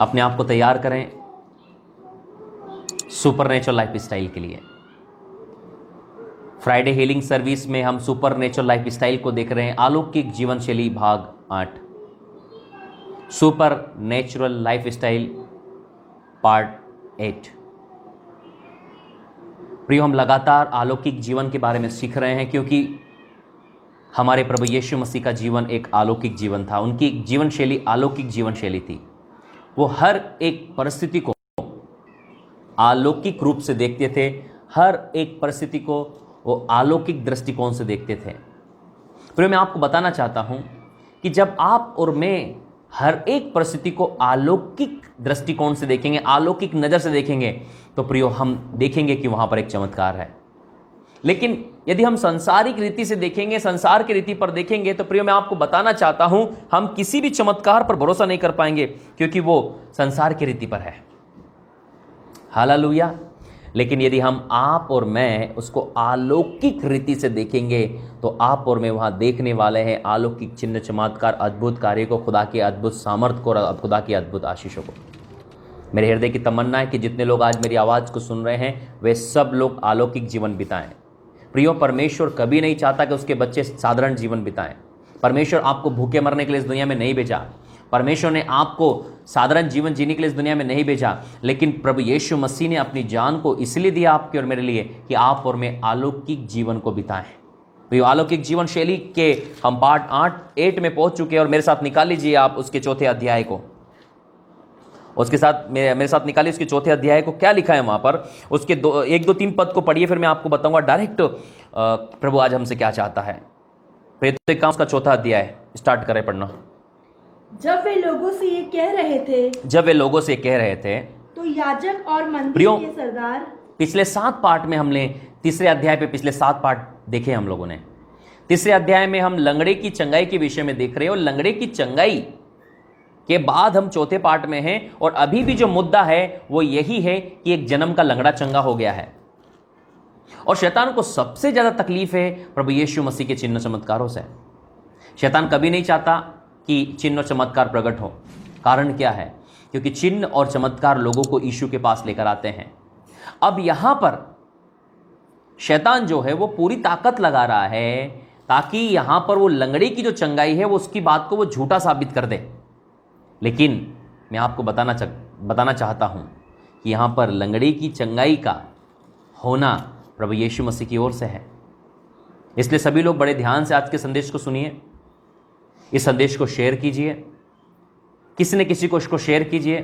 अपने आप को तैयार करें सुपरनेचुरल लाइफ स्टाइल के लिए। फ्राइडे हीलिंग सर्विस में हम सुपरनेचुरल लाइफ स्टाइल को देख रहे हैं, अलौकिक जीवन शैली भाग 8, super natural life style part 8। प्रियो, हम लगातार अलौकिक जीवन के बारे में सीख रहे हैं, क्योंकि हमारे प्रभु यीशु मसीह का जीवन एक अलौकिक जीवन था। उनकी जीवन शैली अलौकिक जीवन शैली थी। वो हर एक परिस्थिति को अलौकिक रूप से देखते थे, हर एक परिस्थिति को वो अलौकिक दृष्टिकोण से देखते थे। प्रियो, मैं आपको बताना चाहता हूं कि जब आप और मैं हर एक परिस्थिति को अलौकिक दृष्टिकोण से देखेंगे, अलौकिक नजर से देखेंगे, तो प्रियो हम देखेंगे कि वहां पर एक चमत्कार है। लेकिन यदि हम संसारिक रीति से देखेंगे, संसार की रीति पर देखेंगे, तो प्रियो मैं आपको बताना चाहता हूं हम किसी भी चमत्कार पर भरोसा नहीं कर पाएंगे, क्योंकि वो संसार की रीति पर है। हालेलुया। लेकिन यदि हम आप और मैं उसको अलौकिक रीति से देखेंगे, तो आप और मैं वहां देखने वाले हैं अलौकिक चिन्ह, चमत्कार, अद्भुत कार्य को, खुदा के अद्भुत सामर्थ को और खुदा की अद्भुत आशीषों को। मेरे हृदय की तमन्ना है कि जितने लोग आज मेरी आवाज़ को सुन रहे हैं, वे सब लोग अलौकिक जीवन बिताएं। प्रियो, परमेश्वर कभी नहीं चाहता कि उसके बच्चे साधारण जीवन बिताएं। परमेश्वर आपको भूखे मरने के लिए इस दुनिया में नहीं भेजा। परमेश्वर ने आपको साधारण जीवन जीने के लिए इस दुनिया में नहीं भेजा, लेकिन प्रभु यीशु मसीह ने अपनी जान को इसलिए दिया आपके और मेरे लिए कि आप और मैं अलौकिक जीवन को बिताएं। प्रियो, अलौकिक जीवन शैली के हम पार्ट 8 में पहुंच चुके हैं, और मेरे साथ निकाल लीजिए आप उसके चौथे अध्याय को। उसके साथ मेरे साथ निकालिए उसके चौथे अध्याय को। क्या लिखा है वहां पर? उसके 1, 2, 3 पद को पढ़िए, फिर मैं आपको बताऊंगा डायरेक्ट प्रभु आज हमसे क्या चाहता है। प्रेरित काम उसका चौथा अध्याय स्टार्ट करें पढ़ना। जब वे लोगों से ये कह रहे थे, तो याजक और मंदिर के सरदार। पिछले 7 पार्ट में हमने तीसरे अध्याय पे पिछले 7 पार्ट देखे हम लोगों ने। तीसरे अध्याय में हम लंगड़े की चंगाई के विषय में देख रहे हैं, और लंगड़े की चंगाई के बाद हम चौथे पार्ट में हैं, और अभी भी जो मुद्दा है वो यही है कि एक जन्म का लंगड़ा चंगा हो गया है। और शैतान को सबसे ज्यादा तकलीफ है प्रभु यीशु मसीह के चिन्ह चमत्कारों से। शैतान कभी नहीं चाहता कि चिन्ह और चमत्कार प्रकट हो। कारण क्या है? क्योंकि चिन्ह और चमत्कार लोगों को यीशु के पास लेकर आते हैं। अब यहां पर शैतान जो है वो पूरी ताकत लगा रहा है ताकि यहां पर वो लंगड़े की जो चंगाई है वो उसकी बात को वो झूठा साबित कर दे। लेकिन मैं आपको बताना चाहता हूं कि यहां पर लंगड़े की चंगाई का होना प्रभु यीशु मसीह की ओर से है। इसलिए सभी लोग बड़े ध्यान से आज के संदेश को सुनिए। इस संदेश को शेयर कीजिए, किसी न किसी को इसको शेयर कीजिए।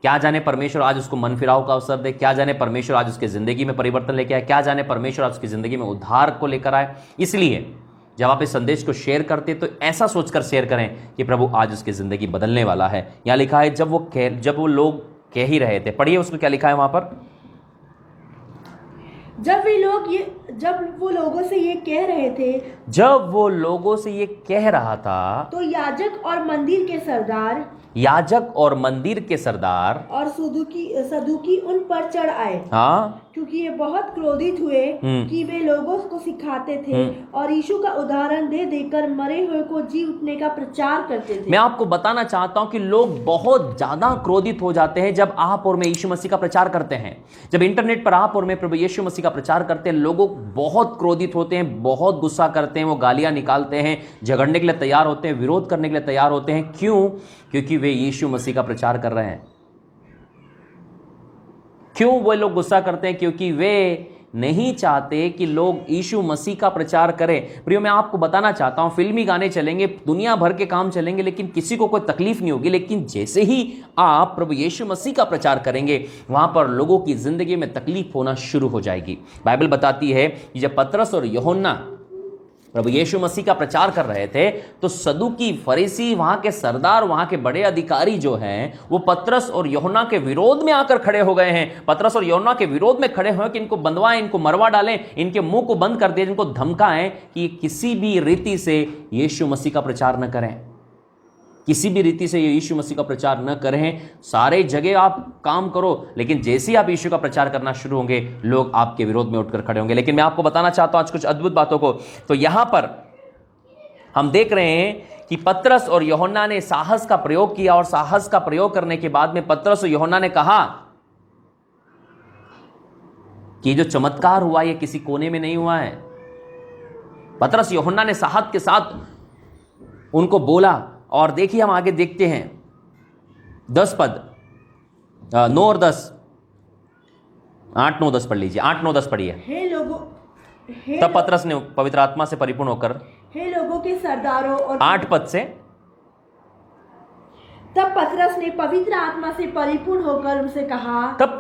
क्या जाने परमेश्वर आज उसको मन फिराव का अवसर दे, क्या जाने परमेश्वर आज उसके जिंदगी में परिवर्तन लेके आए, क्या जाने परमेश्वर आज उसकी जिंदगी में उद्धार को लेकर आए। इसलिए जब आप इस संदेश को शेयर करते तो ऐसा सोचकर शेयर करें कि प्रभु आज उसकी जिंदगी बदलने वाला है। यहां लिखा है जब वो लोग कह ही रहे थे। पढ़िए उसको, क्या लिखा है वहां पर? जब वो लोगों से ये कह रहे थे, जब वो लोगों से ये कह रहा था, तो याजक और मंदिर के सरदार और सदूकी उन पर चढ़ आए। हाँ, क्योंकि ये बहुत क्रोधित हुए कि वे लोगों को सिखाते थे और यीशु का उदाहरण दे देकर मरे हुए को जी उठने का प्रचार करते थे। मैं आपको बताना चाहता हूं कि लोग बहुत ज्यादा क्रोधित हो जाते हैं जब आप और मैं यीशु मसीह का प्रचार करते हैं। जब इंटरनेट पर आप और मैं प्रभु यीशु मसीह का प्रचार करते हैं, लोग बहुत क्रोधित होते हैं, बहुत गुस्सा करते हैं, वो गालियां निकालते हैं, झगड़ने के लिए तैयार होते हैं, विरोध करने के लिए तैयार होते हैं। क्यों? क्योंकि वे यीशु मसीह का प्रचार कर रहे हैं। क्यों वो लोग गुस्सा करते हैं? क्योंकि वे नहीं चाहते कि लोग यीशु मसीह का प्रचार करें। प्रियो, मैं आपको बताना चाहता हूं, फिल्मी गाने चलेंगे, दुनिया भर के काम चलेंगे, लेकिन किसी को कोई तकलीफ नहीं होगी। लेकिन जैसे ही आप प्रभु यीशु मसीह का प्रचार करेंगे, वहां पर लोगों की जिंदगी में तकलीफ होना शुरू हो जाएगी। बाइबल बताती है कि जब पतरस और यूहन्ना प्रभु यीशु मसीह का प्रचार कर रहे थे, तो सदूकी, फरीसी, वहां के सरदार, वहां के बड़े अधिकारी जो हैं, वो पतरस और यूहन्ना के विरोध में आकर खड़े हो गए हैं। पतरस और यूहन्ना के विरोध में खड़े हुए कि इनको बंधवाएं, इनको मरवा डालें, इनके मुंह को बंद कर दें, इनको धमकाएं कि ये किसी भी रीति से यीशु मसीह का प्रचार न करें, किसी भी रीति से ये यीशु मसीह का प्रचार न करें। सारे जगह आप काम करो, लेकिन जैसे ही आप यीशु का प्रचार करना शुरू होंगे, लोग आपके विरोध में उठकर खड़े होंगे। लेकिन मैं आपको बताना चाहता हूं आज कुछ अद्भुत बातों को। तो यहां पर हम देख रहे हैं कि पतरस और यूहन्ना ने साहस का प्रयोग किया, और साहस का प्रयोग करने के बाद में पतरस और यूहन्ना ने कहा कि जो चमत्कार हुआ ये किसी कोने में नहीं हुआ है। पतरस यूहन्ना ने साहस के साथ उनको बोला। और देखिए हम आगे देखते हैं 10 पद 9 और 10, 8 9 10 पढ़ लीजिए, 8 9 10 पढ़िए। तब पतरस ने पवित्र आत्मा से परिपूर्ण होकर, हे लोगों के सरदारों और 8 पद से, तब पतरस ने पवित्र आत्मा से परिपूर्ण होकर उनसे कहा, तब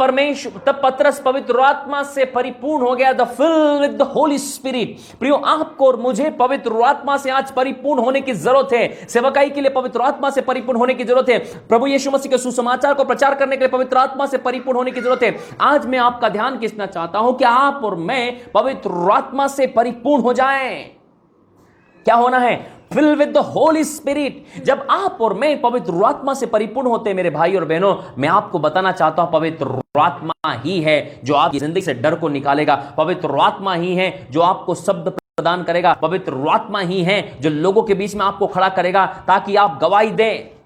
पतरस पवित्र आत्मा से परिपूर्ण हो गया, the fill with the Holi Spirit. प्रियो, आपको और मुझे पवित्र आत्मा से आज परिपूर्ण होने की जरूरत है। सेवकाई के लिए पवित्र आत्मा से परिपूर्ण होने की जरूरत है। प्रभु यीशु मसीह के सुसमाचार को प्रचार करने के लिए पवित्र आत्मा से परिपूर्ण होने की जरूरत है। आज मैं आपका ध्यान खींचना चाहता हूं कि आप और मैं पवित्र आत्मा से परिपूर्ण हो जाएं। क्या होना है? Fill with the Holi Spirit. जब आप और मैं पवित्र आत्मा से परिपूर्ण होते हैं मेरे भाई और बहनों, मैं आपको बताना चाहता हूं पवित्र आत्मा ही है जो आपकी जिंदगी से डर को निकालेगा। पवित्र आत्मा ही है जो आपको शब्द प्रदान करेगा। पवित्र आत्मा ही है जो लोगों के बीच में आपको खड़ा करेगा ताकि आप गवाही दें।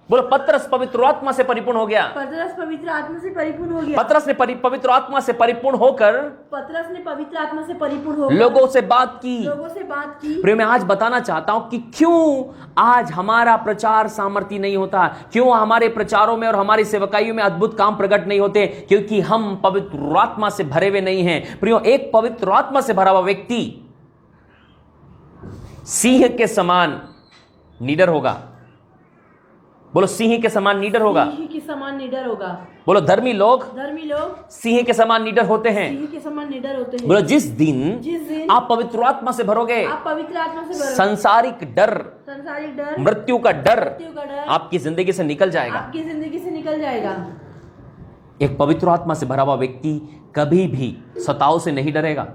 बोलो, पतरस पवित्र आत्मा से परिपूर्ण हो गया। पतरस पवित्र आत्मा से परिपूर्ण हो गया। पतरस ने पवित्र आत्मा से परिपूर्ण होकर लोगों से बात की। प्रिय, मैं आज बताना चाहता हूं कि क्यों आज हमारा प्रचार सामर्थ्य नहीं होता, क्यों हमारे प्रचारों में और हमारी सेवकाइयों में अद्भुत काम प्रकट नहीं होते, क्योंकि हम पवित्र आत्मा से भरे हुए नहीं हैं। प्रियो, एक पवित्र आत्मा से भरा हुआ व्यक्ति सिंह के समान निडर होगा। बोलो, सिंह के समान निडर होगा। सिंह के समान निडर होगा। बोलो, धर्मी लोग सिंह के समान निडर होते हैं। सिंह के समान निडर होते हैं। बोलो, जिस दिन आप पवित्र आत्मा से भरोगे, सांसारिक डर, मृत्यु का डर आपकी जिंदगी से निकल जाएगा। एक पवित्र आत्मा से भरा हुआ व्यक्ति कभी भी सताव से नहीं डरेगा।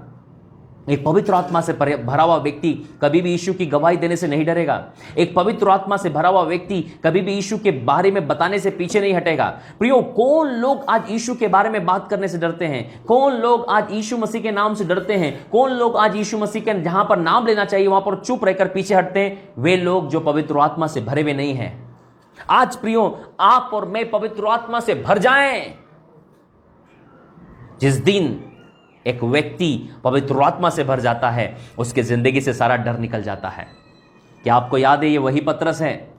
एक पवित्र आत्मा से भरा हुआ व्यक्ति कभी भी यीशु की गवाही देने से नहीं डरेगा। एक पवित्र आत्मा से भरा हुआ व्यक्ति कभी भी यीशु के बारे में बताने से पीछे नहीं हटेगा। प्रियो, कौन लोग आज यीशु के बारे में बात करने से डरते हैं? कौन लोग आज यीशु मसीह के नाम से डरते हैं? कौन लोग आज यीशु मसीह के जहां पर नाम लेना चाहिए वहां पर चुप रहकर पीछे हटते हैं? वे लोग जो पवित्र आत्मा से भरे हुए नहीं हैं। आज प्रियो, आप और मैं पवित्र आत्मा से भर जाएं। जिस दिन एक व्यक्ति पवित्र आत्मा से भर जाता है, उसके जिंदगी से सारा डर निकल जाता है। क्या आपको याद है? ये वही पतरस है,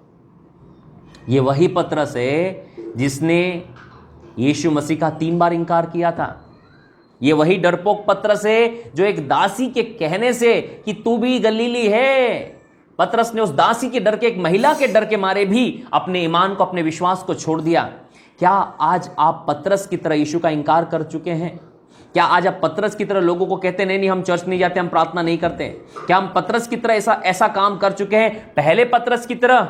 ये वही पतरस है जिसने यीशु मसीह का 3 बार इंकार किया था। ये वही डरपोक पतरस है जो एक दासी के कहने से कि तू भी गलीली है, पतरस ने उस दासी के डर के, एक महिला के डर के मारे भी अपने ईमान को, अपने विश्वास को छोड़ दिया। क्या आज आप पतरस की तरह यीशु का इंकार कर चुके हैं? क्या आज आप पतरस की तरह लोगों को कहते नहीं हम चर्च नहीं जाते, हम प्रार्थना नहीं करते? क्या हम पतरस की तरह ऐसा काम कर चुके हैं? पहले पतरस की तरह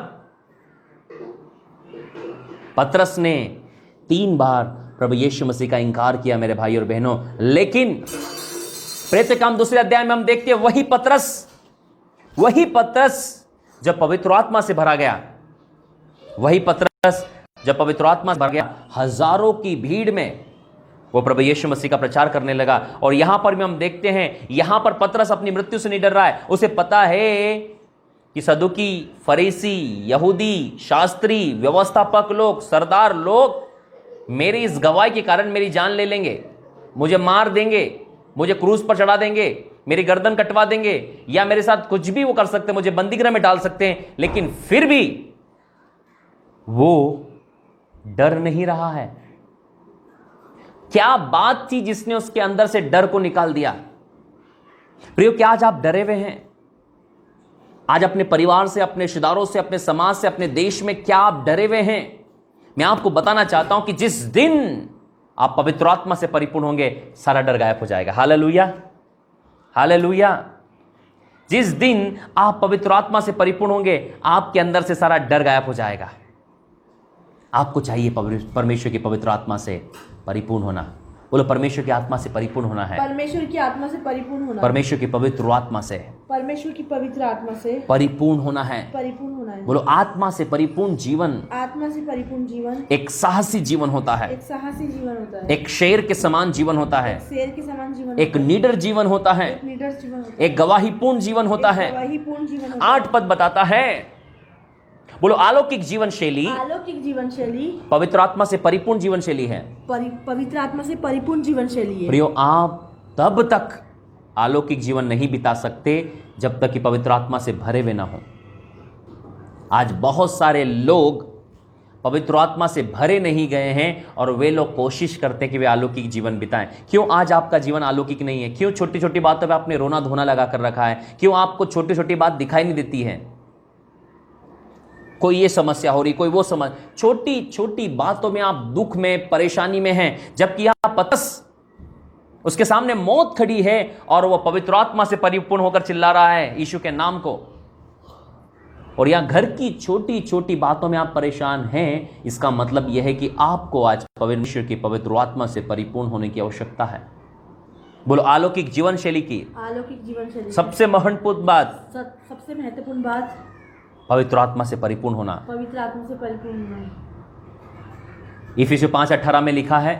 पतरस ने 3 बार प्रभु यीशु मसीह का इंकार किया मेरे भाई और बहनों। लेकिन प्रेरित काम 2 अध्याय में हम देखते हैं वही पतरस जब पवित्र आत्मा से भरा गया, वही पतरस जब पवित्र आत्मा से भर गया, हजारों की भीड़ में वो प्रभु यीशु मसीह का प्रचार करने लगा। और यहां पर भी हम देखते हैं, यहां पर पतरस अपनी मृत्यु से नहीं डर रहा है। उसे पता है कि सदुकी, फरीसी, यहूदी, शास्त्री, व्यवस्थापक लोग, सरदार लोग मेरी इस गवाही के कारण मेरी जान ले लेंगे, मुझे मार देंगे, मुझे क्रूस पर चढ़ा देंगे, मेरी गर्दन कटवा देंगे, या मेरे साथ कुछ भी वो कर सकते हैं, मुझे बंदीगृह में डाल सकते हैं। लेकिन फिर भी वो डर नहीं रहा है। क्या बात थी जिसने उसके अंदर से डर को निकाल दिया? प्रियो, क्या आज आप डरे हुए हैं? आज अपने परिवार से, अपने रिश्तेदारों से, अपने समाज से, अपने देश में क्या आप डरे हुए हैं? मैं आपको बताना चाहता हूं कि जिस दिन आप पवित्र आत्मा से परिपूर्ण होंगे, सारा डर गायब हो जाएगा। Hallelujah, hallelujah. जिस दिन आप पवित्र आत्मा से परिपूर्ण होंगे, आपके अंदर से सारा डर गायब हो जाएगा। आपको चाहिए परमेश्वर की पवित्र आत्मा से परिपूर्ण होना, बोलो परमेश्वर की आत्मा से परिपूर्ण होना है, परमेश्वर की आत्मा से परिपूर्ण होना, परमेश्वर की पवित्र आत्मा से परमेश्वर की पवित्र आत्मा से परिपूर्ण होना है। परिपूर्ण होना है। बोलो आत्मा से परिपूर्ण जीवन आत्मा से परिपूर्ण जीवन एक साहसी जीवन होता है, एक साहसी जीवन होता है, एक शेर के समान जीवन होता है, शेर के समान जीवन एक निडर जीवन होता है, एक निडर जीवन होता है, एक गवाहीपूर्ण जीवन होता है। गवाहीपूर्ण जीवन होता है। 8 पद बताता है, बोलो अलौकिक जीवन शैली अलौकिक जीवन शैली पवित्र आत्मा से परिपूर्ण जीवन शैली है। पवित्र आत्मा से परिपूर्ण जीवन शैली है। प्रियो, आप तब तक अलौकिक जीवन नहीं बिता सकते जब तक कि पवित्र आत्मा से भरे हुए ना हो। आज बहुत सारे लोग पवित्र आत्मा से भरे नहीं गए हैं और वे लोग कोशिश करते हैं कि वे अलौकिक जीवन बिताएं। क्यों आज आपका जीवन अलौकिक नहीं है? क्यों छोटी छोटी बातों पे आपने रोना धोना लगा कर रखा है? क्यों आपको छोटी छोटी बात दिखाई नहीं देती है? कोई ये समस्या हो रही, कोई वो छोटी छोटी बातों में आप दुख में परेशानी में हैं, जबकि यहां पतरस उसके सामने मौत खड़ी है और वह पवित्र आत्मा से परिपूर्ण होकर चिल्ला रहा है यीशु के नाम को। और यहां घर की छोटी छोटी बातों में आप परेशान हैं, इसका मतलब यह है कि आपको आज परमेश्वर की पवित्र आत्मा से परिपूर्ण होने की आवश्यकता है। बोलो अलौकिक जीवन शैली की अलौकिक जीवन शैली सबसे महत्वपूर्ण बात, सबसे महत्वपूर्ण बात पवित्र आत्मा से परिपूर्ण होना। पवित्र आत्मा से परिपूर्ण होना। इफिसियों 5:18 में लिखा है,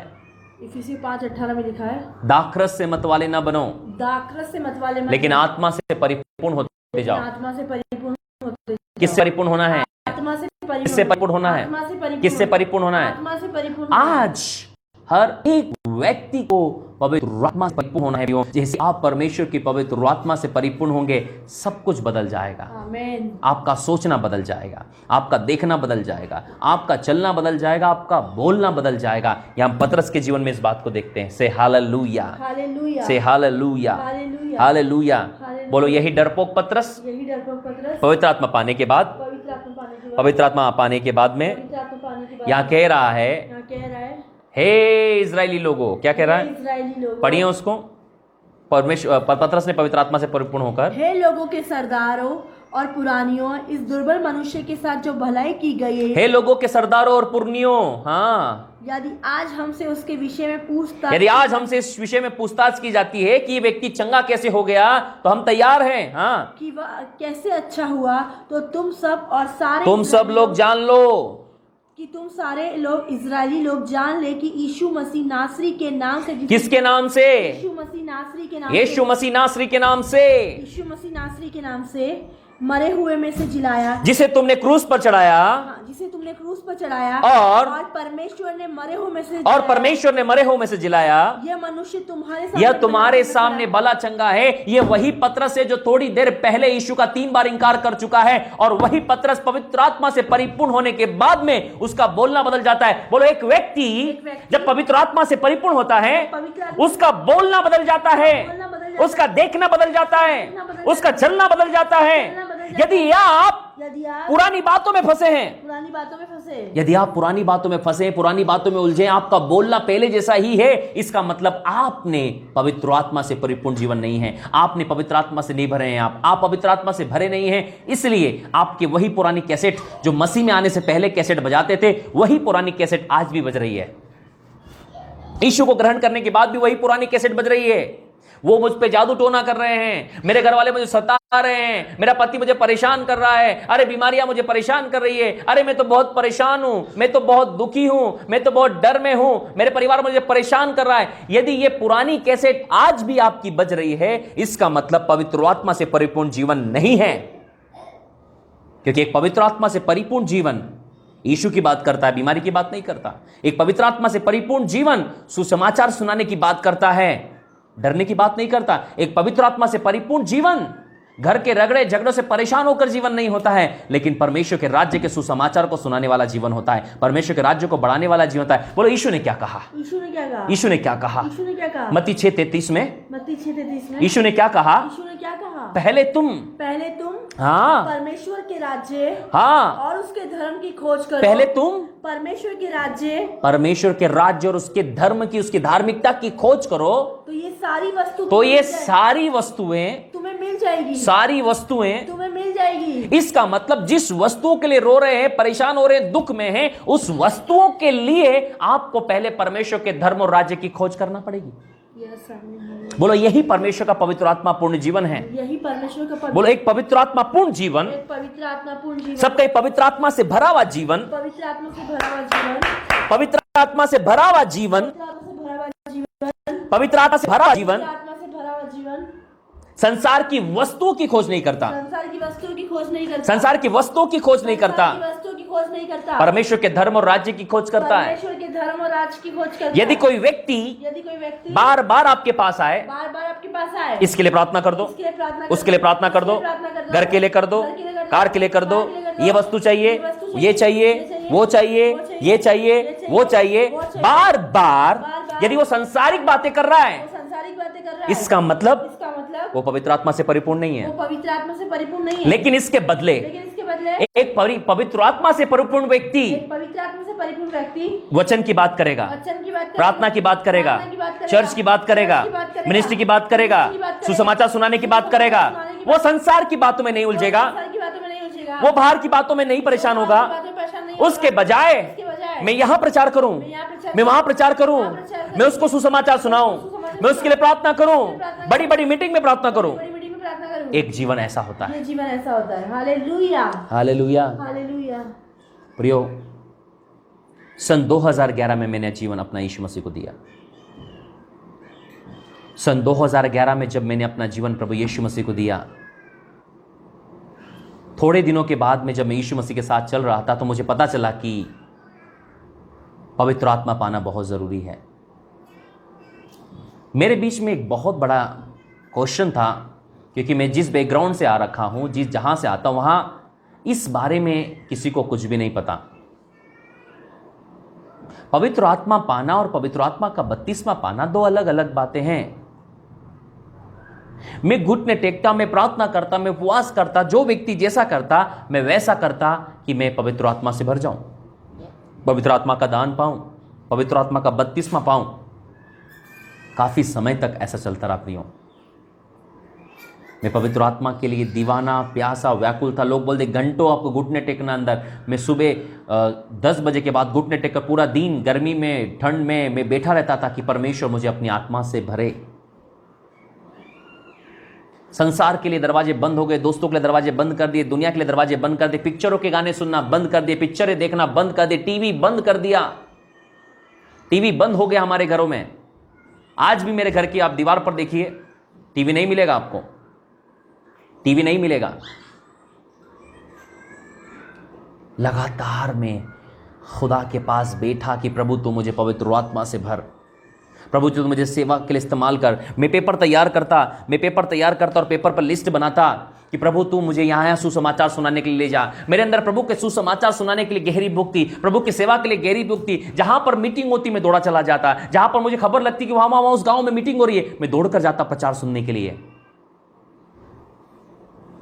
इफिसियों 5:18 में लिखा है, दाखरस से मतवाले ना बनो, दाखरस से मतवाले मत लेकिन आत्मा से परिपूर्ण होते जाओ। आत्मा से परिपूर्ण होते जाओ। किससे परिपूर्ण होना है? आत्मा से परिपूर्ण, किससे परिपूर्ण होना है? आत्मा से परिपूर्ण, किससे परिपूर्ण होना है? आत्मा से परिपूर्ण। आज हर एक व्यक्ति को पवित्र आत्मा से परिपूर्ण होना है। जैसे आप परमेश्वर की पवित्र आत्मा से परिपूर्ण होंगे, सब कुछ बदल जाएगा। आमीन। आपका सोचना बदल जाएगा, आपका देखना बदल जाएगा, आपका चलना बदल जाएगा, आपका बोलना बदल जाएगा। यहाँ पतरस के जीवन में इस बात को देखते हैं। से हालेलुया, हालेलुया, से हालेलुया, हालेलुया, हालेलुया। बोलो यही डरपोक पतरस यही डरपोक पतरस पवित्र आत्मा पाने के बाद, पवित्र आत्मा पाने के बाद, पवित्र आत्मा पाने के बाद में पवित्र आत्मा पाने के बाद यहाँ कह रहा है, यहाँ कह रहा है, हे इजरायली लोगों, क्या कह रहा है? इजरायली लोगों, पढ़िए उसको। परमेश्वर पतरस ने पवित्र आत्मा से परिपूर्ण होकर, हे लोगों के सरदारों और पुरानियों, इस दुर्बल मनुष्य के साथ जो भलाई की गई है, हे लोगों के सरदारों और पुरनियों, हाँ, यदि आज हमसे उसके विषय में पूछताछ, यदि आज हमसे इस विषय में पूछताछ की जाती है कि ये व्यक्ति चंगा कैसे हो गया, तो हम तैयार हैं। हाँ, कि वह कैसे अच्छा हुआ, तो तुम सब लोग जान लो कि तुम सारे लोग इजरायली लोग जान ले कि यीशु मसीह नासरी के नाम से, किसके नाम से? यीशु मसीह नासरी के नाम, यीशु मसीह नासरी के नाम से, यीशु मसीह नासरी के नाम से मरे हुए में से जिलाया, जिसे तुमने क्रूस पर चढ़ाया, जिसे तुमने क्रूस पर चढ़ाया, और परमेश्वर ने मरे हुए में से, और परमेश्वर ने मरे हुए में से जिलाया। यह मनुष्य तुम्हारे सामने भला चंगा है। ये वही पतरस है जो थोड़ी देर पहले यीशु का 3 बार इंकार कर चुका है, और वही पतरस पवित्र आत्मा से परिपूर्ण होने के बाद में उसका बोलना बदल जाता है। बोलो एक व्यक्ति जब पवित्र आत्मा से परिपूर्ण होता है, उसका बोलना बदल जाता है, उसका देखना बदल जाता है, उसका चलना बदल जाता है। यदि आप पुरानी बातों में फंसे हैं, यदि आप पुरानी बातों में फंसे, पुरानी बातों में उलझे, आपका बोलना पहले जैसा ही है, इसका मतलब आपने पवित्र आत्मा से परिपूर्ण जीवन नहीं है। आपने पवित्र आत्मा से नहीं भरे हैं। आप पवित्र आत्मा से भरे नहीं हैं, इसलिए आपकी वही पुरानी कैसेट जो मसीह में आने से पहले कैसेट बजाते थे, वही पुरानी कैसेट आज भी बज रही है। यीशु को ग्रहण करने के बाद भी वही पुरानी कैसेट बज रही है। वो मुझ पे जादू टोना कर रहे हैं, मेरे घर वाले मुझे सता रहे हैं, मेरा पति मुझे परेशान कर रहा है, अरे बीमारियां मुझे परेशान कर रही है, अरे मैं तो बहुत परेशान हूं, मैं तो बहुत दुखी हूं, मैं तो बहुत डर में हूं, मेरे परिवार मुझे परेशान कर रहा है। यदि ये पुरानी कैसेट आज भी आपकी बज रही है, इसका मतलब पवित्र आत्मा से परिपूर्ण जीवन नहीं है। क्योंकि एक पवित्र आत्मा से परिपूर्ण जीवन यीशु की बात करता है, बीमारी की बात नहीं करता। एक पवित्र आत्मा से परिपूर्ण जीवन सुसमाचार सुनाने की बात करता है, डरने की बात नहीं करता। एक पवित्र आत्मा से परिपूर्ण जीवन घर के रगड़े झगड़ों से परेशान होकर जीवन नहीं होता है, लेकिन परमेश्वर के राज्य के सुसमाचार को सुनाने वाला जीवन होता है, परमेश्वर के राज्य को बढ़ाने वाला जीवन होता है। बोलो यीशु ने क्या कहा? यीशु ने क्या कहा? यीशु ने क्या कहा? मत्ती 6:33 में यीशु ने क्या कहा? पहले तुम हाँ परमेश्वर के राज्य हाँ और उसके धर्म की खोज करो। पहले तुम परमेश्वर के राज्य और उसके धर्म की, उसकी धार्मिकता की खोज करो, तो ये सारी वस्तुएं तुम्हें मिल जाएगी, सारी वस्तुएं तुम्हें मिल जाएगी। इसका मतलब जिस वस्तुओं के लिए रो रहे हैं, परेशान हो रहे हैं, दुख में हैं, उस वस्तुओं के लिए आपको पहले परमेश्वर के धर्म और राज्य की खोज करना पड़ेगी। बोलो यही परमेश्वर का पवित्र आत्मा पूर्ण जीवन है। यही परमेश्वर का बोलो एक पवित्र आत्मा पूर्ण जीवन, एक पवित्र आत्मा पूर्ण जीवन, सबका पवित्र आत्मा से भरा हुआ जीवन, पवित्र आत्मा से भरा हुआ जीवन, पवित्र आत्मा से भरा हुआ जीवन, पवित्र आत्मा से भरा हुआ जीवन आत्मा से भरा हुआ जीवन संसार की वस्तुओं की खोज नहीं करता, संसार की वस्तुओं की खोज नहीं करता, संसार की वस्तुओं की खोज नहीं करता, वस्तुओं की खोज नहीं करता, परमेश्वर के धर्म और राज्य की खोज करता है। परमेश्वर के धर्म और राज्य की खोज करता है। यदि कोई व्यक्ति बार बार आपके पास आए, बार बार आपके पास आए, इसके लिए प्रार्थना कर दो, उसके लिए प्रार्थना कर दो, घर के लिए कर दो, कार के लिए कर दो, ये वस्तु चाहिए, ये चाहिए, वो चाहिए, ये चाहिए, वो चाहिए, बार बार यदि वो सांसारिक बातें कर रहा है, सांसारिक बातें कर रहा है, इसका मतलब वो पवित्र आत्मा से परिपूर्ण नहीं है। वो पवित्र आत्मा से परिपूर्ण नहीं है। लेकिन इसके बदले एक पवित्र आत्मा से परिपूर्ण व्यक्ति, पवित्र आत्मा से परिपूर्ण व्यक्ति वचन की बात करेगा, प्रार्थना की बात करेगा, चर्च की बात करेगा, मिनिस्ट्री की बात करेगा, सुसमाचार सुनाने की बात करेगा। वो संसार की बातों में नहीं उलझेगा, वो बाहर की बातों में नहीं परेशान होगा। उसके बजाय मैं यहां प्रचार करूं, मैं वहां प्रचार करूं, मैं उसको सुसमाचार सुनाऊं, मैं उसके लिए प्रार्थना करूं, बड़ी बड़ी मीटिंग में प्रार्थना करूं। एक जीवन ऐसा होता है, जीवन ऐसा होता है। Hallelujah, hallelujah, hallelujah. प्रियो, सन 2011 में मैंने जीवन अपना यीशु मसीह को दिया। सन 2011 में जब मैंने अपना जीवन प्रभु यीशु मसीह को दिया, थोड़े दिनों के बाद में जब मैं यीशु मसीह के साथ चल रहा था तो मुझे पता चला कि पवित्र आत्मा पाना बहुत जरूरी है। मेरे बीच में एक बहुत बड़ा क्वेश्चन था, क्योंकि मैं जिस बैकग्राउंड से आ रखा हूं, जहां से आता हूं, वहां इस बारे में किसी को कुछ भी नहीं पता। पवित्र आत्मा पाना और पवित्र आत्मा का बपतिस्मा पाना दो अलग अलग बातें हैं। मैं घुटने टेकता, मैं प्रार्थना करता, मैं उपवास करता, जो व्यक्ति जैसा करता मैं वैसा करता कि मैं पवित्र आत्मा से भर जाऊं, पवित्र आत्मा का दान पाऊं, पवित्र आत्मा का बपतिस्मा पाऊं। काफी समय तक ऐसा चलता रहा प्रियो। मैं पवित्र आत्मा के लिए दीवाना, प्यासा, व्याकुल था। लोग बोलते घंटों आपको घुटने टेकना अंदर। मैं सुबह 10 बजे के बाद घुटने टेक कर पूरा दिन गर्मी में, ठंड में मैं बैठा रहता था कि परमेश्वर मुझे अपनी आत्मा से भरे। संसार के लिए दरवाजे बंद हो गए, दोस्तों के लिए दरवाजे बंद कर दिए, दुनिया के लिए दरवाजे बंद कर दिए, पिक्चरों के गाने सुनना बंद कर दिए, पिक्चरें देखना बंद कर दिए, टीवी बंद कर दिया। टीवी बंद हो गया हमारे घरों में। आज भी मेरे घर की आप दीवार पर देखिए, टीवी नहीं मिलेगा आपको, टीवी नहीं मिलेगा। लगातार मैं खुदा के पास बैठा कि प्रभु तू मुझे पवित्र आत्मा से भर, प्रभु तू मुझे सेवा के लिए इस्तेमाल कर। मैं पेपर तैयार करता और पेपर पर लिस्ट बनाता कि प्रभु तू मुझे यहाँ सुसमाचार सुनाने के लिए ले जा। मेरे अंदर प्रभु के सुसमाचार सुनाने के लिए गहरी भूख थी, प्रभु की सेवा के लिए गहरी भूख थी। जहां पर मीटिंग होती मैं दौड़ा चला जाता, जहां पर मुझे खबर लगती कि वहां उस गांव में मीटिंग हो रही है, मैं दौड़ कर जाता प्रचार सुनने के लिए।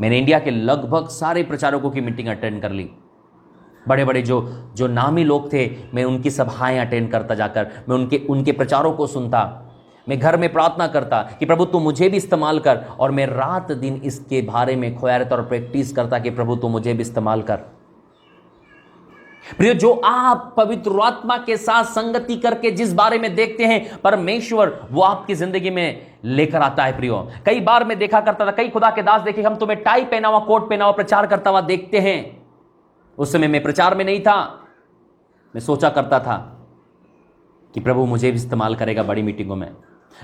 मैंने इंडिया के लगभग सारे प्रचारकों की मीटिंग अटेंड कर ली। बड़े बड़े जो नामी लोग थे, मैं उनकी सभाएं अटेंड करता जाकर, मैं उनके प्रचारों को सुनता। मैं घर में प्रार्थना करता कि प्रभु तू मुझे भी इस्तेमाल कर, और मैं रात दिन इसके बारे में खोया रहता और प्रैक्टिस करता कि प्रभु तू मुझे भी इस्तेमाल कर। प्रिय, जो आप पवित्र आत्मा के साथ संगति करके जिस बारे में देखते हैं, परमेश्वर वो आपकी जिंदगी में लेकर आता है। प्रियो, कई बार मैं देखा करता था, कई खुदा के दास देखे, हम तुम्हें टाई पहना हुआ, कोट पहना हुआ प्रचार करता हुआ देखते हैं। उस समय मैं प्रचार में नहीं था। मैं सोचा करता था कि प्रभु मुझे भी इस्तेमाल करेगा बड़ी मीटिंगों में।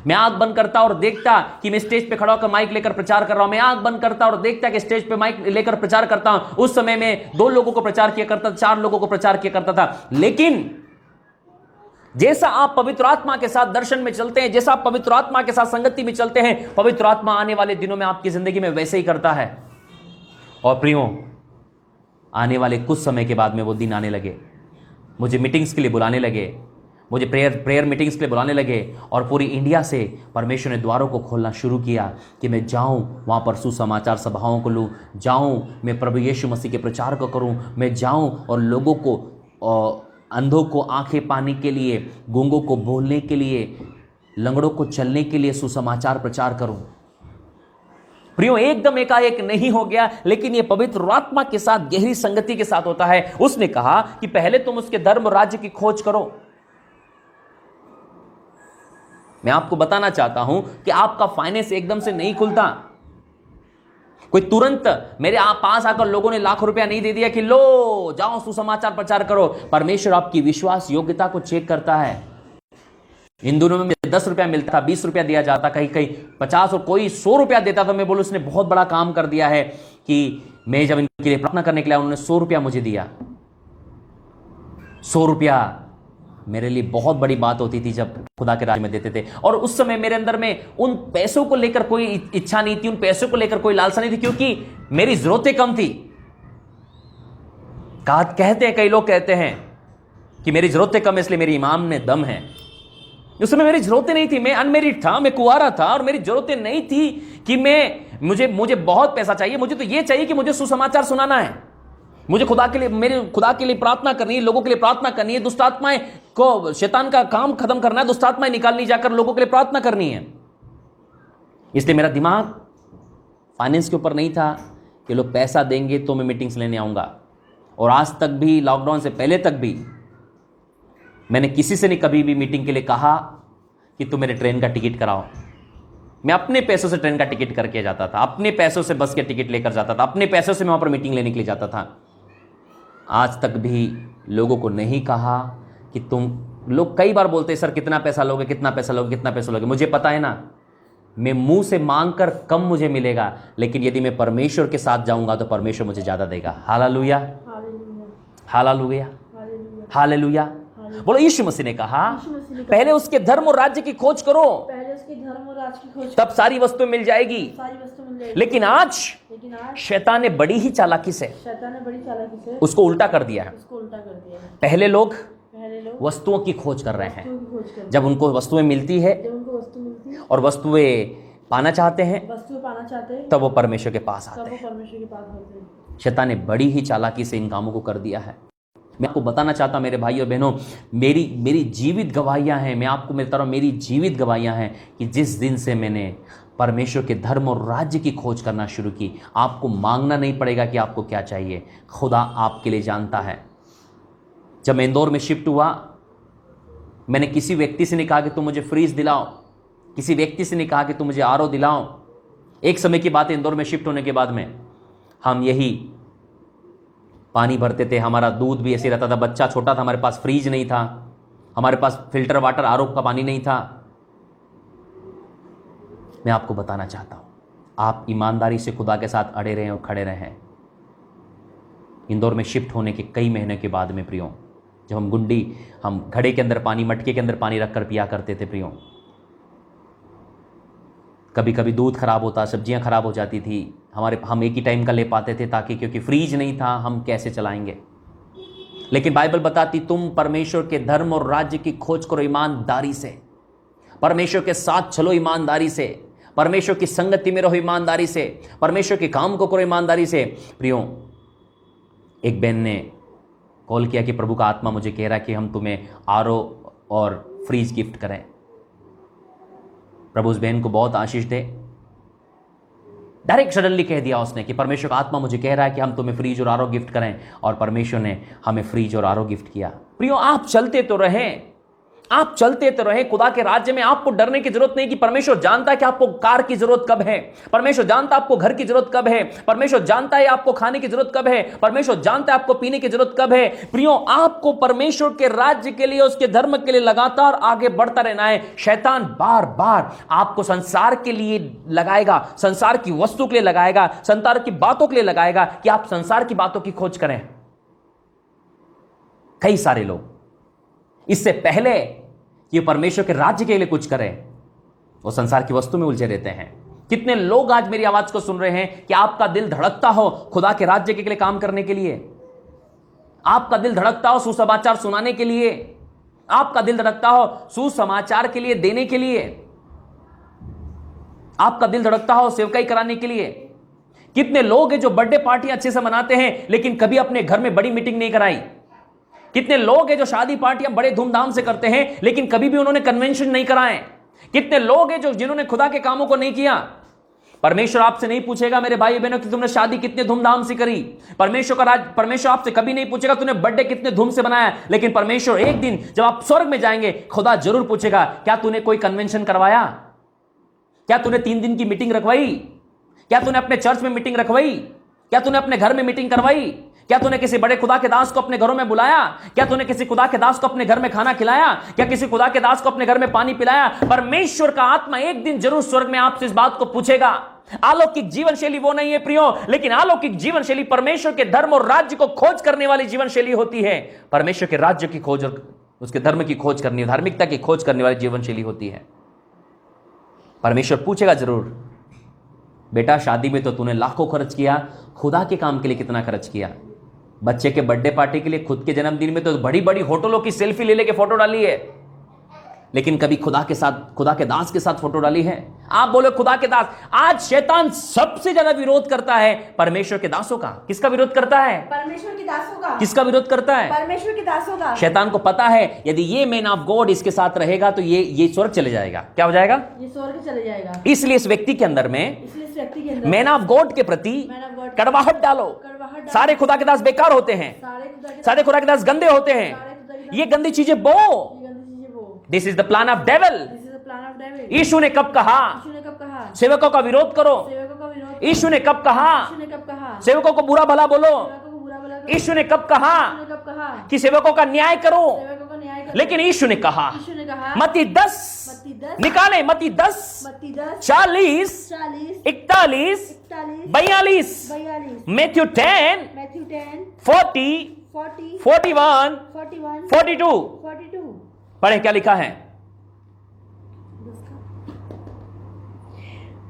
मैं आंख बंद करता और देखता कि मैं स्टेज पे खड़ा होकर माइक लेकर प्रचार कर रहा हूं। मैं आंख बंद करता और देखता कि स्टेज पे माइक लेकर प्रचार करता हूं। उस समय में 2 लोगों को प्रचार किया करता था, 4 लोगों को प्रचार किया करता था। लेकिन जैसा आप पवित्र आत्मा के साथ दर्शन में चलते हैं, जैसा आप पवित्र आत्मा के साथ संगति में चलते हैं, पवित्र आत्मा आने वाले दिनों में आपकी जिंदगी में वैसे ही करता है। और प्रियो, आने वाले कुछ समय के बाद में वो दिन आने लगे, मुझे मीटिंग्स के लिए बुलाने लगे, मुझे प्रेयर मीटिंग्स के लिए बुलाने लगे, और पूरी इंडिया से परमेश्वर ने द्वारों को खोलना शुरू किया कि मैं जाऊं वहां पर सुसमाचार सभाओं को लूं, जाऊं मैं प्रभु यीशु मसीह के प्रचार को करूं, मैं जाऊं और लोगों को, अंधों को आंखें पाने के लिए, गूंगों को बोलने के लिए, लंगड़ों को चलने के लिए सुसमाचार प्रचार करूं। प्रियो एकदम एकाएक नहीं हो गया, लेकिन यह पवित्र आत्मा के साथ गहरी संगति के साथ होता है। उसने कहा कि पहले तुम उसके धर्म और राज्य की खोज करो। मैं आपको बताना चाहता हूं कि आपका फाइनेंस एकदम से नहीं खुलता। कोई तुरंत मेरे पास आकर लोगों ने लाख रुपया नहीं दे दिया कि लो जाओ सुसमाचार प्रचार करो। परमेश्वर आपकी विश्वास योग्यता को चेक करता है। इन दिनों में 10 रुपया मिलता था, 20 रुपया दिया जाता, कहीं कहीं 50 और कोई 100 रुपया देता था। मैं बोलूं उसने बहुत बड़ा काम कर दिया है कि मैं जब इनके लिए प्रार्थना करने के लिए उन्होंने 100 रुपया मुझे दिया। 100 रुपया मेरे लिए बहुत बड़ी बात होती थी जब खुदा के राज्य में देते थे। और उस समय मेरे अंदर में उन पैसों को लेकर कोई इच्छा नहीं थी, उन पैसों को लेकर कोई लालसा नहीं थी, क्योंकि मेरी जरूरतें कम थी। कहते हैं, कई लोग कहते हैं कि मेरी जरूरतें कम है इसलिए मेरी ईमान में दम है। उस समय मेरी जरूरतें नहीं थी, मैं अनमेरिड था, मैं कुंवारा था, और मेरी जरूरतें नहीं थी कि मुझे बहुत पैसा चाहिए। मुझे तो यह चाहिए कि मुझे सुसमाचार सुनाना है, मुझे खुदा के लिए प्रार्थना करनी है, लोगों के लिए प्रार्थना करनी है, दुष्ट आत्माएं को, शैतान का काम खत्म करना है, दुष्ट आत्माएं निकालनी, जाकर लोगों के लिए प्रार्थना करनी है। इसलिए मेरा दिमाग फाइनेंस के ऊपर नहीं था कि लोग पैसा देंगे तो मैं मीटिंग्स लेने आऊंगा। और आज तक भी, लॉकडाउन से पहले तक भी, मैंने किसी से नहीं कभी भी मीटिंग के लिए कहा कि तुम मेरे ट्रेन का टिकट कराओ। मैं अपने पैसों से ट्रेन का टिकट करके जाता था, अपने पैसों से बस के टिकट लेकर जाता था, अपने पैसों से मैं वहां पर मीटिंग लेने के लिए जाता था। आज तक भी लोगों को नहीं कहा कि लोग कई बार बोलते हैं सर कितना पैसा लोगे, कितना पैसा लोगे, कितना पैसा लोगे। मुझे पता है ना, मैं मुंह से मांगकर कम मुझे मिलेगा, लेकिन यदि मैं परमेश्वर के साथ जाऊंगा तो परमेश्वर मुझे ज्यादा देगा। Hallelujah, hallelujah, hallelujah. बोलो, यीशु मसीह ने कहा पहले उसके धर्म और राज्य की खोज करो, पहले उसके धर्म और राज्य की खोज, तब सारी वस्तुएं मिल जाएगी। लेकिन आज शैतान ने बड़ी ही चालाकी से उसको उल्टा कर दिया है। पहले लोग वस्तुओं की खोज कर रहे हैं। जब उनको वस्तुएं मिलती है और वस्तुएं पाना चाहते हैं, तब वो परमेश्वर के पास आते हैं। शैतान ने बड़ी ही चालाकी से इन कामों को कर दिया है। मैं आपको बताना चाहता हूं मेरे भाई और बहनों, मेरी जीवित गवाहियां हैं, मैं आपको मिलता रहा हूं, मेरी जीवित गवाहियां हैं कि जिस दिन से मैंने परमेश्वर के धर्म और राज्य की खोज करना शुरू की, आपको मांगना नहीं पड़ेगा कि आपको क्या चाहिए, खुदा आपके लिए जानता है। जब मैं इंदौर में शिफ्ट हुआ, मैंने किसी व्यक्ति से नहीं कहा कि तुम मुझे फ्रीज दिलाओ, किसी व्यक्ति से नहीं कहा कि तुम मुझे आरओ दिलाओ। एक समय की बात है, इंदौर में शिफ्ट होने के बाद में हम यही पानी भरते थे, हमारा दूध भी ऐसे रहता था, बच्चा छोटा था, हमारे पास फ्रीज नहीं था, हमारे पास फिल्टर वाटर आरओ का पानी नहीं था। मैं आपको बताना चाहता हूं, आप ईमानदारी से खुदा के साथ अड़े रहें और खड़े रहें। इंदौर में शिफ्ट होने के कई महीने के बाद में प्रियो, जब हम घड़े के अंदर पानी, मटके के अंदर पानी रखकर पिया करते थे प्रियो, कभी कभी दूध खराब होता, सब्जियां खराब हो जाती थी, हम एक ही टाइम का ले पाते थे, ताकि क्योंकि फ्रीज नहीं था, हम कैसे चलाएंगे। लेकिन बाइबल बताती तुम परमेश्वर के धर्म और राज्य की खोज करो ईमानदारी से, परमेश्वर के साथ चलो ईमानदारी से, परमेश्वर की संगति में रहो ईमानदारी से, परमेश्वर के काम को करो ईमानदारी से। प्रियो, एक बहन ने कॉल किया कि प्रभु का आत्मा मुझे कह रहा है कि हम तुम्हें आरओ और फ्रीज गिफ्ट करें। प्रभु उस बहन को बहुत आशीष दे। डायरेक्ट सडनली कह दिया उसने कि परमेश्वर का आत्मा मुझे कह रहा है कि हम तुम्हें फ्रीज और आरओ गिफ्ट करें, और परमेश्वर ने हमें फ्रीज और आरओ गिफ्ट किया। प्रियो, आप चलते तो रहें, आप चलते तो रहें खुदा के राज्य में। आपको डरने की जरूरत नहीं कि परमेश्वर जानता है कि आपको कार की जरूरत कब है, परमेश्वर जानता है आपको घर की जरूरत कब है, परमेश्वर जानता है आपको खाने की जरूरत कब है, परमेश्वर जानता है आपको पीने की जरूरत कब है। प्रियो, आपको परमेश्वर के राज्य के लिए, उसके धर्म के लिए लगातार आगे बढ़ता रहना है। शैतान बार बार आपको संसार के लिए लगाएगा, संसार की वस्तु के लिए लगाएगा, संसार की बातों के लिए लगाएगा कि आप संसार की बातों की खोज करें। कई सारे लोग इससे पहले कि परमेश्वर के राज्य के लिए कुछ करें, वो संसार की वस्तु में उलझे रहते हैं। कितने लोग आज मेरी आवाज को सुन रहे हैं कि आपका दिल धड़कता हो खुदा के राज्य के लिए काम करने के लिए, आपका दिल धड़कता हो सुसमाचार सुनाने के लिए, आपका दिल धड़कता हो सुसमाचार के लिए देने के लिए, आपका दिल धड़कता हो सेवकाई कराने के लिए। कितने लोग हैं जो बर्थडे पार्टी अच्छे से मनाते हैं लेकिन कभी अपने घर में बड़ी मीटिंग नहीं कराई। कितने लोग हैं जो शादी पार्टियां बड़े धूमधाम से करते हैं लेकिन कभी भी उन्होंने कन्वेंशन नहीं कराए। कितने लोग हैं जो जिन्होंने खुदा के कामों को नहीं किया। परमेश्वर आपसे नहीं पूछेगा मेरे भाई बहनों कि तुमने शादी कितने धूमधाम से करी। परमेश्वर आपसे कभी नहीं पूछेगा तूने बर्थडे कितने धूम से बनाया। लेकिन परमेश्वर एक दिन जब आप स्वर्ग में जाएंगे, खुदा जरूर पूछेगा क्या तूने कोई कन्वेंशन करवाया, क्या तूने 3 दिन की मीटिंग रखवाई, क्या तूने अपने चर्च में मीटिंग रखवाई, क्या तूने अपने घर में मीटिंग करवाई, क्या तूने किसी बड़े खुदा के दास को अपने घरों में बुलाया, क्या तूने किसी खुदा के दास को अपने घर में खाना खिलाया, क्या किसी खुदा के दास को अपने घर में पानी पिलाया। परमेश्वर का आत्मा एक दिन जरूर स्वर्ग में आपसे इस बात को पूछेगा। अलौकिक जीवन शैली वो नहीं है प्रियो, लेकिन अलौकिक जीवन शैली परमेश्वर के धर्म और राज्य को खोज करने वाली जीवन शैली होती है। परमेश्वर के राज्य की खोज और उसके धर्म की खोज करनी, धार्मिकता की खोज करने वाली जीवन शैली होती है। परमेश्वर पूछेगा जरूर, बेटा शादी में तो तूने लाखों खर्च किया, खुदा के काम के लिए कितना खर्च किया। बच्चे के बर्थडे पार्टी के लिए, खुद के जन्मदिन में तो बड़ी बड़ी होटलों की सेल्फी ले लेके फोटो डाली है, लेकिन कभी खुदा के साथ, खुदा के दास के साथ फोटो डाली है। आप बोले खुदा के दास, आज शैतान सबसे ज्यादा विरोध करता है परमेश्वर के दासों का। किसका विरोध करता है? परमेश्वर के दासों का। किसका विरोध करता है? परमेश्वर के दासों का। शैतान को पता है यदि ये मैन ऑफ गॉड इसके साथ रहेगा तो ये स्वर्ग चले जाएगा। क्या हो जाएगा? ये स्वर्ग चले जाएगा। इसलिए इस व्यक्ति के अंदर में मैन ऑफ गॉड के प्रति कड़वाहट डालो। सारे खुदा के दास बेकार होते हैं, सारे खुदा के दास गंदे होते हैं, ये गंदी चीजें बो। This is the plan of devil. यीशु ने कब कहा सेवकों का विरोध करो? यीशु ने कब कहा सेवकों को बुरा भला बोलो? यीशु ने कब कहा कि सेवकों का न्याय करो? लेकिन यीशु ने कहा मत्ती 10 निकाले, मत्ती 10 40 41 42 मैथ्यू 10 40 41 42 पढ़े क्या लिखा है?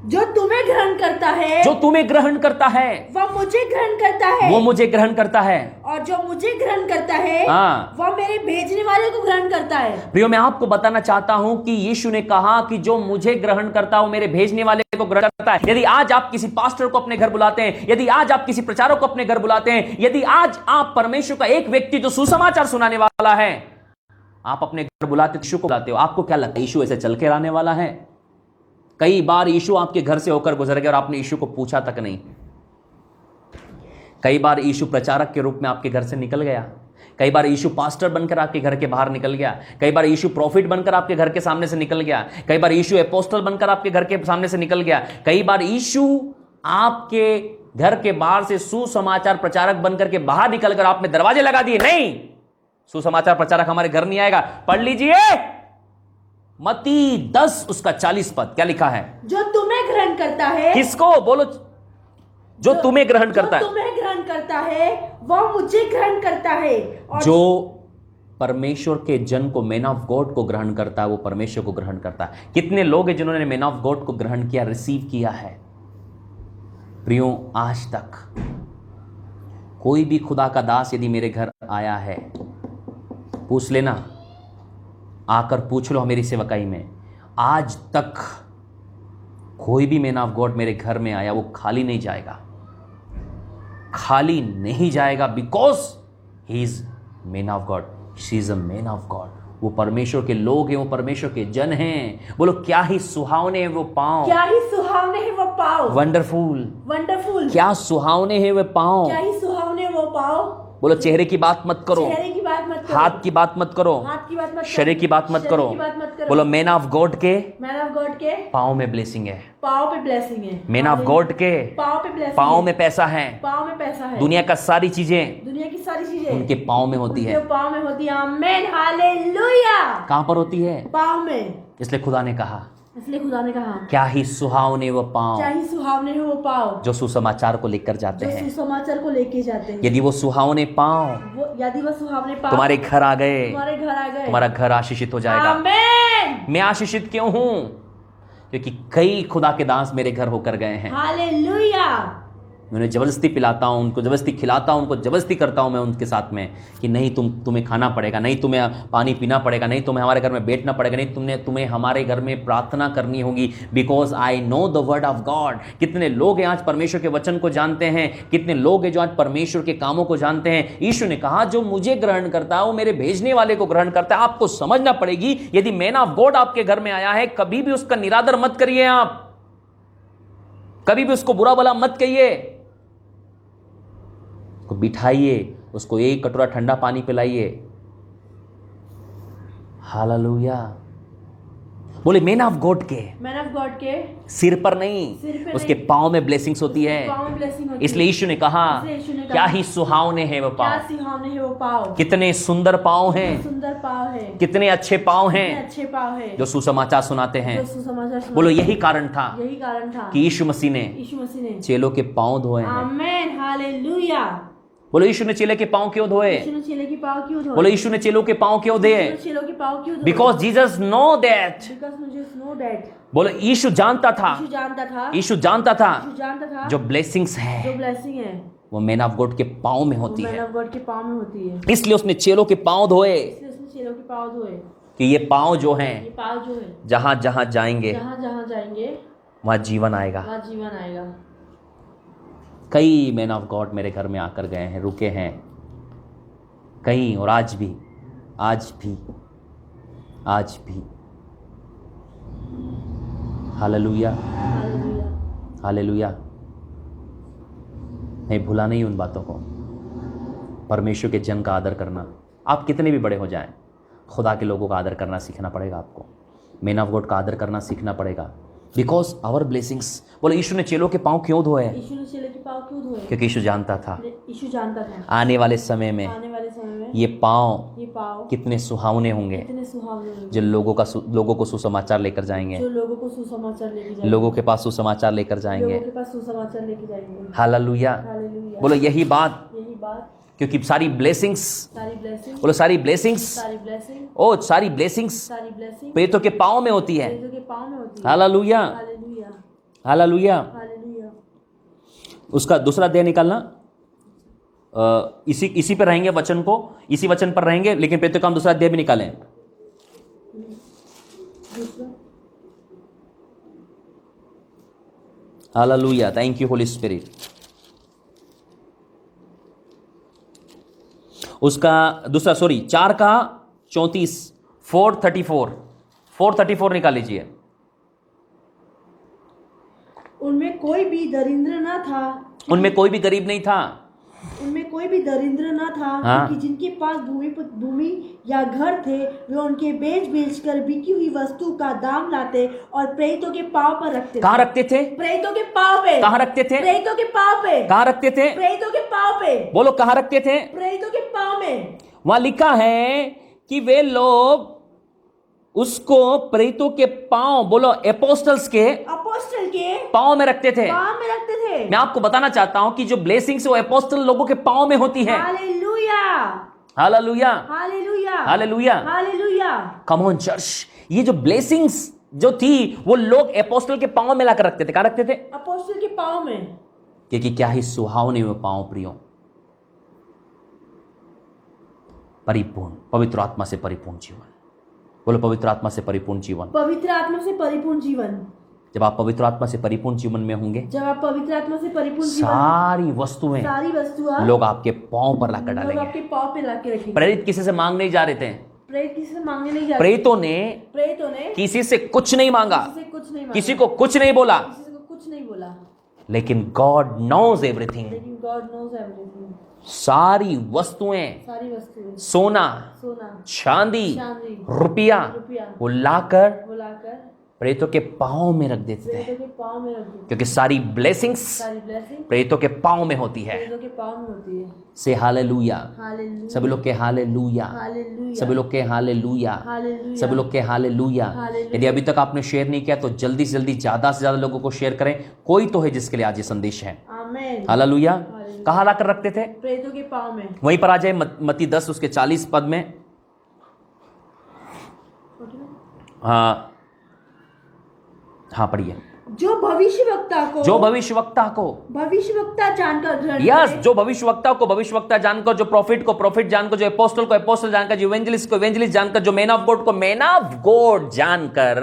जो तुम्हें ग्रहण करता है, जो तुम्हें ग्रहण करता है वह मुझे ग्रहण करता है, वो मुझे ग्रहण करता है, और जो मुझे ग्रहण करता है हाँ, वह मेरे भेजने वाले को ग्रहण करता है। प्रियो मैं आपको बताना चाहता हूं कि यीशु ने कहा कि जो मुझे ग्रहण करता है वो मेरे भेजने वाले को ग्रहण करता है। यदि आज आप किसी पास्टर को अपने घर बुलाते हैं, यदि आज आप किसी प्रचारक को अपने घर बुलाते हैं, यदि आज आप परमेश्वर का एक व्यक्ति जो सुसमाचार सुनाने वाला है आप अपने घर बुलाते, यीशु को बुलाते हो, आपको क्या लगता है यीशु ऐसे चल के आने वाला है? कई बार यीशु आपके घर से होकर गुजर गया और आपने यीशु को पूछा तक नहीं। कई बार यीशु प्रचारक के रूप में आपके घर से निकल गया, कई बार यीशु पास्टर बनकर आपके घर के बाहर निकल गया, कई बार यीशु प्रॉफिट बनकर आपके घर के सामने से निकल गया, कई बार यीशु एपोस्टल बनकर आपके घर के सामने से निकल गया, कई बार यीशु आपके घर के बाहर से सुसमाचार प्रचारक बनकर के बाहर निकलकर आपने दरवाजे लगा दिए। नहीं, सुसमाचार प्रचारक हमारे घर नहीं आएगा। पढ़ लीजिए मत्ती 10 उसका 40 पद क्या लिखा है? जो तुम्हें ग्रहण करता है, किसको बोलो? जो तुम्हें ग्रहण करता है, तुम्हें ग्रहण करता है वह मुझे ग्रहण करता है, और जो परमेश्वर के जन को, मैन ऑफ गॉड को ग्रहण करता है वो परमेश्वर को ग्रहण करता है। कितने लोग हैं जिन्होंने मैन ऑफ गॉड को ग्रहण किया, रिसीव किया है? प्रियो आज तक कोई भी खुदा का दास यदि मेरे घर आया है, पूछ लेना, आकर पूछ लो मेरी सेवकाई में, आज तक कोई भी मैन ऑफ गॉड मेरे घर में आया वो खाली नहीं जाएगा, खाली नहीं जाएगा, because he is man of God, she is a man of God. वो परमेश्वर के लोग हैं, वो परमेश्वर के जन हैं। बोलो क्या ही सुहावने हैं वो पांव, क्या ही सुहावने हैं वो पांव। वंडरफुल, वंडरफुल, क्या सुहावने हैं वो पांव, क्या ही सुहावने हैं वो पांव। बोलो चेहरे की बात मत करो, चेहरे की बात मत करो, हाथ की बात मत करो, हाथ की बात मत करो, शरीर की बात मत करो। बोलो मैन ऑफ गॉड के, मैन ऑफ गॉड के पाँव में ब्लेसिंग है, पाँव पे ब्लेसिंग है। मैन ऑफ गॉड के पाँव पे ब्लेसिंग, पाँव में पैसा है, पाँव में पैसा है। दुनिया का सारी चीजें, दुनिया की सारी चीजें उनके पाँव में होती है, पाँव में होती है। आमेन, हालेलुया। कहां पर होती है? पाँव में। इसलिए खुदा ने कहा, इसलिए खुदा ने कहा क्या ही सुहावने वो पाँव, क्या ही सुहावने हैं वो पाँव जो सुसमाचार को लेकर जाते जो हैं। सुसमाचार को लेके जाते हैं। यदि वो सुहावने पाँव यदि वो सुहावने पाँव तुम्हारे घर आ गए, तुम्हारे घर आ गए, तुम्हारा घर आशीषित हो जाएगा। आमेन। मैं आशीषित क्यों हूं? क्योंकि कई खुदा के दास मेरे घर होकर गए हैं। हालेलुया। मैं उन्हें जबरदस्ती पिलाता हूँ, उनको जबरदस्ती खिलाता हूँ, उनको जबरदस्ती करता हूँ मैं उनके साथ में कि नहीं तुम्हें खाना पड़ेगा, नहीं तुम्हें पानी पीना पड़ेगा, नहीं तुम्हें हमारे घर में बैठना पड़ेगा, नहीं तुम्हें हमारे घर में प्रार्थना करनी होगी, because I know the word of God. कितने लोग हैं आज परमेश्वर के वचन को जानते हैं, कितने लोग हैं जो आज परमेश्वर के कामों को जानते हैं। यीशु ने कहा जो मुझे ग्रहण करता है वो मेरे भेजने वाले को ग्रहण करता है। आपको समझना पड़ेगी, यदि मैन ऑफ गॉड आपके घर में आया है, कभी भी उसका निरादर मत करिए आप, कभी भी उसको बुरा भला मत कहिए, उसको बिठाइए, उसको एक कटोरा ठंडा पानी पिलाइए। हालेलुया। बोले मैन ऑफ गॉड के सिर पर नहीं, उसके पांव में ब्लेसिंग्स होती है। इसलिए यीशु ने कहा क्या ही सुहावने हैं वो पांव, कितने सुंदर पांव हैं, कितने अच्छे पांव हैं जो सुसमाचार सुनाते हैं। बोलो यही कारण था कि यीशु मसीह ने चेलों के पांव धोए हैं। आमीन, हालेलुया। बोलो यीशु ने चेले के पांव क्यों धोए? बोलो यीशु ने चेलों के पांव क्यों धोए? Because Jesus know that. बोलो यीशु जानता था, यीशु जानता था जो ब्लेसिंग्स है वो मैन ऑफ गॉड के पांव में होती है। इसलिए उसने चेलों के पांव धोए कि ये पांव जो हैं जहां जहां जाएंगे वहां जीवन आएगा। कई मैन ऑफ गॉड मेरे घर में आकर गए हैं, रुके हैं कई, और आज भी हालेलुया, हालेलुया। नहीं भूला नहीं उन बातों को। परमेश्वर के जन का आदर करना, आप कितने भी बड़े हो जाएं, खुदा के लोगों का आदर करना सीखना पड़ेगा आपको। मैन ऑफ गॉड का आदर करना सीखना पड़ेगा। Because our blessings. बोलो यीशु ने चेलों के पांव क्यों धोए? क्योंकि यीशु जानता था आने वाले समय में ये पांव कितने सुहावने होंगे, जो लोगों को सुसमाचार लेकर जाएंगे, लोगों के पास सुसमाचार लेकर जाएंगे। हालेलुया। बोलो यही बात, क्योंकि सारी ब्लेसिंग्स, बोलो सारी ब्लेसिंग्स, ओ सारी ब्लेसिंग्स प्रेरितों के पांव में होती है। Hallelujah, hallelujah. उसका दूसरा अध्याय निकालना, इसी पे रहेंगे, वचन को इसी वचन पर रहेंगे, लेकिन प्रेरितों का हम दूसरा अध्याय भी निकालें। Hallelujah, thank you Holi spirit. उसका दूसरा 4 का 34, 434 निकाल लीजिए। उनमें कोई भी दरिद्र न था, उनमें कोई भी गरीब नहीं था, उनमें कोई भी दरिद्र न था। हाँ। क्योंकि जिनके पास भूमि या घर थे वे उनके बेच कर बिकी हुई वस्तु का दाम लाते और प्रेरितों के पांव पर रखते। कहाँ रखते थे? प्रेरितों के पांव पे। कहाँ रखते थे? प्रेरितों के पांव पे। कहाँ रखते थे? प्रेरितों के पांव पे। बोलो कहाँ रखते थे? प्रेरितों के पांव में। वहां लिखा है कि वे लोग उसको प्रेरितों के पांव, बोलो एपोस्टल्स के पांव में रखते थे। मैं आपको बताना चाहता हूं कि जो ब्लेसिंग्स वो एपोस्टल लोगों के पांव में होती है। Hallelujah, hallelujah, hallelujah, hallelujah, hallelujah. Come on church, ये जो ब्लेसिंग्स जो थी वो लोग एपोस्टल के पांव में लाकर रखते थे। कहां रखते थे? अपोस्टल के पांव में। क्योंकि क्या ही सुहावने वो पांव प्रियो, परिपूर्ण पवित्र आत्मा से परिपूर्ण जीवन। बोलो पवित्र आत्मा से परिपूर्ण जीवन। पवित्र आत्मा से परिपूर्ण जीवन। जब आप पवित्र आत्मा से परिपूर्ण जीवन में होंगे, जब आप पवित्र आत्मा से परिपूर्ण जीवन, सारी वस्तुएं लोग आपके पांव पर लाकर डालेंगे। आपके पांव पे लाके रखेंगे। प्रेरित किसी से मांग नहीं जा रहे थे, प्रेरित किसी से मांगने नहीं जा रहे। प्रेरितों ने किसी से कुछ नहीं मांगा, किसी को कुछ नहीं बोला, लेकिन गॉड नोज एवरीथिंग। सारी वस्तुएं, सोना, चांदी, रुपया वो लाकर प्रेरितों के पांव में रख देते थे। क्योंकि सारी ब्लेसिंग्स प्रेरितों के पांव में होती है। से हालेलुया। सभी लोग के हालेलुया, सभी लोग के हालेलुया, सभी लोग के हालेलुया। यदि अभी तक आपने शेयर नहीं किया तो जल्दी से जल्दी ज्यादा से ज्यादा लोगों को शेयर करें। कोई तो है जिसके लिए आज ये संदेश है। हालेलुया। कहाँ लाकर रखते थे? प्रेरितों के पांव में। वहीं पर आ जाए मत्ती 10 उसके 40 पद में। हाँ पढ़िए। जो भविष्यवक्ता को भविष्यवक्ता जानकर ग्रहण यस, जो भविष्यवक्ता को भविष्यवक्ता जानकर, जो प्रॉफिट को प्रॉफिट जानकर, जो एपोस्टल को एपोस्टल जानकर, जो इवेंजलिस्ट को इवेंजलिस्ट जानकर, जो मैन ऑफ गॉड को मैन ऑफ गॉड जानकर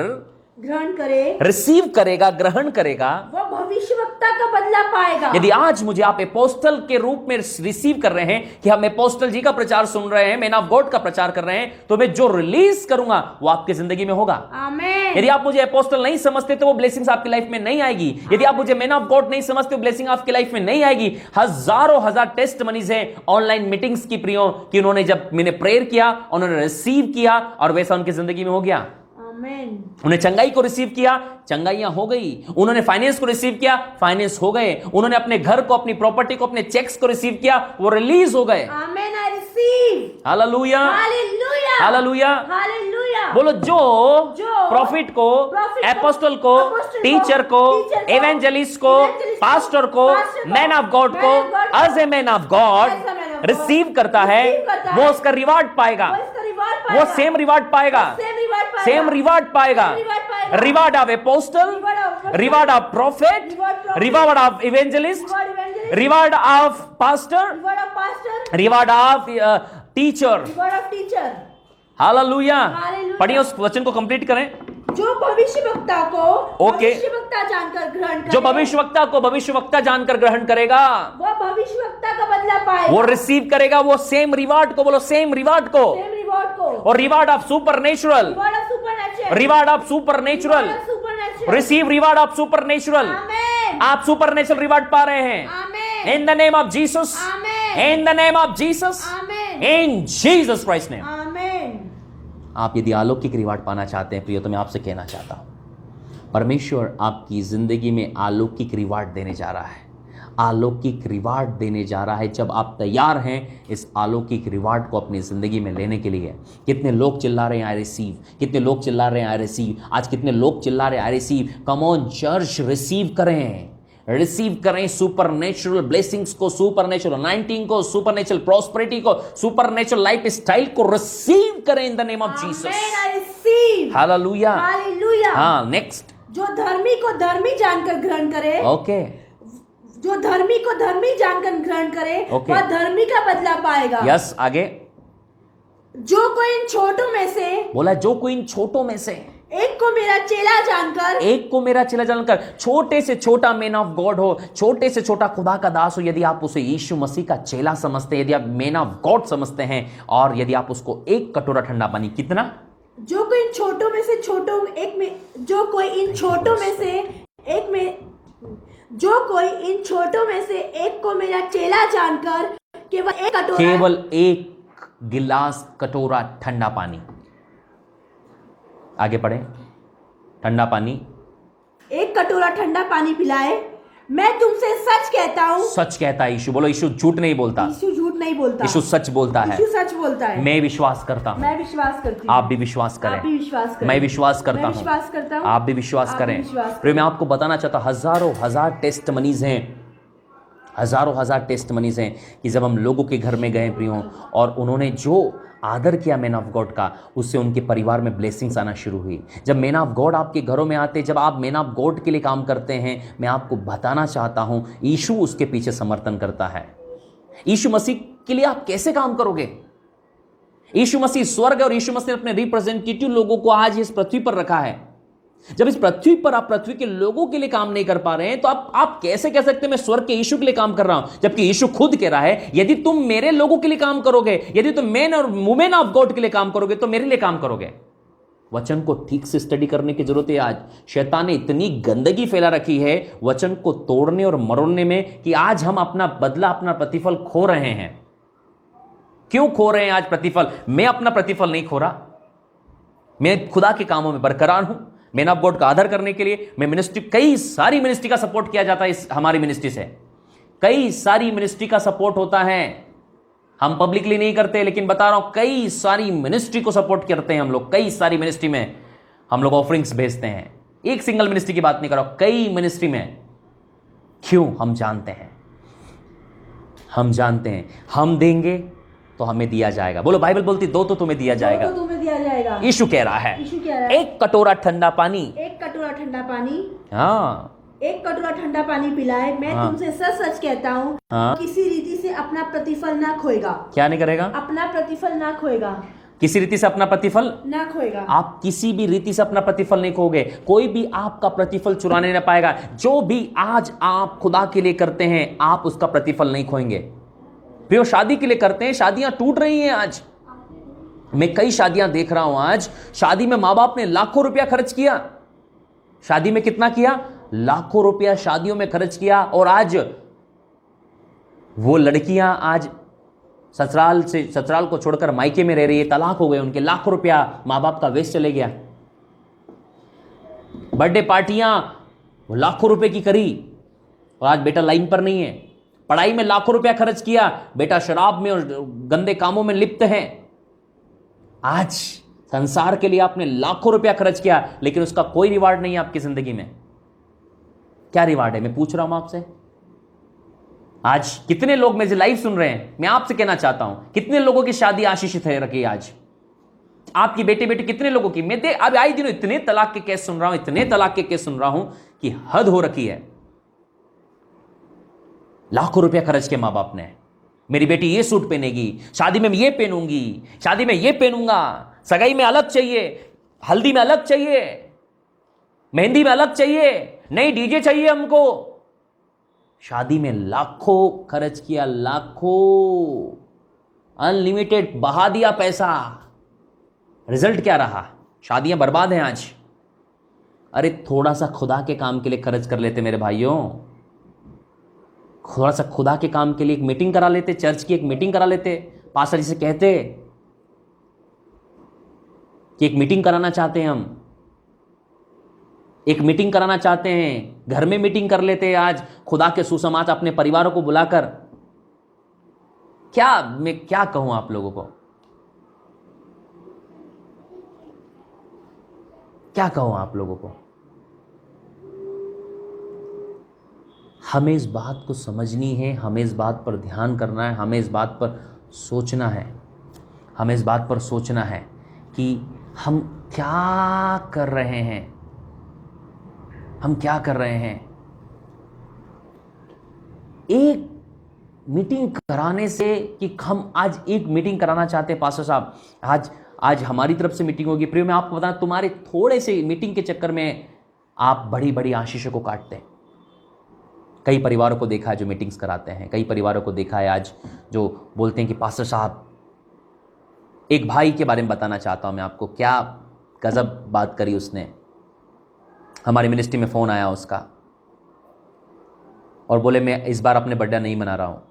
ग्रहण करे, रिसीव करेगा, ग्रहण करेगा, वो भविष्यवक्ता का बदला पाएगा। यदि आज मुझे आप एपोस्टल के रूप में रिसीव कर रहे हैं कि हम एपोस्टल जी का प्रचार सुन रहे हैं, मैन ऑफ गॉड का प्रचार कर रहे हैं, तो मैं जो रिलीज करूंगा वो आपकी जिंदगी में होगा। आमीन। यदि आप मुझे एपोस्टल नहीं समझते तो वो ब्लेसिंग्स आपकी लाइफ में नहीं आएगी। यदि आप मुझे मैन ऑफ गॉड नहीं समझते, ब्लेसिंग आपकी लाइफ में नहीं आएगी। हजारों हजार टेस्टमनीज हैं ऑनलाइन मीटिंग्स की प्रियो कि उन्होंने जब मैंने प्रेयर किया, उन्होंने रिसीव किया और वैसा उनकी जिंदगी में हो गया। आमीन। उन्हें चंगाई को रिसीव किया, चंगाइयां हो गई। उन्होंने फाइनेंस को रिसीव किया, फाइनेंस हो गए। उन्होंने अपने घर को, अपनी प्रॉपर्टी को, अपने चेक्स को रिसीव किया, वो रिलीज हो गए। आमीन। I receive. हालेलुया, हालेलुया, हालेलुया। हालेलुया। बोलो, जो प्रॉफिट को, एपोस्टल को, टीचर को, एवेंजलिस्ट को, पास्टर को, मैन ऑफ गॉड को as a man of God receive करता है, वो उसका रिवार्ड पाएगा। वो सेम रिवार्ड पाएगा, सेम रिवार्ड पाएगा। Reward of apostle, reward of prophet, reward of evangelist, reward of pastor, reward of teacher. Hallelujah. पढ़िए, उस वचन को कंप्लीट करें। जो भविष्यवक्ता को ओके, भविष्यवक्ता जानकर ग्रहण करे, जो भविष्यवक्ता को भविष्यवक्ता जानकर ग्रहण करेगा, वो भविष्यवक्ता का बदला पाएगा। वो रिसीव करेगा वो सेम रिवार्ड को। बोलो, सेम रिवार्ड को। सेम रिवॉर्ड को। और reward of supernatural, reward of supernatural, reward of supernatural, receive reward of supernatural. आमीन। आप सुपरनेचुरल रिवार्ड पा रहे हैं आमीन। In the name of Jesus, आमीन। In the name of Jesus, आमीन। In Jesus Christ name. आमीन। आप यदि अलौकिक रिवार्ड पाना चाहते हैं प्रियो, तो मैं आपसे कहना चाहता हूं, परमेश्वर आपकी जिंदगी में अलौकिक रिवार्ड देने जा रहा है। अलौकिक रिवार्ड देने जा रहा है। जब आप तैयार हैं इस अलौकिक रिवार्ड को अपनी जिंदगी में लेने के लिए। कितने लोग चिल्ला रहे हैं आई रिसीव, कितने लोग चिल्ला रहे हैं आई रिसीव। आज कितने लोग चिल्ला रहे हैं I receive. Come on church, receive करें, रिसीव करें सुपरनेचुरल ब्लेसिंग्स को, सुपरनेचुरल अनॉइंटिंग को, सुपरनेचुरल प्रॉस्पेरिटी को, सुपरनेचुरल लाइफ स्टाइल को रिसीव करें in the name of Jesus. आमीन। I receive. हालेलुया, हालेलुया। हाँ, नेक्स्ट। जो धर्मी को धर्मी जानकर ग्रहण करे, ओके, जो धर्मी को धर्मी जानकर ग्रहण करे, ओके। वह धर्मी का बदला पाएगा। यस, आगे। जो कोई इन छोटों में से, बोला, जो कोई इन छोटों में से एक को मेरा चेला जानकर, एक को मेरा चेला जानकर, छोटे से छोटा मैन ऑफ गॉड हो, छोटे से छोटा खुदा का दास हो, यदि आप उसे यीशु मसीह का चेला समझते हैं, यदि आप मैन ऑफ गॉड समझते हैं, और यदि आप उसको एक कटोरा ठंडा पानी, कितना, जो कोई इन छोटों में से छोटों एक में, जो कोई इन छोटों में से एक में, जो कोई इन छोटों में से एक को मेरा चेला जानकर केवल एक गिलास कटोरा ठंडा पानी, आगे पढ़े, ठंडा पानी, एक कटोरा ठंडा पानी पिलाए, मैं तुमसे सच कहता हूं। सच कहता है यीशु। बोलो, यीशु झूठ नहीं बोलता, यीशु झूठ नहीं बोलता, यीशु सच बोलता है, यीशु सच बोलता है। मैं विश्वास करता हूं, मैं विश्वास करती हूं, आप भी विश्वास करें, आप भी विश्वास करें, मैं विश्वास करता मैं हूं, विश्वास करता हूं, आप भी विश्वास करें। मैं आपको बताना चाहता हूं, हजारों हजार टेस्टमनीज हैं, हजारों हजार टेस्टमनीज हैं कि जब हम लोगों के घर में गए प्रियो, और उन्होंने जो आदर किया मैन ऑफ गॉड का, उससे उनके परिवार में ब्लेसिंग्स आना शुरू हुई। जब मैन ऑफ गॉड आपके घरों में आते, जब आप मैन ऑफ गॉड के लिए काम करते हैं, मैं आपको बताना चाहता हूं, यीशु उसके पीछे समर्थन करता है। यीशु मसीह के लिए आप कैसे काम करोगे? यीशु मसीह स्वर्ग और यीशु मसीह ने अपने रिप्रेजेंटेटिव लोगों को आज इस पृथ्वी पर रखा है। जब इस पृथ्वी पर आप पृथ्वी के लोगों के लिए काम नहीं कर पा रहे हैं, तो आप कैसे कह सकते हैं मैं स्वर्ग के यीशु के लिए काम कर रहा हूं? जबकि यीशु खुद कह रहा है, यदि तुम मेरे लोगों के लिए काम करोगे, यदि तुम मैन और वुमेन ऑफ गॉड के लिए काम करोगे, तो मेरे लिए काम करोगे। वचन को ठीक से स्टडी करने की जरूरत है। आज शैतान ने इतनी गंदगी फैला रखी है वचन को तोड़ने और मरोड़ने में, कि आज हम अपना बदला, अपना प्रतिफल खो रहे हैं। क्यों खो रहे हैं आज प्रतिफल? मैं अपना प्रतिफल नहीं खो रहा, मैं खुदा के कामों में बरकरार हूं। मैन ऑफ गॉड का आदर करने के लिए मैं मिनिस्ट्री, कई सारी मिनिस्ट्री का सपोर्ट किया जाता है इस हमारी मिनिस्ट्री से, कई सारी मिनिस्ट्री का सपोर्ट होता है। हम पब्लिकली नहीं करते, लेकिन बता रहा हूं कई सारी मिनिस्ट्री को सपोर्ट करते हैं हम लोग। कई सारी मिनिस्ट्री में हम लोग ऑफरिंग्स भेजते हैं। एक सिंगल मिनिस्ट्री की बात नहीं कर रहा हूं, कई मिनिस्ट्री में। क्यों? हम जानते हैं, हम जानते हैं हम देंगे तो हमें दिया जाएगा। बोलो, बाइबल बोलती दो तो तुम्हें दिया जाएगा, तो तुम्हें दिया जाएगा। यीशु कह रहा है, यीशु कह रहा है, एक कटोरा ठंडा पानी, एक कटोरा ठंडा पानी, हाँ, एक कटोरा ठंडा पानी पिलाए, मैं हाँ, तुमसे सच सच कहता हूँ, हाँ, किसी रीति से अपना प्रतिफल ना खोएगा। क्या नहीं करेगा? अपना प्रतिफल ना खोएगा। किसी रीति से अपना प्रतिफल ना खोएगा। आप किसी भी रीति से अपना प्रतिफल नहीं खोगे, कोई भी आपका प्रतिफल चुराने नहीं पाएगा। जो भी आज आप खुदा के लिए करते हैं आप उसका प्रतिफल नहीं खोएंगे। प्रियो, शादी के लिए करते हैं, शादियां टूट रही हैं आज। मैं कई शादियां देख रहा हूं, आज शादी में मां बाप ने लाखों रुपया खर्च किया। शादी में कितना किया? लाखों रुपया शादियों में खर्च किया, और आज वो लड़कियां आज ससुराल को छोड़कर मायके में रह रही है, तलाक हो गए उनके, लाखों रुपया मां बाप का वेस्ट चले गया। बर्थडे पार्टियां लाखों रुपए की करी और आज बेटा लाइन पर नहीं है। पढ़ाई में लाखों रुपया खर्च किया, बेटा शराब में और गंदे कामों में लिप्त है। आज संसार के लिए आपने लाखों रुपया खर्च किया, लेकिन उसका कोई रिवार्ड नहीं है आपकी जिंदगी में। क्या रिवार्ड है? मैं पूछ रहा हूं आपसे। आज कितने लोग मेरी लाइव सुन रहे हैं, मैं आपसे कहना चाहता हूं, कितने लोगों की शादी आशीषित है रखी आज? आपकी बेटे कितने लोगों की? मैं अब आए दिनों इतने तलाक के केस सुन रहा हूं, इतने तलाक के केस सुन रहा हूं कि हद हो रखी है। लाखों रुपया खर्च के मां बाप ने, मेरी बेटी ये सूट पहनेगी, शादी में ये पहनूंगी, शादी में ये पहनूंगा, सगाई में अलग चाहिए, हल्दी में अलग चाहिए, मेहंदी में अलग चाहिए, नई डीजे चाहिए हमको। शादी में लाखों खर्च किया, लाखों, अनलिमिटेड बहा दिया पैसा। रिजल्ट क्या रहा? शादियां बर्बाद हैं आज। अरे थोड़ा सा खुदा के काम के लिए खर्च कर लेते मेरे भाइयों, थोड़ा सा खुदा के काम के लिए एक मीटिंग करा लेते, चर्च की एक मीटिंग करा लेते। पास्टर जी से कहते कि एक मीटिंग कराना चाहते हैं, हम एक मीटिंग कराना चाहते हैं, घर में मीटिंग कर लेते हैं आज, खुदा के सुसमाचार अपने परिवारों को बुलाकर। मैं क्या कहूं आप लोगों को, क्या कहूं आप लोगों को? हमें इस बात को समझनी है, हमें इस बात पर ध्यान करना है, हमें इस बात पर सोचना है, हमें इस बात पर सोचना है कि हम क्या कर रहे हैं, हम क्या कर रहे हैं। एक मीटिंग कराने से, कि हम आज एक मीटिंग कराना चाहते हैं पास्टर साहब, आज हमारी तरफ से मीटिंग होगी। प्रियो, मैं आपको बता, तुम्हारे थोड़े से मीटिंग के चक्कर में आप बड़ी बड़ी आशीषों को काटते हैं। कई परिवारों को देखा है जो मीटिंग्स कराते हैं, कई परिवारों को देखा है आज जो बोलते हैं कि पास्टर साहब, एक भाई के बारे में बताना चाहता हूं मैं आपको, क्या गजब बात करी उसने। हमारी मिनिस्ट्री में फ़ोन आया उसका और बोले मैं इस बार अपने बर्थडे नहीं मना रहा हूँ,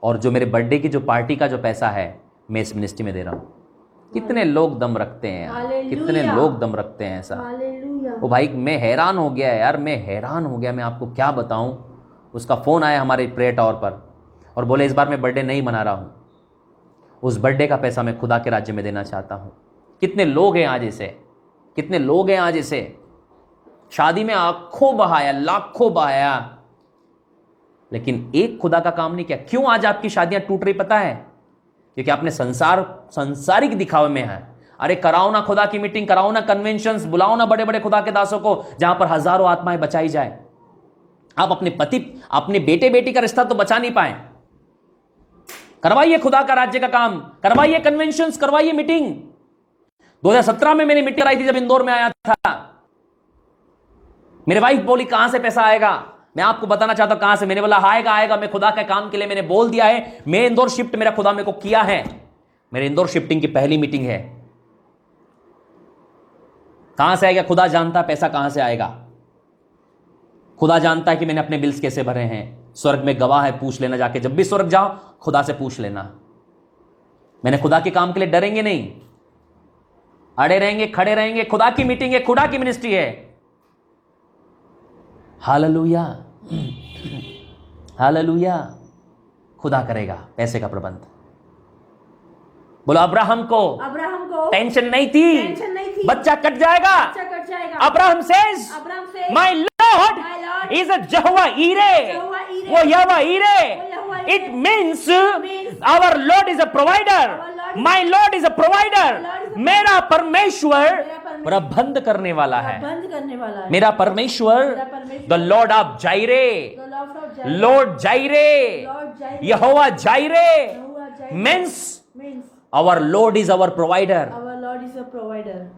और जो मेरे बर्थडे की जो पार्टी का जो पैसा है मैं इस मिनिस्ट्री में दे रहा हूँ। कितने लोग दम रखते हैं, कितने लोग दम रखते हैं ऐसा। ओ भाई, मैं हैरान हो गया यार, मैं हैरान हो गया, मैं आपको क्या बताऊँ। उसका फ़ोन आया हमारे प्रेयर टावर पर और बोले इस बार मैं बर्थडे नहीं मना रहा हूँ, उस बर्थडे का पैसा मैं खुदा के राज्य में देना चाहता हूँ। कितने लोग हैं आज ऐसे, कितने लोग हैं आज ऐसे। शादी में आंखों बहाया, लाखों बहाया, लेकिन एक खुदा का काम नहीं किया। क्यों आज आपकी शादियां टूट रही पता है? क्योंकि आपने संसारिक दिखावे में है। अरे कराओ ना खुदा की मीटिंग, कराओ ना कन्वेंशंस, बुलाओ ना बड़े बड़े खुदा के दासों को जहां पर हजारों आत्माएं बचाई जाए। आप अपने पति, अपने बेटे बेटी का रिश्ता तो बचा नहीं पाए। करवाइए खुदा का राज्य का काम, करवाइए कन्वेंशंस, करवाइए मीटिंग। 2017 में मैंने मीटिंग कराई थी जब इंदौर में आया था। मेरे वाइफ बोली कहां से पैसा आएगा? मैं आपको बताना चाहता हूं कहां से। मैंने बोला आएगा, मैं खुदा के काम के लिए मैंने बोल दिया है। मैं इंदौर शिफ्ट, मेरा खुदा मेरे को किया है। मेरे इंदौर शिफ्टिंग की पहली मीटिंग है। कहां से आएगा? खुदा जानता पैसा कहां से आएगा। खुदा जानता है कि मैंने अपने बिल्स कैसे भरे हैं। स्वर्ग में गवाह है, पूछ लेना जाके, जब भी स्वर्ग जाओ खुदा से पूछ लेना। मैंने खुदा के काम के लिए डरेंगे नहीं, अड़े रहेंगे, खड़े रहेंगे। खुदा की मीटिंग है, खुदा की मिनिस्ट्री है। Hallelujah, hallelujah. खुदा करेगा पैसे का प्रबंध। बोलो अब्राहम को टेंशन नहीं थी, बच्चा कट जाएगा। Abraham says my Lord is a Jehovah Jireh, वो Jehovah Jireh. It means our Lord is a provider, my Lord is a provider. मेरा परमेश्वर प्रबंध करने वाला है, मेरा परमेश्वर। The Lord of Jireh, Lord Jireh, Jehovah Jireh means Our Lord is our provider. Our Lord is a provider.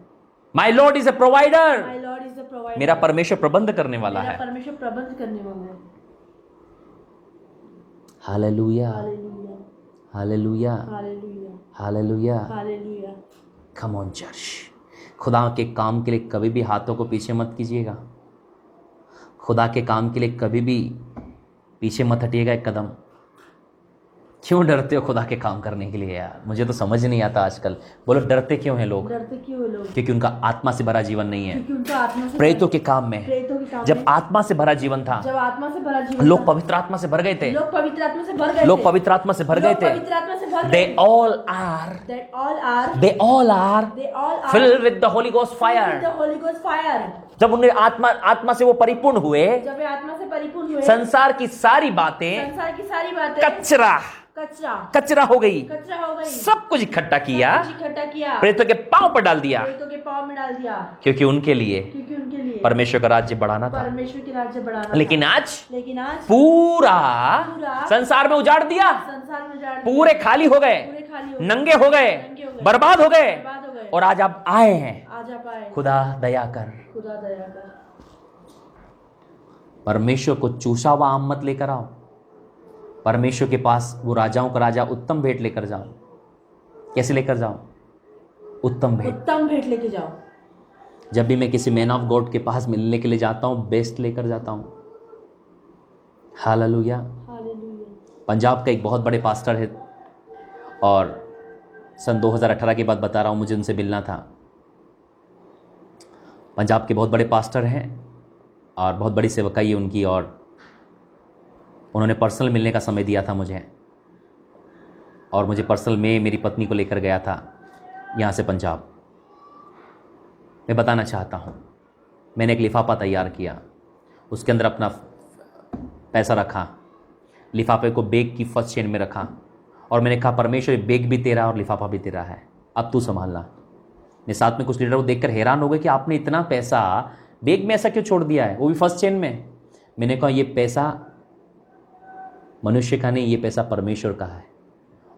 My Lord is a provider. My Lord is a provider. मेरा परमेश्वर प्रबंध करने वाला मेरा है. परमेश्वर प्रबंध करने वाला है. Hallelujah. Hallelujah. Hallelujah. Hallelujah. Hallelujah. Hallelujah. Come on church. खुदा के काम के लिए कभी भी हाथों को पीछे मत कीजिएगा. खुदा के काम के लिए कभी भी पीछे मत हटिएगा एक कदम. क्यों डरते हो खुदा के काम करने के लिए यार? मुझे तो समझ नहीं आता आजकल. बोलो डरते क्यों हैं लोग? डरते क्यों हैं लोग? क्योंकि उनका आत्मा से भरा जीवन नहीं है. क्योंकि उनका आत्मा से प्रेरितों के काम में प्रेरितों के काम जब में आत्मा से भरा जीवन था, जब आत्मा से भरा जीवन लोग था, पवित्र आत्मा से भर गए थे. लोग पवित्र आत्मा से भर गए थे. लोग पवित्र आत्मा से भर गए लोग थे. पवित्र आत्मा से भर They गए. all are. That all are. They all are They all are. filled with the Holy Ghost With fire. the Holy Ghost fire. जब उन्हें आत्मा से वो परिपूर्ण हुए, जब वे आत्मा से परिपूर्ण हुए, संसार की सारी बातें संसार की सारी बातें कचरा कचरा हो गई. कचरा हो गई. सब कुछ इकट्ठा किया, सब कुछ इकट्ठा किया, प्रेरितों के पांव पर डाल दिया. प्रेरितों के पांव में डाल दिया. क्योंकि उनके लिए क्योंकि उनके लिए परमेश्वर का राज्य बढ़ाना था. परमेश्वर के राज्य बढ़ाना लेकिन था. आज लेकिन आज पूरा संसार में उजाड़ दिया. संसार में उजाड़ दिया. पूरे खाली हो गए, पूरे खाली हो गए, नंगे हो गए, नंगे हो गए, बर्बाद हो गए. बर्बाद हो गए. और आज आप आए हैं. आज आप आए. खुदा दया कर. खुदा दया कर. परमेश्वर को चूसा हुआ आम मत लेकर आओ. परमेश्वर के पास वो राजाओं का राजा उत्तम भेंट लेकर जाओ. कैसे लेकर जाओ? उत्तम भेंट. उत्तम भेंट लेके जाओ. जब भी मैं किसी मैन ऑफ गॉड के पास मिलने के लिए जाता हूं, बेस्ट लेकर जाता हूं. हालेलुया. हालेलुया. पंजाब का एक बहुत बड़े पास्टर है और सन 2018 की बात बता रहा हूं, मुझे उनसे मिलना था. पंजाब के बहुत बड़े पास्टर हैं और बहुत बड़ी सेवकाई है उनकी, और उन्होंने पर्सनल मिलने का समय दिया था मुझे. और मुझे पर्सनल में मेरी पत्नी को लेकर गया था यहाँ से पंजाब. मैं बताना चाहता हूँ, मैंने एक लिफाफा तैयार किया, उसके अंदर अपना पैसा रखा, लिफाफे को बैग की फर्स्ट चेन में रखा और मैंने कहा परमेश्वर बैग भी तेरा और लिफाफा भी तेरा है, अब तू संभालना. मेरे साथ में कुछ लीडर वो देखकर हैरान हो गए कि आपने इतना पैसा बैग में ऐसा क्यों छोड़ दिया है, वो भी फर्स्ट चेन में. मैंने कहा ये पैसा मनुष्य का नहीं, ये पैसा परमेश्वर का है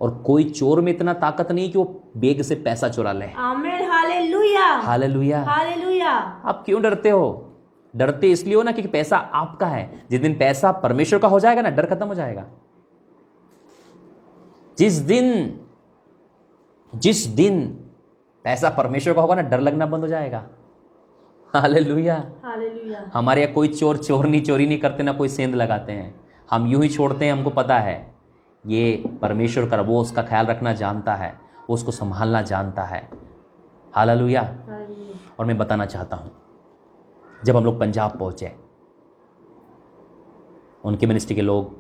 और कोई चोर में इतना ताकत नहीं कि वो बैग से पैसा चुरा ले. आमीन. हालेलुया. हालेलुया. हालेलुया. आप क्यों डरते हो? डरते इसलिए हो ना क्योंकि पैसा आपका है. जिस दिन पैसा परमेश्वर का हो जाएगा ना, डर खत्म हो जाएगा. जिस दिन पैसा परमेश्वर का होगा ना, डर लगना बंद हो जाएगा. हालेलुया. हालेलुया. हमारे यहाँ कोई चोरी नहीं करते, ना कोई सेंध लगाते हैं. हम यूं ही छोड़ते हैं. हमको पता है ये परमेश्वर का, वो उसका ख्याल रखना जानता है, वो उसको संभालना जानता है. हालेलुया. और मैं बताना चाहता हूँ, जब हम लोग पंजाब पहुँचे, उनके मिनिस्ट्री के लोग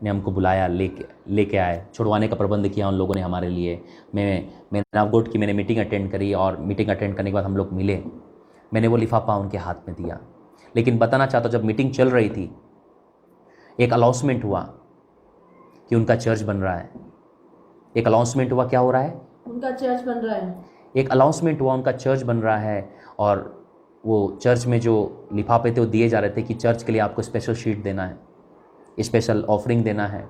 ने हमको बुलाया, लेके आए, छुड़वाने का प्रबंध किया उन लोगों ने हमारे लिए. मैंने नावगोट की मैंने मीटिंग अटेंड करी और मीटिंग अटेंड करने के बाद हम लोग मिले. मैंने वो लिफाफा उनके हाथ में दिया. लेकिन बताना चाहता हूँ, जब मीटिंग चल रही थी एक अनाउंसमेंट हुआ कि उनका चर्च बन रहा है. एक अनाउंसमेंट हुआ, क्या हो रहा है? उनका चर्च बन रहा है. एक अनाउंसमेंट हुआ, उनका चर्च बन रहा है. और वो चर्च में जो लिफाफे थे वो दिए जा रहे थे कि चर्च के लिए आपको स्पेशल शीट देना है, स्पेशल ऑफरिंग देना है.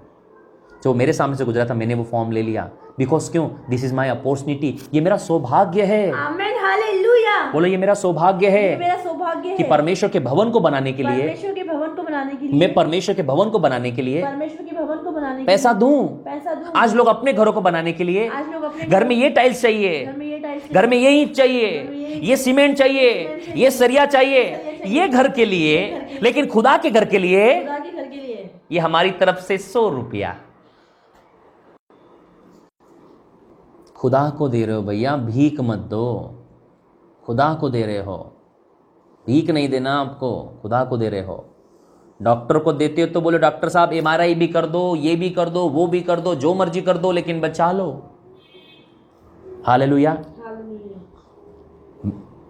जो मेरे सामने से गुजरा था, मैंने वो फॉर्म ले लिया. बिकॉज क्यों? This is my opportunity. ये मेरा सौभाग्य है. आमीन. हालेलुया. बोलो ये मेरा सौभाग्य ये है मेरा सौभाग्य है कि परमेश्वर के भवन को बनाने के लिए, परमेश्वर के भवन को बनाने के लिए, मैं परमेश्वर के भवन को बनाने के लिए परमेश्वर के भवन को बनाने के पैसा लिए दूं. पैसा दूं. आज लोग अपने घरों को बनाने के लिए, आज लोग अपने घर में ये टाइल्स चाहिए, घर में ये टाइल्स, घर में ये ईंट चाहिए, ये सीमेंट चाहिए, ये सरिया चाहिए, ये घर के लिए. लेकिन खुदा के घर के लिए खुदा के घर के लिए ये हमारी तरफ से 100 रुपया खुदा को दे रहे हो. भैया भीख मत दो, खुदा को दे रहे हो. भीख नहीं देना आपको, खुदा को दे रहे हो. डॉक्टर को देते हो तो बोले डॉक्टर साहब MRI भी कर दो, ये भी कर दो, वो भी कर दो, जो मर्जी कर दो, लेकिन बचा लो. Hallelujah.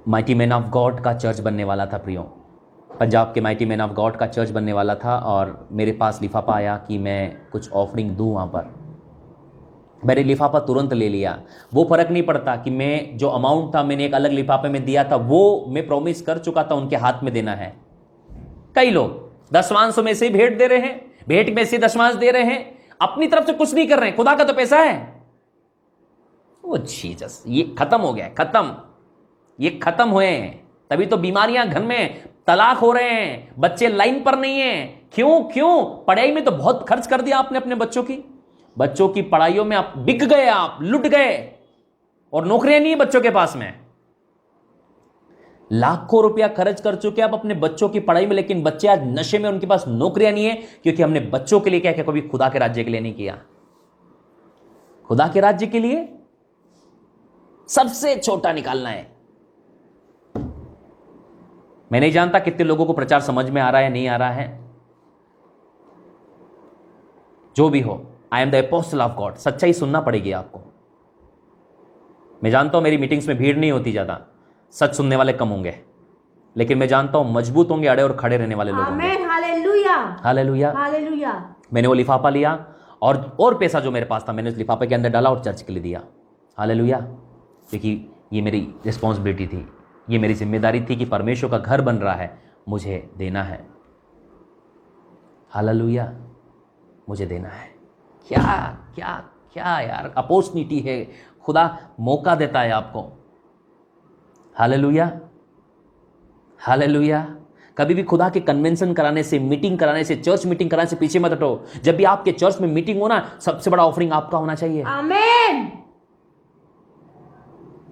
Mighty man of God का चर्च बनने वाला था प्रियो. पंजाब के माइटी मैन ऑफ गॉड का चर्च बनने वाला था और मेरे पास लिफाफा आया कि मैं कुछ ऑफरिंग दूं वहाँ पर. मैंने लिफाफा तुरंत ले लिया. वो फर्क नहीं पड़ता कि मैं जो अमाउंट था मैंने एक अलग लिफाफे में दिया था, वो मैं प्रॉमिस कर चुका था उनके हाथ में देना है. कई लोग दशमांश में से भेंट दे रहे हैं, भेंट में से दशमांश दे रहे हैं, अपनी तरफ से कुछ नहीं कर रहे हैं. खुदा का तो पैसा है. वो जीसस, ये खत्म हो गया है, खत्म, ये खत्म हुए हैं। तभी तो बीमारियां घर में, तलाक हो रहे हैं, बच्चे लाइन पर नहीं है। क्यों? पढ़ाई में तो बहुत खर्च कर दिया आपने अपने बच्चों की पढ़ाइयों में आप बिक गए, आप लुट गए, और नौकरियां नहीं है बच्चों के पास में। लाखों रुपया खर्च कर चुके आप अपने बच्चों की पढ़ाई में, लेकिन बच्चे आज नशे में, उनके पास नौकरियां नहीं है, क्योंकि हमने बच्चों के लिए क्या क्या कभी खुदा के राज्य के लिए नहीं किया। खुदा के राज्य के लिए सबसे छोटा निकालना है। मैं नहीं जानता कितने लोगों को प्रचार समझ में आ रहा है, नहीं आ रहा है। जो भी हो, I am the apostle of God, सच्चाई सुनना पड़ेगी आपको। मैं जानता हूं मेरी मीटिंग्स में भीड़ नहीं होती ज्यादा, सच सुनने वाले कम होंगे, लेकिन मैं जानता हूं मजबूत होंगे, अड़े और खड़े रहने वाले लोग होंगे। आमीन, हालेलुया, हालेलुया, हालेलुया। मैंने वो लिफाफा लिया और पैसा जो मेरे पास था मैंने उस लिफाफे के अंदर डाला और चर्च के लिए दिया। हालेलुया, क्योंकि ये मेरी रिस्पॉन्सिबिलिटी थी, ये मेरी जिम्मेदारी थी कि परमेश्वर का घर बन रहा है, मुझे देना है। हालेलुया, मुझे देना है। क्या क्या क्या यार अपॉर्चुनिटी है, खुदा मौका देता है आपको। Hallelujah, hallelujah. कभी भी खुदा के कन्वेंशन कराने से, मीटिंग कराने से, चर्च मीटिंग कराने से पीछे मत हटो। जब भी आपके चर्च में मीटिंग हो ना, सबसे बड़ा ऑफरिंग आपका होना चाहिए। आमीन।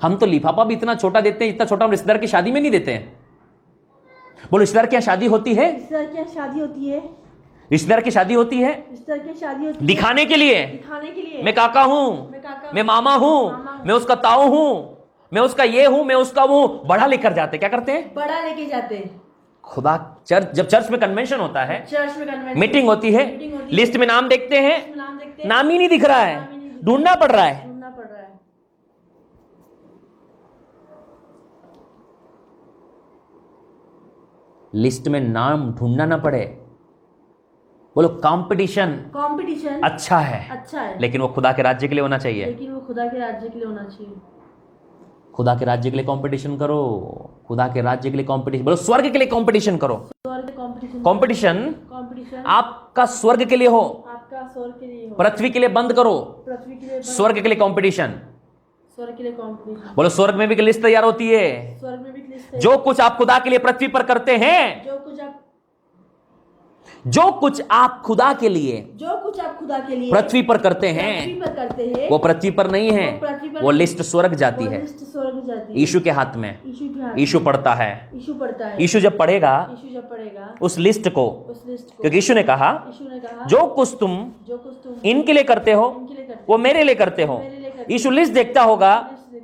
हम तो लिफाफा भी इतना छोटा देते हैं, इतना छोटा हम रिश्तेदार की शादी में नहीं देते हैं। बोलो, रिश्तेदार की शादी होती है, रिश्तेदार की शादी होती है, रिश्तेदार की शादी होती है रिश्तेदार की शादी होती है दिखाने के लिए। दिखाने के लिए। मैं काका हूं, मैं मामा हूं, मैं उसका ताऊ हूं, मैं उसका ये हूं, मैं उसका वो, बड़ा लेकर जाते। क्या करते हैं? बड़ा लेके जाते हैं। खुदा चर्च, जब चर्च में कन्वेंशन होता है, चर्च में कन्वेंशन, मीटिंग होती है, लिस्ट में नाम देखते हैं, नाम देखते हैं, नाम ही नहीं दिख रहा है, ढूंढना पड़ रहा है। ढूंढना पड़ रहा है। लिस्ट में नाम ढूंढना ना पड़े। बोलो, कंपटीशन कंपटीशन अच्छा है, अच्छा है, लेकिन वो खुदा के राज्य के लिए होना चाहिए। लेकिन वो खुदा के राज्य के लिए होना चाहिए। खुदा के राज्य के लिए कंपटीशन करो, खुदा के राज्य के लिए कंपटीशन, बोलो स्वर्ग के लिए कंपटीशन करो। स्वर्ग कंपटीशन, कंपटीशन आपका स्वर्ग के लिए हो, आपका स्वर्ग के लिए हो। पृथ्वी के लिए बंद करो, पृथ्वी के लिए स्वर्ग के लिए कंपटीशन। स्वर्ग के लिए कंपटीशन। बोलो, स्वर्ग में भी एक लिस्ट तैयार होती है। स्वर्ग में भी लिस्ट है। जो कुछ आप खुदा के लिए पृथ्वी पर करते हैं, जो कुछ आप खुदा के लिए खुदा के लिए पृथ्वी पर करते पृथ्वी हैं, पर करते हैं, वो पृथ्वी पर नहीं है, वो पृथ्वी पर वो लिस्ट स्वर्ग जाती वो है। लिस्ट स्वर्ग जाती है। यीशु के हाथ में, यीशु के हाथ यीशु में। पढ़ता है, यीशु पढ़ता है। यीशु जब पढ़ेगा यीशु जब पढ़ेगा उस लिस्ट को, उस लिस्ट को, क्योंकि यीशु ने कहा जो कुछ तुम इनके लिए करते हो इनके लिए करते वो मेरे लिए करते हो। मेरे लिए करते यीशु लिस्ट देखता होगा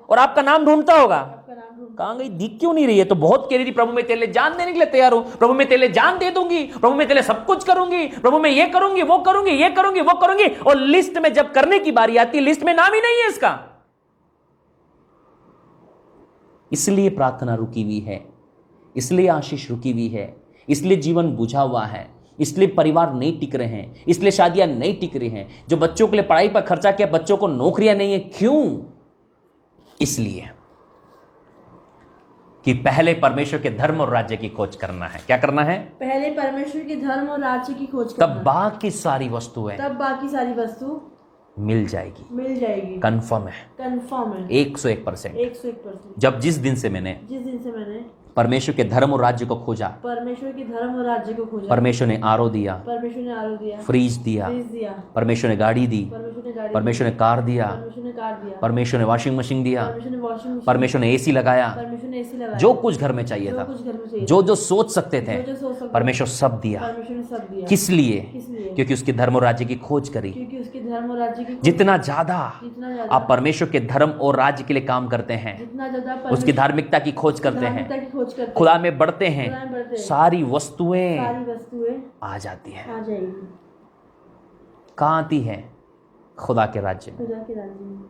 और आपका नाम ढूंढता होगा। आपका नाम ढूंढ। कहाँ गई, दिख क्यों नहीं रही है? तो बहुत कह रही थी, प्रभु मैं तेरे लिए जान देने के लिए तैयार हूं, प्रभु मैं तेरे लिए जान दे दूंगी, प्रभु मैं तेरे लिए सब कुछ करूंगी, प्रभु मैं ये करूंगी, वो करूंगी, ये करूंगी, वो करूंगी। और लिस्ट में जब करने की बारी आती है, लिस्ट में नाम ही नहीं है इसका। इसलिए प्रार्थना रुकी हुई है, इसलिए आशीष रुकी हुई है, इसलिए जीवन बुझा हुआ है, इसलिए परिवार नहीं टिक रहे हैं, इसलिए शादियां नहीं टिक रही हैं। जो बच्चों के लिए पढ़ाई पर खर्चा किया, बच्चों को नौकरियां नहीं है। क्यों? इसलिए कि पहले परमेश्वर के धर्म और राज्य की खोज करना है। क्या करना है? पहले परमेश्वर के धर्म और राज्य की खोज तब करना। बाकी सारी वस्तुएं तब बाकी सारी वस्तु मिल जाएगी। मिल जाएगी। कंफर्म है, कंफर्म है, 101%। 101%। जब जिस दिन से मैंने परमेश्वर के धर्म और राज्य को खोजा, परमेश्वर के धर्म और राज्य को खोजा, परमेश्वर ने आरओ दिया, परमेश्वर ने आरो दिया, फ्रीज दिया, परमेश्वर ने गाड़ी दी, परमेश्वर ने गाड़ी, परमेश्वर ने कार दिया, परमेश्वर ने कार दिया, परमेश्वर ने वॉशिंग मशीन दिया, परमेश्वर ने वॉशिंग मशीन, परमेश्वर ने एसी लगाया, परमेश्वर ने एसी लगाया, जो कुछ घर में चाहिए जो था, कुछ घर में चाहिए, जो जो सोच सकते थे, जो सोच सकते, परमेश्वर सब दिया। परमेश्वर ने सब दिया। किस लिए? किसलिए? क्योंकि उसके धर्म और राज्य की खोज करी। क्योंकि उसके धर्म और राज्य की जितना ज्यादा जितना आप परमेश्वर के धर्म और राज्य के लिए काम करते हैं, जितना ज्यादा उसकी धार्मिकता की खोज करते हैं, की खोज करते खुदा में बढ़ते हैं, बढ़ते हैं, सारी वस्तुएं सारी वस्तुएं आ जाती हैं। आ जाएगी। कहाँ आती है? खुदा के राज्य में। खुदा के राज्य में।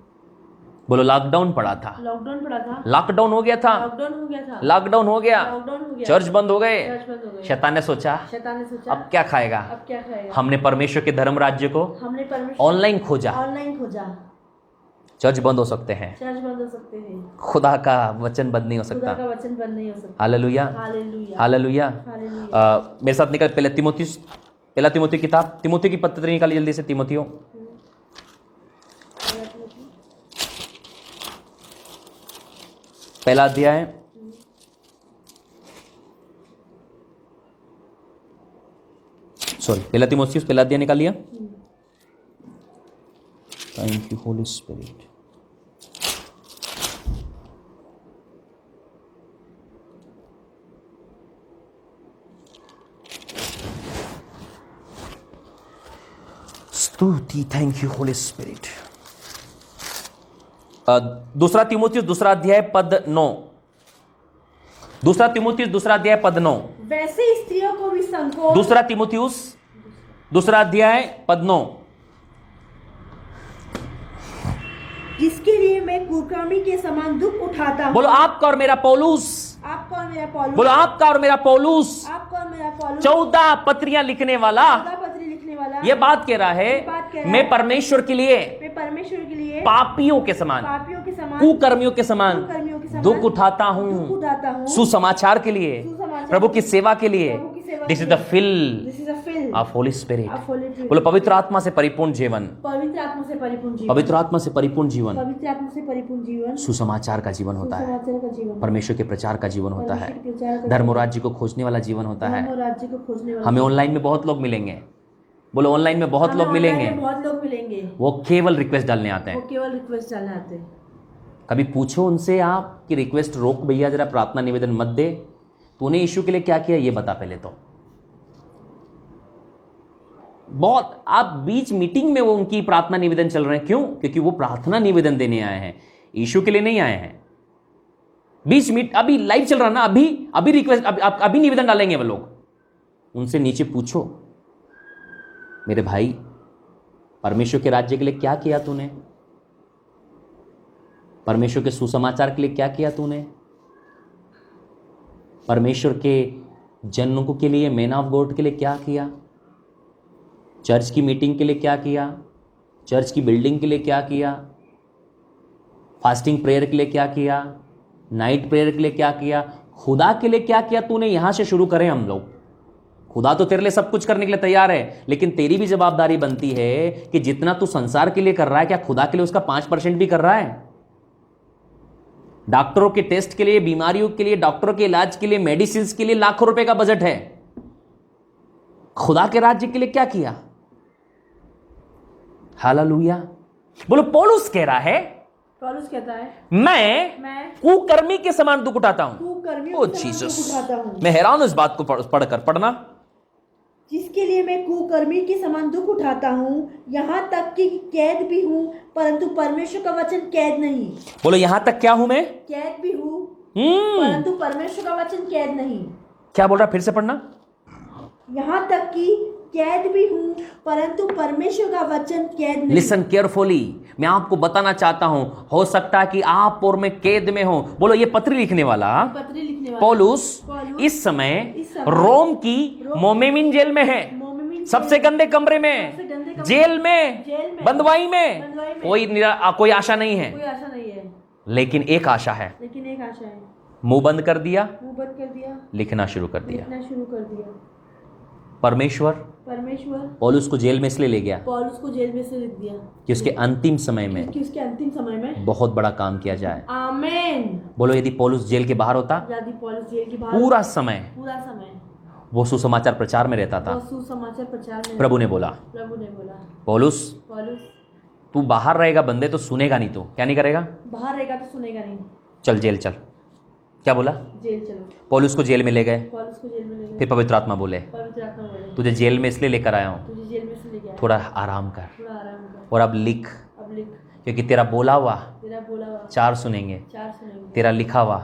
बोलो, लॉकडाउन पड़ा था, लॉकडाउन पड़ा था, लॉकडाउन हो गया था, लॉकडाउन हो गया था, लॉकडाउन हो गया, लॉकडाउन हो गया, चर्च बंद हो गए, चर्च बंद हो गए। शैतान ने सोचा अब क्या खाएगा? अब क्या खाएगा? हमने परमेश्वर के धर्म राज्य को हमने परमेश्वर ऑनलाइन खोजा। चर्च बंद हो सकते हैं, चर्च बंद हो सकते हैं, खुदा का वचन बंद नहीं हो खुदा सकता। का वचन बंद नहीं हो सकता। Hallelujah, hallelujah, hallelujah. हालेलुया। मेरे साथ निकल पहला तिमोथी किताब, तिमोथी की पत्री निकाली जल्दी से। तिमोथियों पहला अध्याय पहला तीमुथियुस पहला अध्याय निकाल लिया। Thank you Holi spirit. स्तुति, थैंक यू होली स्पिरिट। दूसरा तीमुथियुस दूसरा अध्याय पद 9। दूसरा तीमुथियुस दूसरा अध्याय पद 9। वैसे स्त्रियों को भी संकोच। दूसरा तीमुथियुस दूसरा अध्याय पद 9। जिसके लिए मैं कुकर्मी के समान दुख उठाता हूँ। बोलो आपका और मेरा पौलुस। आपका और मेरा पौलुस। बोलो आपका और मेरा पौलुस। आपका और मेरा पौलुस। 14 पत्रियां लिखने वाला 14 पत्री लिखने वाला ये बात कह रहा है, मैं परमेश्वर के लिए पापियों के समान कुकर्मियों के समान दुख उठाता हूं सुसमाचार के लिए, प्रभु की सेवा के लिए। This is the fill of Holi spirit. बोलो पवित्र आत्मा से परिपूर्ण जीवन, पवित्र आत्मा से परिपूर्ण जीवन, पवित्र आत्मा से परिपूर्ण जीवन, पवित्र आत्मा से परिपूर्ण जीवन सुसमाचार का जीवन होता है, सुसमाचार का जीवन, परमेश्वर के प्रचार का जीवन होता है, परमेश्वर के प्रचार का धर्म और राज्य को खोजने वाला जीवन होता है। धर्म और राज्य को खोजने वाला। हमें ऑनलाइन में बहुत लोग मिलेंगे। बोलो ऑनलाइन में बहुत लोग मिलेंगे, बहुत लोग मिलेंगे, वो केवल रिक्वेस्ट डालने आते हैं। वो केवल रिक्वेस्ट डालने आते हैं। कभी पूछो उनसे आप कि रिक्वेस्ट रोक भैया, जरा प्रार्थना निवेदन मत दे, तूने यीशु के लिए क्या किया ये बता पहले तो। बहुत आप बीच मीटिंग में वो उनकी प्रार्थना निवेदन चल रहे हैं, क्यों? क्योंकि वो प्रार्थना निवेदन देने आए हैं, यीशु के लिए नहीं आए हैं। बीच मीट अभी लाइव चल रहा ना, अभी रिक्वेस्ट अभी निवेदन डालेंगे वो लोग। उनसे नीचे पूछो, मेरे भाई परमेश्वर के राज्य के लिए क्या किया तूने? परमेश्वर के सुसमाचार के लिए क्या किया तूने? परमेश्वर के जनों के लिए, मैन ऑफ गॉड के लिए क्या किया? चर्च की मीटिंग के लिए क्या किया? चर्च की बिल्डिंग के लिए क्या किया? फास्टिंग प्रेयर के लिए क्या किया? नाइट प्रेयर के लिए क्या किया? खुदा के लिए क्या किया तूने? यहां से शुरू करें हम लोग। खुदा तो तेरे लिए सब कुछ करने के लिए तैयार है, लेकिन तेरी भी जवाबदारी बनती है कि जितना तू संसार के लिए कर रहा है, क्या खुदा के लिए उसका 5% भी कर रहा है? डॉक्टरों के टेस्ट के लिए, बीमारियों के लिए, डॉक्टरों के इलाज के लिए, मेडिसिन के लिए लाखों रुपए का बजट है। खुदा के राज्य के लिए क्या किया? हालेलुया। बोलो पौलुस कह रहा है, पौलुस कहता है मैं कुकर्मी के समान दुख उठाता हूं। कुकर्मियों के समान दुख उठाता हूं। मैं हैरान हूं इस बात को पढ़ना। जिसके लिए मैं कुकर्मी के समान दुख उठाता हूं, यहां तक कि कैद भी हूं, परंतु परमेश्वर का वचन कैद नहीं। बोलो यहां तक क्या हूं मैं? कैद भी हूं, परंतु परमेश्वर का वचन कैद नहीं। क्या बोल रहा? फिर से पढ़ना। यहां तक कि कैद भी हूं, परंतु परमेश्वर का वचन कैद नहीं। लिसन केयरफुली, मैं आपको बताना चाहता हूं, हो सकता है कि आप और मैं कैद में हो। बोलो ये पत्री लिखने वाला पौलुस इस समय रोम की मोमेमिन जेल में है, सबसे गंदे कमरे में, जेल में, बंदवाई में। कोई आशा नहीं है, लेकिन एक आशा है। मुंह बंद कर दिया, लिखना शुरू कर दिया। परमेश्वर पौलुस को जेल में इसलिए ले गया, पौलुस को जेल में से लिख दिया कि उसके अंतिम समय में बहुत बड़ा काम किया जाए। आमीन। बोलो यदि पौलुस जेल के बाहर होता, यदि पौलुस जेल के बाहर पूरा समय वो सुसमाचार प्रचार में रहता था। प्रभु ने बोला पौलुस तू बाहर रहेगा, बंदे तो सुनेगा नहीं, तो क्या नहीं करेगा? बाहर रहेगा तो सुनेगा नहीं, चल जेल चल। क्या बोला? जेल चलो। पौलुस को जेल में ले गए। फिर पवित्र आत्मा बोले तुझे जेल में इसलिए लेकर आया हूँ, थोड़ा आराम कर और अब लिख, क्योंकि तेरा बोला हुआ 4 सुनेंगे, तेरा लिखा हुआ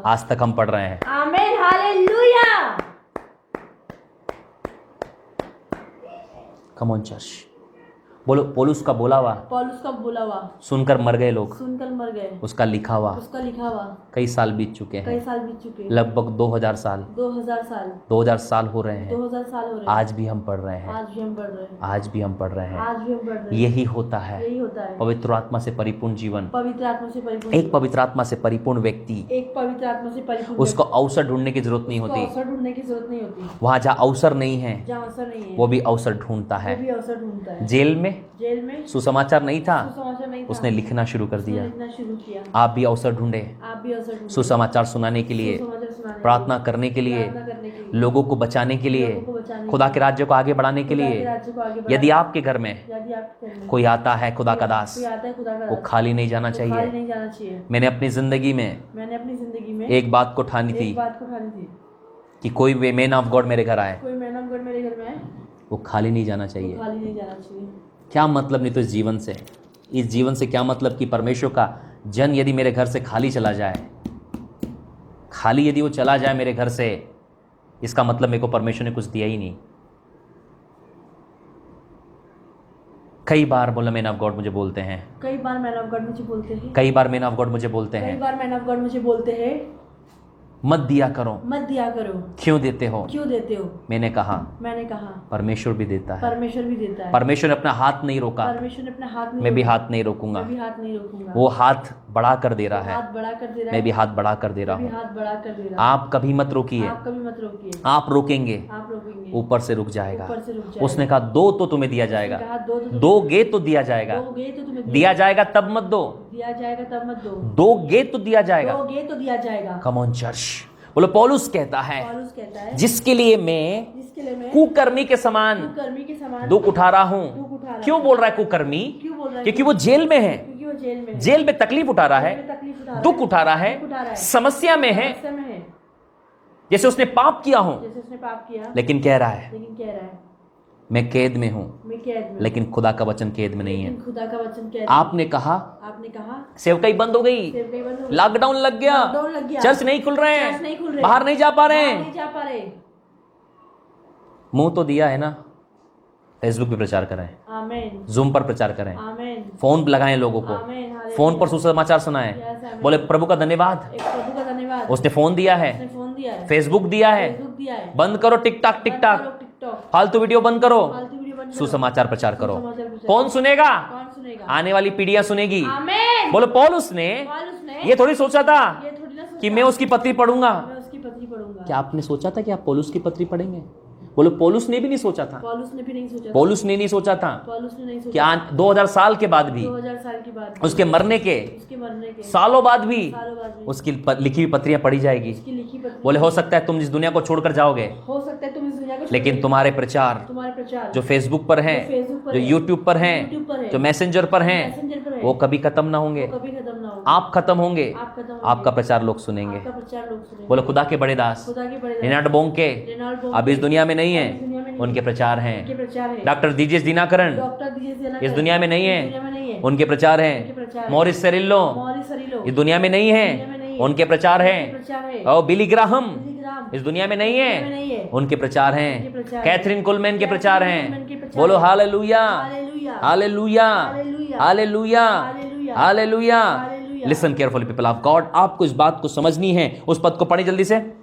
आज तक हम पढ़ रहे हैं। आमीन, हालेलुया। Come on church. बोलो पौलुस का बोला हुआ सुनकर मर गए लोग, उसका लिखा हुआ कई साल बीत चुके हैं, लगभग 2000 साल 2000 साल हो रहे हैं। आज भी हम पढ़ रहे हैं, आज भी हम पढ़ रहे हैं। यही होता है पवित्र आत्मा से परिपूर्ण जीवन। एक पवित्र आत्मा से परिपूर्ण व्यक्ति, उसको अवसर ढूंढने की जरूरत नहीं होती। वहां जहाँ अवसर नहीं है वो भी अवसर ढूंढता है। जेल में जेल में सुसमाचार नहीं था, सुसमाचार नहीं था, उसने लिखना शुरू कर दिया। लिखना शुरू किया। आप भी अवसर ढूंढे आप भी अवसर ढूंढे, सुसमाचार सुनाने के लिए, सुसमाचार सुनाने प्रार्थना के करने के लिए, प्रार्थना करने के लिए, लोगों को बचाने के लिए, लोगों को बचाने के खुदा लिए, के राज्य को आगे बढ़ाने के खुदा लिए। के राज्य को आगे यदि बढ़ाने- आपके घर में यदि आपके घर में कोई आता है खुदा का दास, कोई आता है खुदा का वो दास, खाली नहीं जाना वो खाली चाहिए। नहीं जाना चाहिए। मैंने अपनी जिंदगी में मैंने अपनी जिंदगी में एक बात को ठानी थी एक बात को ठानी थी कि कोई भी मैन ऑफ गॉड मेरे घर आए, कोई मैन ऑफ गॉड मेरे घर में आए, वो खाली नहीं जाना वो चाहिए। खाली नहीं जाना चाहिए। क्या मतलब नहीं तो इस जीवन से, इस जीवन से क्या मतलब कि परमेश्वर का जन यदि मेरे घर से खाली चला जाए, खाली यदि वो चला जाए मेरे घर से, इसका मतलब मेरे को परमेश्वर ने कुछ दिया ही नहीं। कई बार बोला मैन ऑफ गॉड मुझे बोलते हैं, कई बार मैन ऑफ गॉड मुझे बोलते हैं, कई बार मैन ऑफ गॉड मुझे बोलते कई हैं, बार मैन ऑफ गॉड मुझे बोलते हैं, मत दिया करो। मत दिया करो। क्यों देते हो? क्यों देते हो? मैंने कहा मैंने कहा परमेश्वर भी देता है। परमेश्वर भी देता है। परमेश्वर ने अपना हाथ नहीं रोका, परमेश्वर ने अपना हाथ नहीं मैं भी रोका। हाथ नहीं रोकूंगा। मैं भी हाथ नहीं रोकूंगा। वो हाथ बढ़ा कर दे रहा है, हाथ बढ़ा कर दे रहा मैं है। भी हाथ बढ़ा कर दे रहा मैं भी हूँ। हाथ बढ़ा कर दे रहा हूँ। आप कभी मत रोकिए, आप कभी मत रोकिए। आप रोकेंगे आप रोकेंगे, ऊपर से रुक जाएगा। ऊपर से रुक जाएगा। उसने कहा दो तो तुम्हें दिया जाएगा, कहा दो दोगे तो दिया जाएगा, दोगे तो तुम्हें दिया जाएगा तब मत दो, दिया जाएगा तब मत दो, दोगे तो दिया जाएगा। दोगे तो दिया जाएगा। कम ऑन चर्च। बोलो पौलुस कहता है पौलुस कहता है जिसके लिए मैं जिसके लिए मैं कुकर्मी के समान कुकर्मी के समान दुख उठा रहा दुख हूं। उठा रहा क्यों हूं। बोल रहा है कुकर्मी? क्यों बोल रहा है? क्योंकि वो जेल में है, क्योंकि वो जेल में है। जेल में तकलीफ उठा रहा है, जेल में तकलीफ उठा रहा दुख उठा रहा दुख उठा रहा है, है, समस्या में है, समस्या में है, जैसे उसने पाप किया हो, जैसे उसने पाप किया, लेकिन कह रहा है लेकिन कह रहा है मैं कैद में हूं, मैं कैद में, लेकिन खुदा का वचन कैद में नहीं है। लेकिन खुदा का वचन कैद में। आपने कहा आपने कहा सेवकाई बंद हो गई, सेवकाई बंद हो गई, लॉकडाउन लग गया, लॉकडाउन लग गया, चर्च नहीं खुल रहे चर्च नहीं खुल हैं, रहे, बाहर नहीं जा पा रहे बाहर हैं। नहीं जा पा रहे। मुंह तो दिया है ना, फेसबुक पे प्रचार करें, आमीन, जूम पर प्रचार करें, आमीन, फोन लगाएं लोगों को, आमीन, हालेलुया। फोन पर सुसमाचार सुनाएं, Yes, आमीन। बोले प्रभु का धन्यवाद, एक प्रभु का धन्यवाद, उसने फोन दिया है, उसने फोन दिया है, फेसबुक दिया है, फेसबुक दिया है, बंद करो टिकटॉक, बंद टिकटॉक करो टिकटॉक, फालतू वीडियो बंद करो, फालतू वीडियो बंद करो, सुसमाचार प्रचार करो। सुसमाचार प्रचार कौन करो। सुनेगा? कौन सुनेगा? आने वाली पीढ़ियां सुनेगी। आमीन। बोलो पौलुस ने पौलुस ने ये थोड़ी सोचा था ये थोड़ी ना सोचा कि मैं उसकी पत्री पढ़ूंगा। मैं उसकी पत्री पढ़ूंगा। क्या आपने सोचा था कि आप पौलुस की पत्री पढ़ेंगे? बोलो पौलुस ने भी नहीं सोचा था, पौलुस ने भी नहीं सोचा, पौलुस ने नहीं सोचा था पौलुस ने नहीं कि सोचा 2000 साल के बाद भी, 2000 साल के बाद उसके मरने के उसके मरने के सालों बाद भी सालों बाद भी उसकी लिखी हुई पत्रियां पढ़ी जाएगी। उसकी लिखी पत्री। बोले हो सकता है तुम इस दुनिया को छोड़कर जाओगे, हो सकता है तुम इस दुनिया को लेकिन छोड़- तुम्हारे प्रचार तुम्हारे प्रचार जो फेसबुक पर हैं, जो फेसबुक पर जो है, यूट्यूब पर हैं, यूट्यूब पर है, जो मैसेंजर पर हैं, मैसेंजर पर है, वो कभी खत्म ना होंगे। वो कभी खत्म ना हो। आप खत्म होंगे, आप खत्म होंगे, आपका प्रचार लोग सुनेंगे। आपका प्रचार लोग सुनेंगे। बोलो खुदा के बड़े दास खुदा के बड़े रेनाल्ड बोंके रेनाल्ड अब इस दुनिया में नहीं इस दुनिया में है, नहीं उनके प्रचार हैं। उनके प्रचार है। Doctor DJs Dinakaran doctor DJ सेना इस दुनिया में नहीं इस दुनिया में नहीं है, है, उनके प्रचार उनके हैं। प्रचार है। मॉरिस सेरिल्लो मॉरिस सरिलो इस दुनिया में नहीं दुनिया में नहीं है, है, उनके प्रचार उनके हैं। प्रचार है। और बिली ग्राहम बिली ग्राहम इस दुनिया में नहीं दुनिया में नहीं है, है, उनके प्रचार उनके हैं। प्रचार कैथरीन कुलमैन के कैथरीन प्रचार कुलमैन के हैं। प्रचार बोलो हैं। Hallelujah, hallelujah, hallelujah, hallelujah, hallelujah, hallelujah, hallelujah. Hallelujah. Listen carefully people of God, आपको इस बात को समझनी है। उस पद को पढ़ी जल्दी से।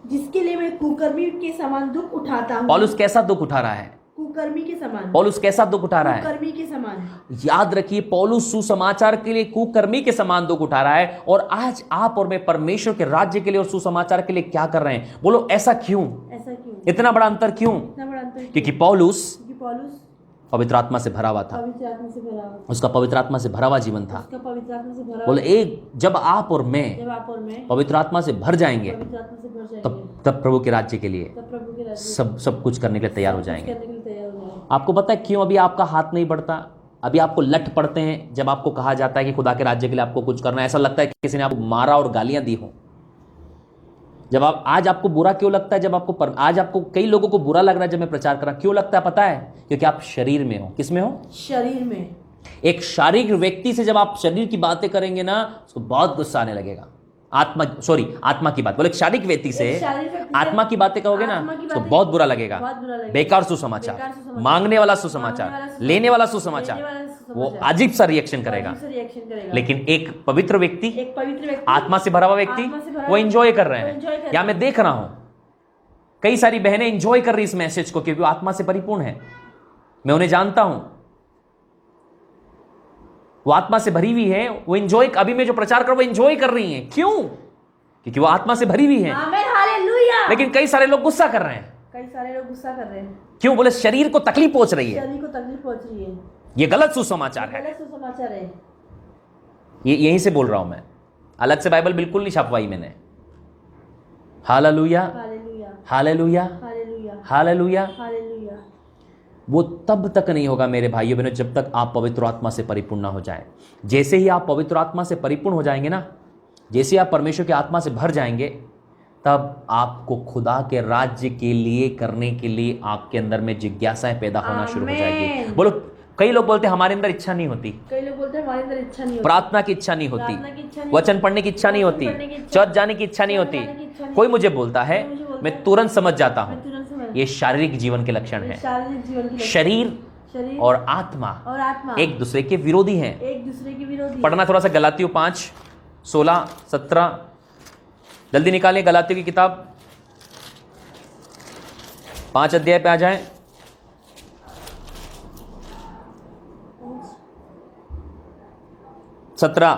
जिसके लिए मैं कुकर्मी के समान दुख उठाता हूँ। पौलुस कैसा दुख उठा रहा है? कुकर्मी के समान, पौलुस कैसा दुख उठा रहा है? कुकर्मी के समान। याद रखिए, पौलुस सुसमाचार के लिए कुकर्मी के समान दुख उठा रहा है। और आज आप और मैं परमेश्वर के राज्य के लिए और सुसमाचार के लिए क्या कर रहे हैं? बोलो ऐसा क्यों? ऐसा क्यों? इतना बड़ा अंतर क्यों? इतना बड़ा अंतर क्यों? क्योंकि पौलुस क्योंकि पौलुस पवित्र आत्मा से भरा हुआ था, पवित्र आत्मा से भरा हुआ, उसका पवित्र आत्मा से भरा हुआ जीवन था। उसका पवित्र आत्मा से भरा बोले हुआ। एक जब आप और मैं जब आप और मैं पवित्र आत्मा से भर जाएंगे, पवित्र आत्मा से भर जाएंगे, तब प्रभु के राज्य के लिए तब प्रभु के राज्य सब कुछ करने के लिए तैयार हो कुछ जाएंगे। करने के लिए तैयार हो जाएंगे। आपको पता है क्यों अभी आपका हाथ नहीं बढ़ता? अभी आपको लट पड़ते हैं जब आपको कहा जाता है कि खुदा के राज्य के लिए आपको कुछ करना है। ऐसा लगता है कि किसी ने आपको मारा और गालियां दी हो। जब आप आज आपको बुरा क्यों लगता है? जब आपको आज आपको कई लोगों को बुरा लग रहा है जब मैं प्रचार कर रहा हूं, क्यों लगता है पता है? क्योंकि आप शरीर में हो। किस में हो? शरीर में। एक शारीरिक व्यक्ति से जब आप शरीर की बातें करेंगे ना, उसको बहुत गुस्सा आने लगेगा। आत्मा की बात बोले, एक शारीरिक व्यक्ति से आत्मा की बातें कहोगे ना, तो बहुत बुरा लगेगा। बेकार सुसमाचार, मांगने वाला सुसमाचार, लेने वाला सुसमाचार, वो अजीब सा रिएक्शन करेगा। लेकिन एक पवित्र व्यक्ति, आत्मा से भरा हुआ व्यक्ति, वो एंजॉय कर रहे हैं। या मैं देख रहा हूं कई सारी बहनें एंजॉय कर रही इस मैसेज को, क्योंकि वो आत्मा से परिपूर्ण है। मैं उन्हें जानता हूं, वो आत्मा से भरी हुई है। वो एंजॉय, अभी मैं जो प्रचार कर रहा हूं वो एंजॉय कर रही हैं। क्यों? क्योंकि वो आत्मा से भरी हुई है। आमीन, हालेलुया। लेकिन कई सारे लोग गुस्सा कर रहे हैं। कई सारे लोग गुस्सा कर रहे हैं, क्यों? बोले शरीर को तकलीफ पहुंच रही है, शरीर को तकलीफ पहुंच रही है, ये गलत सुसमाचार है। गलत सुसमाचार है। ये यहीं से बोल रहा हूं मैं, अलग से बाइबल बिल्कुल नहीं छपवाई मैंने। Hallelujah, hallelujah, hallelujah, hallelujah, hallelujah. Hallelujah. वो तब तक नहीं होगा मेरे भाइयों बहनों जब तक आप पवित्र आत्मा से परिपूर्ण ना हो जाए। जैसे ही आप पवित्र आत्मा से परिपूर्ण हो जाएंगे ना, जैसे आप परमेश्वर की आत्मा से भर जाएंगे, तब आपको खुदा के राज्य के लिए करने के लिए आपके अंदर में जिज्ञासाएं पैदा होना शुरू हो जाएगी। आमीन। बोलो, कई लोग बोलते हैं हमारे अंदर इच्छा नहीं होती, कई लोग बोलते हैं हमारे अंदर इच्छा नहीं होती, प्रार्थना की इच्छा नहीं होती, प्रार्थना की इच्छा नहीं वचन पढ़ने की इच्छा नहीं होती, वचन पढ़ने की इच्छा- चर्च जाने की इच्छा नहीं चर्च होती। जाने की इच्छा नहीं कोई मुझे बोलता है, कोई मुझे बोलता मैं है, तुरंत समझ जाता मैं हूं तुरंत समझ- ये शारीरिक जीवन के लक्षण ये हैं। शारीरिक जीवन की लक्षण- शरीर शरीर और आत्मा और आत्मा एक दूसरे के विरोधी हैं। एक दूसरे के विरोधी। पढ़ना थोड़ा सा गलातियों 5, 16, 17, जल्दी निकालें गलातियों की किताब 5 अध्याय पे आ जाएं। 17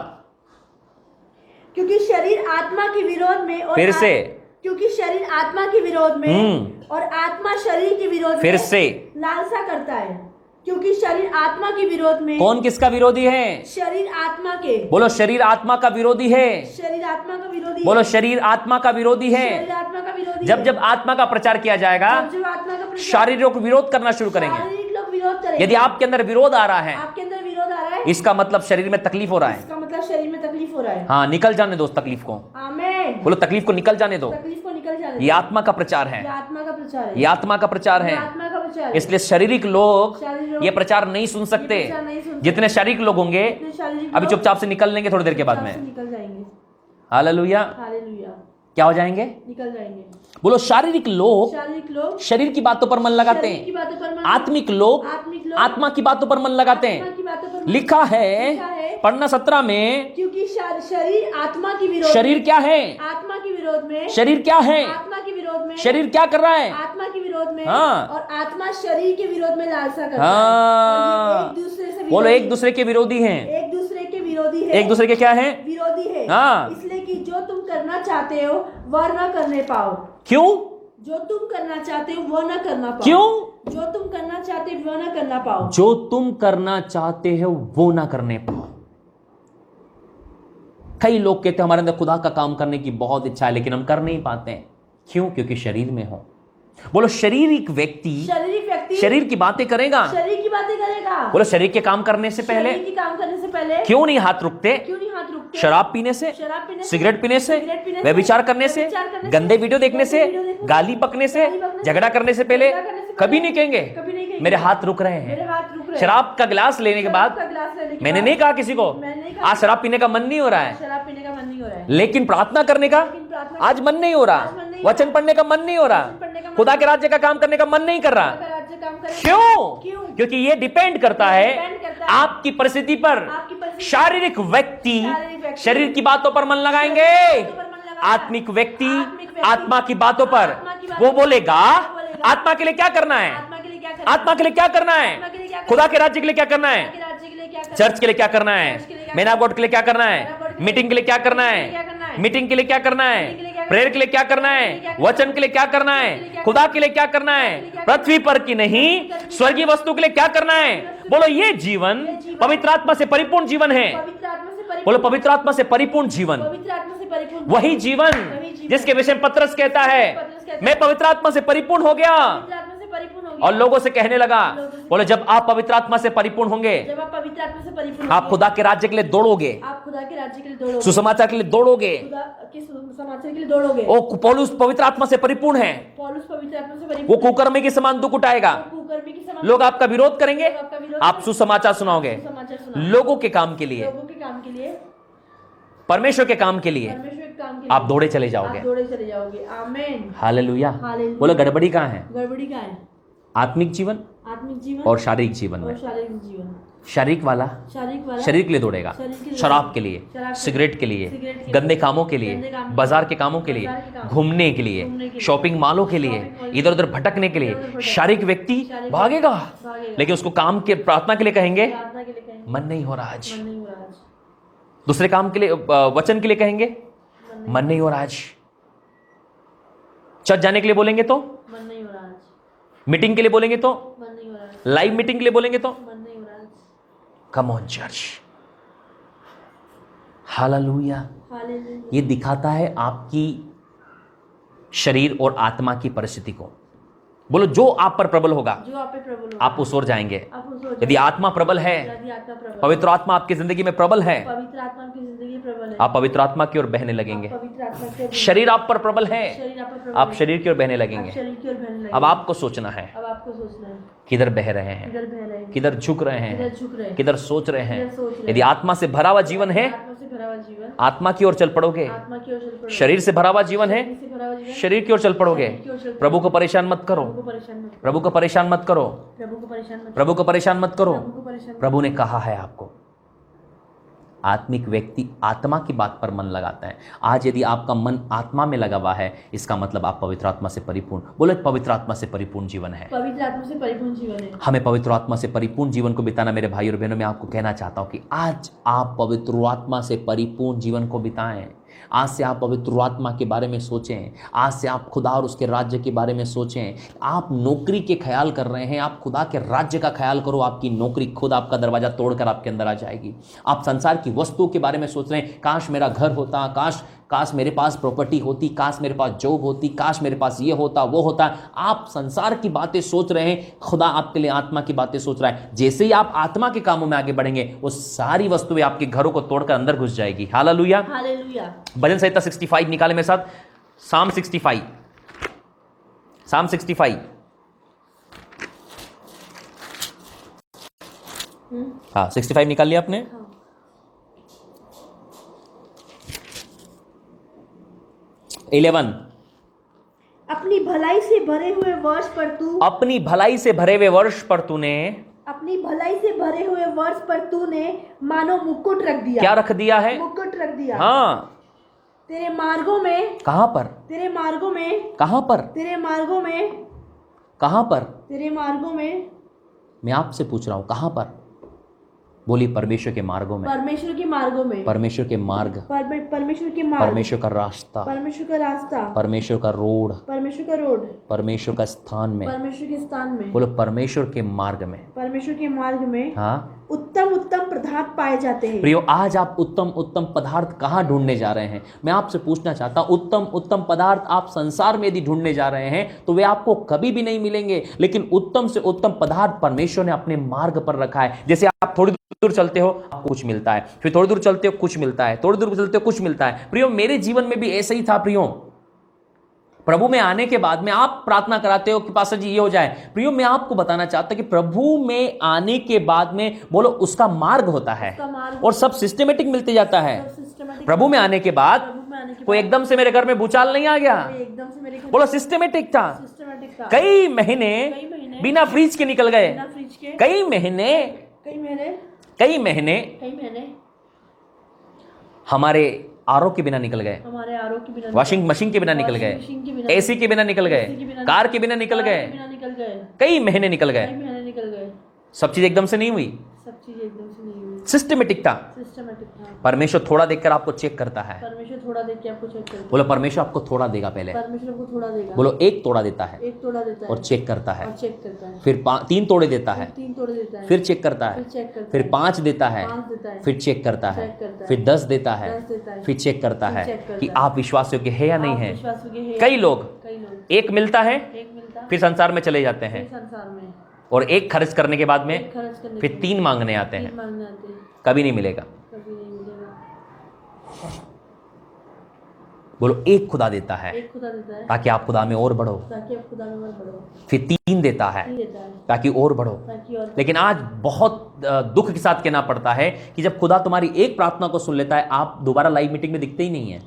क्योंकि शरीर आत्मा के विरोध में और फिर से। क्योंकि शरीर आत्मा के विरोध में और आत्मा शरीर के विरोध फिर में से। लालसा करता है। क्योंकि शरीर आत्मा के विरोध में। कौन किसका विरोधी है? शरीर आत्मा के। बोलो, शरीर आत्मा का विरोधी है। शरीर आत्मा का विरोधी बोलो, है। शरीर आत्मा का विरोधी है। शरीर आत्मा का विरोधी जब है। जब आत्मा का प्रचार किया जाएगा, जब आत्मा का प्रचार- शारीरिक लोग विरोध करना शुरू करेंगे। शारीरिक लोग विरोध करेंगे। यदि आपके अंदर विरोध आ रहा है, आपके अंदर विरोध आ रहा है, इसका मतलब शरीर में तकलीफ हो रहा है। इसका मतलब शरीर में तकलीफ हो रहा है। हाँ, निकल जाने दो उस तकलीफ को। आमीन। बोलो, तकलीफ को निकल जाने दो। तकलीफ को निकल जाने ये आत्मा का प्रचार है, ये आत्मा का प्रचार है। ये आत्मा का प्रचार ये है। आत्मा का प्रचार है। इसलिए शारीरिक लोग शारीरिक लोग ये प्रचार नहीं सुन सकते। ये प्रचार नहीं सुन सकते। जितने शारीरिक लोग होंगे जितने शारीरिक अभी लोग चुपचाप से निकल लेंगे थोड़ी देर के बाद चुपचाप से में। निकल जाएंगे। हालेलुया। हालेलुया। क्या हो जाएंगे? निकल जाएंगे। बोलो, शारीरिक लोग शारीरिक लोग शरीर की बातों पर मन लगाते शरीर की हैं, बातों पर मन- आत्मिक लोग आत्मिक लोग आत्मा की बातों पर मन लगाते आत्मा हैं। की बातों पर मन- लिखा लिखा है, है, पढ़ना 17 में। क्योंकि शरीर आत्मा की विरोध शरीर क्या है? आत्मा के विरोध में। शरीर क्या है? आत्मा के विरोध में। शरीर क्या कर रहा है? आत्मा के विरोध में। हाँ। और आत्मा शरीर के विरोध में लालसा करता हाँ। है। और ये एक दूसरे से बोलो, विरोधी- एक दूसरे के विरोधी हैं। एक दूसरे के विरोधी है। एक दूसरे के क्या है? विरोधी है। हाँ। इसलिए कि जो तुम करना चाहते हो वह न करने पाओ। क्यों? जो तुम करना चाहते हो वह न करना पाओ। क्यों? जो तुम करना चाहते हो वह न करना पाओ। जो तुम करना चाहते हो वो ना करने पाओ। कई लोग कहते हैं हमारे अंदर खुदा का काम करने की बहुत इच्छा है, लेकिन हम कर नहीं पाते हैं। क्यों? क्योंकि शरीर में हो। बोलो, शारीरिक व्यक्ति शारीरिक व्यक्ति शरीर की बातें करेगा। शरीर की बातें करेगा। बोलो, शरीर के काम करने से पहले शरीर की काम करने से पहले क्यों नहीं हाथ रुकते? क्यों नहीं हाथ रुकते? शराब पीने से, शराब पीने से, सिगरेट पीने से, सिगरेट पीने से, व्यभिचार करने से, व्यभिचार करने से, गंदे वीडियो देखने से, गंदे वीडियो देखने से, गाली बकने से, गाली बकने से, झगड़ा करने से पहले झगड़ा करने से कभी पहले, नहीं कहेंगे कभी नहीं कहेंगे। मेरे हाथ रुक रहे मेरे हैं। हाथ रुक रहे हैं। शराब का गिलास लेने के बाद शराब का गिलास लेने के मैंने बाद नहीं कहा किसी को मैंने नहीं कहा आज शराब पीने का मन नहीं हो रहा है, शराब पीने का मन नहीं हो रहा है। लेकिन प्रार्थना करने का लेकिन प्रार्थना आज मन नहीं हो आज रहा, मन नहीं हो वचन पढ़ने का मन नहीं हो रहा, वचन पढ़ने का मन खुदा के राज्य का काम करने का मन नहीं कर रहा। का राज्य काम करे। क्यों? क्यों? क्योंकि ये डिपेंड करता ये है डिपेंड करता है आपकी परिस्थिति पर। आपकी परिस्थिति- शारीरिक व्यक्ति शारीरिक व्यक्ति शरीर की बातों पर मन लगाएंगे, शरीर की बातों पर मन लगाएगा। आत्मिक व्यक्ति आत्मिक व्यक्ति आत्मा की बातों पर आत्मा की बातों वो पर बोलेगा बोलेगा। आत्मा के लिए क्या करना है, आत्मा के लिए क्या करना आत्मा के लिए क्या करना है, आत्मा के लिए क्या करना खुदा के राज्य के लिए क्या करना है? है, के राज्य के लिए क्या करना चर्च के लिए क्या करना है, चर्च के लिए क्या मैन ऑफ गॉड के लिए क्या करना मैन ऑफ गॉड है, के लिए- मीटिंग के लिए क्या करना मीटिंग के लिए क्या करना है, है? मीटिंग के लिए क्या करना मीटिंग के लिए क्या है, करना प्रेयर है? के लिए क्या करना के लिए क्या है, करना है? वचन के लिए क्या करना के लिए है, क्या खुदा करना के लिए क्या करना के है, लिए क्या करना है? पृथ्वी पर की नहीं स्वर्गीय वस्तु के लिए क्या करना है। बोलो, ये जीवन पवित्र आत्मा से परिपूर्ण जीवन है। पवित्र आत्मा से परिपूर्ण- बोलो, पवित्र आत्मा से परिपूर्ण जीवन, पवित्र आत्मा से परिपूर्ण वही जीवन जिसके विषय में पत्रस कहता है मैं पवित्र आत्मा से परिपूर्ण हो गया पवित्र आत्मा से परिपूर्ण हो गया। और लोगों से कहने लगा। बोले, जब आप पवित्र आत्मा से परिपूर्ण होंगे जब आप पवित्र आत्मा से परिपूर्ण आप होंगे, खुदा के राज्य के लिए दौड़ोगे, आप खुदा के राज्य के लिए दौड़ोगे, सुसमाचार के लिए दौड़ोगे। खुदा के समाचार के लिए दौड़ोगे। ओ पौलुस पवित्र आत्मा से परिपूर्ण है, पौलुस पवित्र आत्मा से वो परिपूर्ण कुकर्मी के समान दुख उठाएगा, कुकर्मी के समान लोग आपका विरोध करेंगे, लोग आपका विरोध आप करेंगे, सुसमाचार सुनाओगे समाचार सुनाओगे। लोगों के काम के लिए, लोगों के काम के लिए, परमेश्वर के काम के लिए परमेश्वर के काम के लिए आप दौड़े चले जाओगे। आप दौड़े चले जाओगे। आमीन। हालेलुया। हालेलुया। बोलो, गड़बड़ी कहाँ है? गड़बड़ी का है आत्मिक जीवन आत्मिक जीवन और शारीरिक जीवन और में। शारीरिक जीवन। शारीरिक वाला शारीरिक वाला शरीर के लिए दौड़ेगा, शरीर के लिए शराब के लिए, शराब के सिगरेट के लिए, सिगरेट के गंदे लिए, कामों के लिए, गंदे कामों के बाजार लिए, के कामों के लिए, बाजार के कामों, घूमने के घूमने लिए, के लिए, शॉपिंग मॉलों के लिए, शॉपिंग मॉल के इधर उधर भटकने के लिए। इधर उधर भटकने, शारीरिक व्यक्ति शारीरिक भागेगा, भागेगा। लेकिन उसको काम के प्रार्थना के लिए कहेंगे प्रार्थना के लिए कहेंगे, मन नहीं हो रहा आज। मन नहीं हो रहा आज। दूसरे काम के लिए वचन के लिए कहेंगे मन नहीं हो रहा आज। चर्च जाने के लिए बोलेंगे तो मन नहीं हो रहा आज। मीटिंग के लिए बोलेंगे तो, मन नहीं हो रहा है, लाइव मीटिंग के लिए बोलेंगे तो, मन नहीं हो रहा है। कम ऑन चर्च, हालेलुया। हालेलुया। ये दिखाता है आपकी शरीर और आत्मा की परिस्थिति को। बोलो, जो आप पर प्रबल होगा जो आप पे प्रबल होगा, आप उस ओर जाएंगे। आप उस ओर यदि आत्मा प्रबल है, यदि आत्मा प्रबल, पवित्र आत्मा आपकी जिंदगी में प्रबल है, पवित्र आत्मा की जिंदगी प्रबल है, आप पवित्र आत्मा की ओर बहने लगेंगे। आप पवित्र आत्मा की ओर, शरीर आप पर प्रबल है, शरीर आप पर प्रबल आप है, शरीर की ओर बहने आप लगेंगे। शरीर की ओर बहने लगेंगे। अब आपको सोचना है अब आपको सोचना है किधर बह रहे हैं, किधर बह रहे हैं, किधर झुक रहे हैं, किधर झुक रहे हैं, किधर सोच रहे हैं। किधर सोच रहे हैं। यदि आत्मा से भरा हुआ जीवन है, आत्मा से भरा हुआ जीवन, आत्मा की ओर चल पड़ोगे। आत्मा की ओर चल पड़ो, शरीर से भरा हुआ जीवन है, शरीर से भरा हुआ जीवन, शरीर की ओर चल पड़ोगे। शरीर की ओर चल पड़ो। प्रभु को परेशान मत करो, प्रभु को परेशान मत करो, प्रभु को परेशान मत करो, प्रभु को परेशान मत प्रभु को परेशान मत करो। प्रभु को परेशान मत प्रभु ने कहा है आपको, आत्मिक व्यक्ति आत्मा की बात पर मन लगाता है। आज यदि आपका मन आत्मा में लगा हुआ है, इसका मतलब आप पवित्र आत्मा से परिपूर्ण, बोले पवित्र आत्मा से परिपूर्ण जीवन है। पवित्र आत्मा से परिपूर्ण जीवन है। हमें पवित्र आत्मा से परिपूर्ण जीवन को बिताना। मेरे भाई और बहनों, मैं आपको कहना चाहता हूं कि आज आप पवित्र आत्मा से परिपूर्ण जीवन को बिताएं। आज से आप पवित्र आत्मा के बारे में सोचें। आज से आप खुदा और उसके राज्य के बारे में सोचें। आप नौकरी के ख्याल कर रहे हैं, आप खुदा के राज्य का ख्याल करो। आपकी नौकरी खुद आपका दरवाजा तोड़कर आपके अंदर आ जाएगी। आप संसार की वस्तुओं के बारे में सोच रहे हैं, काश मेरा घर होता, काश मेरे पास प्रॉपर्टी होती, काश मेरे पास जॉब होती, काश मेरे पास ये होता वो होता। आप संसार की बातें सोच रहे हैं, खुदा आपके लिए आत्मा की बातें सोच रहा है। जैसे ही आप आत्मा के कामों में आगे बढ़ेंगे, वो सारी वस्तुएं आपके घरों को तोड़कर अंदर घुस जाएगी। Hallelujah, hallelujah. भजन संहिता 65 निकाले मेरे साथ। साम 65, साम 65। हाँ, 65 निकाल लिया आपने। हाँ। 11, अपनी भलाई से भरे हुए वर्ष पर तू, अपनी भलाई से भरे हुए वर्ष पर तूने, अपनी भलाई से भरे हुए वर्ष पर तूने मानो मुकुट रख दिया। क्या रख दिया है? मुकुट रख दिया। हाँ, तेरे मार्गों में, कहां पर? तेरे मार्गों में, कहां पर? तेरे मार्गों में, कहां पर? तेरे मार्गों में। मैं आपसे पूछ रहा हूं, कहां पर? बोली, परमेश्वर के मार्गों में। परमेश्वर के मार्गों में, परमेश्वर के मार्ग, परमेश्वर के मार्ग, परमेश्वर का रास्ता, परमेश्वर का रास्ता, परमेश्वर का रोड, परमेश्वर का रोड, परमेश्वर का स्थान में। परमेश्वर के स्थान में। बोलो, परमेश्वर के मार्ग में। परमेश्वर के मार्ग में हाँ उत्तम उत्तम पदार्थ पाए जाते हैं। प्रियो, आज आप उत्तम उत्तम पदार्थ कहाँ ढूंढने जा रहे हैं? मैं आपसे पूछना चाहता हूं, उत्तम उत्तम पदार्थ आप संसार में यदि ढूंढने जा रहे हैं तो वे आपको कभी भी नहीं मिलेंगे। लेकिन उत्तम से उत्तम पदार्थ परमेश्वर ने अपने मार्ग पर रखा है। जैसे आप थोड़ी दूर चलते हो, आपको कुछ मिलता है, फिर थोड़ी दूर चलते हो, कुछ मिलता है, थोड़ी दूर चलते हो, कुछ मिलता है। प्रियो, मेरे जीवन में भी ऐसा ही था। प्रियो, प्रभु में आने के बाद में आप प्रार्थना कराते हो कि पास्टर जी ये हो जाए। प्रियो, मैं आपको बताना चाहता हूं कि प्रभु में आने के बाद में बोलो उसका मार्ग होता है और सब सिस्टमेटिक मिलते जाता है। प्रभु में आने के बाद कोई एकदम से मेरे घर में भूचाल नहीं आ गया, एकदम से मेरे घर बोलो सिस्टमेटिक था। सिस्टमेटिक था। कई महीने बिना फ्रिज के निकल गए, बिना फ्रिज के कई महीने कई महीने हमारे आरओ के बिना निकल गए, हमारे आरओ के बिना, वॉशिंग मशीन के बिना निकल गए, एसी के बिना निकल गए, कार के बिना निकल गए, कई महीने निकल गए। सब चीज एकदम से नहीं हुई, सब चीज एकदम से नहीं हुई। सिस्टमेटिक था। सिस्टमेटिक था। परमेश्वर थोड़ा देखकर आपको चेक करता है। परमेश्वर थोड़ा देख के आपको चेक करता है। बोलो, परमेश्वर आपको थोड़ा देगा पहले। परमेश्वर आपको थोड़ा देगा। बोलो, एक तोड़ा देता है, एक तोड़ा देता है और चेक करता है, और चेक करता है। फिर 3 तोड़े देता है, 3 तोड़े देता है, फिर चेक करता है, फिर चेक करता फिर है, 5 देता है, 5 देता है, फिर चेक करता है, चेक करता है, फिर 10 देता है, 10 देता है, फिर चेक करता फिर है चेक करता कि है। आप विश्वास योग्य है या नहीं आप है। विश्वास योग्य है। कई लोग एक मिलता है, एक मिलता, फिर संसार में चले जाते हैं, फिर संसार में, और एक खर्च करने के बाद में खर्च करने फिर 3 मांगने आते हैं। मांगने आते हैं, कभी नहीं मिलेगा। कभी नहीं मिलेगा। बोलो, एक खुदा देता है एक खुदा देता है ताकि आप खुदा में और बढ़ो, ताकि आप खुदा में और बढ़ो। फिर 3 देता है नहीं देता है ताकि और बढ़ो। ताकि और, लेकिन आज बहुत दुख के साथ कहना पड़ता है कि जब खुदा तुम्हारी एक प्रार्थना को सुन लेता है, आप दोबारा लाइव मीटिंग में दिखते ही नहीं है।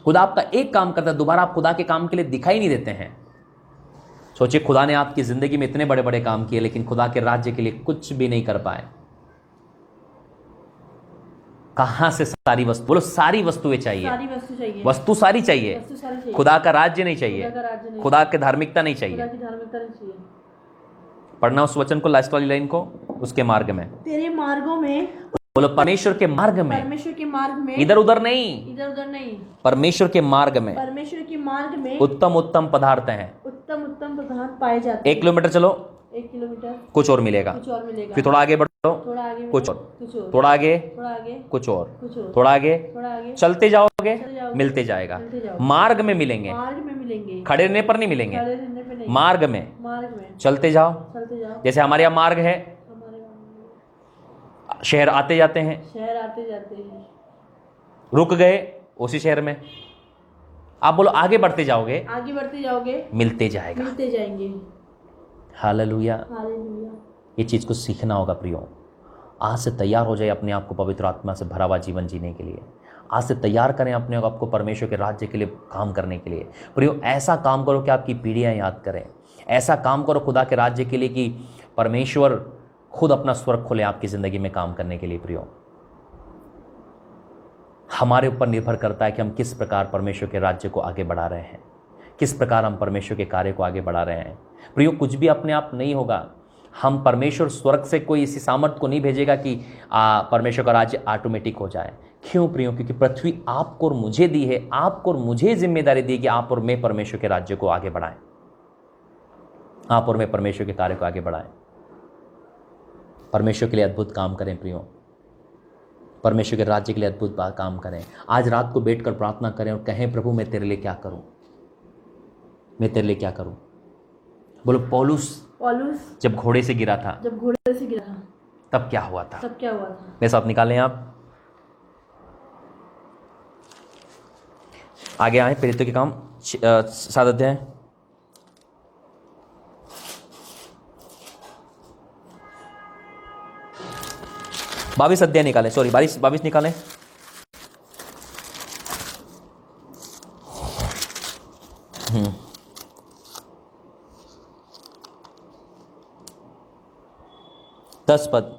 खुदा आपका एक काम करता है, दोबारा आप खुदा के काम के लिए दिखाई नहीं देते हैं। सोचिए, खुदा ने आपकी जिंदगी में इतने बड़े बड़े काम किए, लेकिन खुदा के राज्य के लिए कुछ भी नहीं कर पाए। कहां से सारी वस्तु, बोलो सारी वस्तुएं चाहिए, सारी वस्तु चाहिए, वस्तु सारी चाहिए, वस्तु सारी चाहिए। खुदा का राज्य नहीं चाहिए, खुदा का राज्य नहीं, खुदा की धार्मिकता नहीं खुदा चाहिए। की धार्मिकता नहीं चाहिए। पढ़ना उस वचन को, लास्ट वाली लाइन को, उसके मार्ग में। तेरे मार्गों में, बोलो, परमेश्वर के मार्ग में, परमेश्वर के मार्ग में, इधर उधर नहीं, इधर उधर नहीं, परमेश्वर के मार्ग में परमेश्वर के मार्ग में उत्तम उत्तम पदार्थ हैं। उत्तम उत्तम उत्तम प्रधान पाए जाते 1 किलोमीटर चलो 1 किलोमीटर कुछ और मिलेगा, कुछ और मिलेगा, फिर थोड़ा आगे बढ़ो थोड़ा आगे कुछ बढ़ो, और, कुछ और, थोड़ा आगे थोड़ा आगे कुछ और, कुछ और, थोड़ा आगे थोड़ा आगे चलते जाओगे चले जाओगे, मिलते जाएगा, मिलते जाओगे, मार्ग में मिलेंगे, मार्ग में मिलेंगे, खड़े रहने पर नहीं मिलेंगे, खड़े रहने पे नहीं, मार्ग में मार्ग में चलते जाओ। चलते जाओ। जैसे हमारे यहाँ मार्ग है, हमारे गाँव में शहर आते जाते हैं, शहर आते जाते हैं, रुक गए उसी शहर में, आप बोलो आगे बढ़ते जाओगे आगे बढ़ते जाओगे, मिलते जाएगा। मिलते जाएंगे। हालेलुया। हालेलुया। ये चीज़ को सीखना होगा प्रियो। आज से तैयार हो जाए अपने आप को पवित्र आत्मा से भरा हुआ जीवन जीने के लिए। आज से तैयार करें अपने आप को परमेश्वर के राज्य के लिए काम करने के लिए। प्रियो ऐसा काम करो कि आपकी पीढ़ियां याद करें। ऐसा काम करो खुदा के राज्य के लिए कि परमेश्वर खुद अपना स्वर्ग खोले आपकी ज़िंदगी में काम करने के लिए। प्रियो हमारे ऊपर निर्भर करता है कि हम किस प्रकार परमेश्वर के राज्य को आगे बढ़ा रहे हैं, किस प्रकार हम परमेश्वर के कार्य को आगे बढ़ा रहे हैं। प्रियो कुछ भी अपने आप नहीं होगा। हम परमेश्वर स्वर्ग से कोई इसी सामर्थ को नहीं भेजेगा कि परमेश्वर का राज्य ऑटोमेटिक हो जाए। क्यों प्रियो? क्योंकि पृथ्वी आपको और मुझे दी है, आपको और मुझे जिम्मेदारी दी कि आप और मैं परमेश्वर के राज्य को आगे बढ़ाएं, आप और मैं परमेश्वर के कार्य को आगे बढ़ाएं, परमेश्वर के लिए अद्भुत काम करें। प्रियो परमेश्वर के राज्य के लिए अद्भुत काम करें। आज रात को बैठकर प्रार्थना करें और कहें प्रभु मैं तेरे लिए क्या करूं, मैं तेरे लिए क्या करूं। बोलो पौलुस जब घोड़े से गिरा था, जब घोड़े से गिरा था तब क्या हुआ था? तब क्या हुआ था? मेरे साथ निकालें आप। आगे आए प्रेरितों के काम 7 अध्याय। बाईस अध्याय निकालें, सॉरी 22 निकालें। दस पद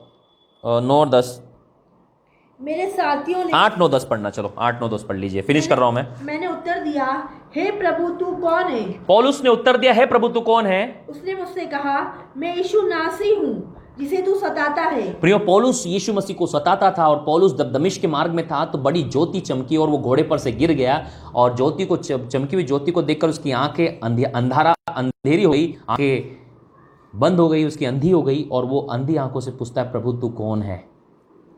9 और 10 मेरे साथियों ने 8 9 10 पढ़ना। चलो 8 9 10 पढ़ लीजिए, फिनिश कर रहा हूं मैं। मैंने उत्तर दिया, हे प्रभु तू कौन है? पौलुस ने उत्तर दिया, हे प्रभु तू कौन है? उसने मुझसे कहा, मैं यीशु नासरी हूँ जिसे तू सताता है। प्रियो पौलुस यीशु मसीह को सताता था और पौलुस जब दमिश्क के मार्ग में था तो बड़ी ज्योति चमकी और वो घोड़े पर से गिर गया और ज्योति को चमकी हुई ज्योति को देखकर उसकी आंखें अंधेरी हो गई, आंखें बंद हो गई, उसकी अंधी हो गई और वो अंधी आंखों से पूछता है प्रभु तू कौन है?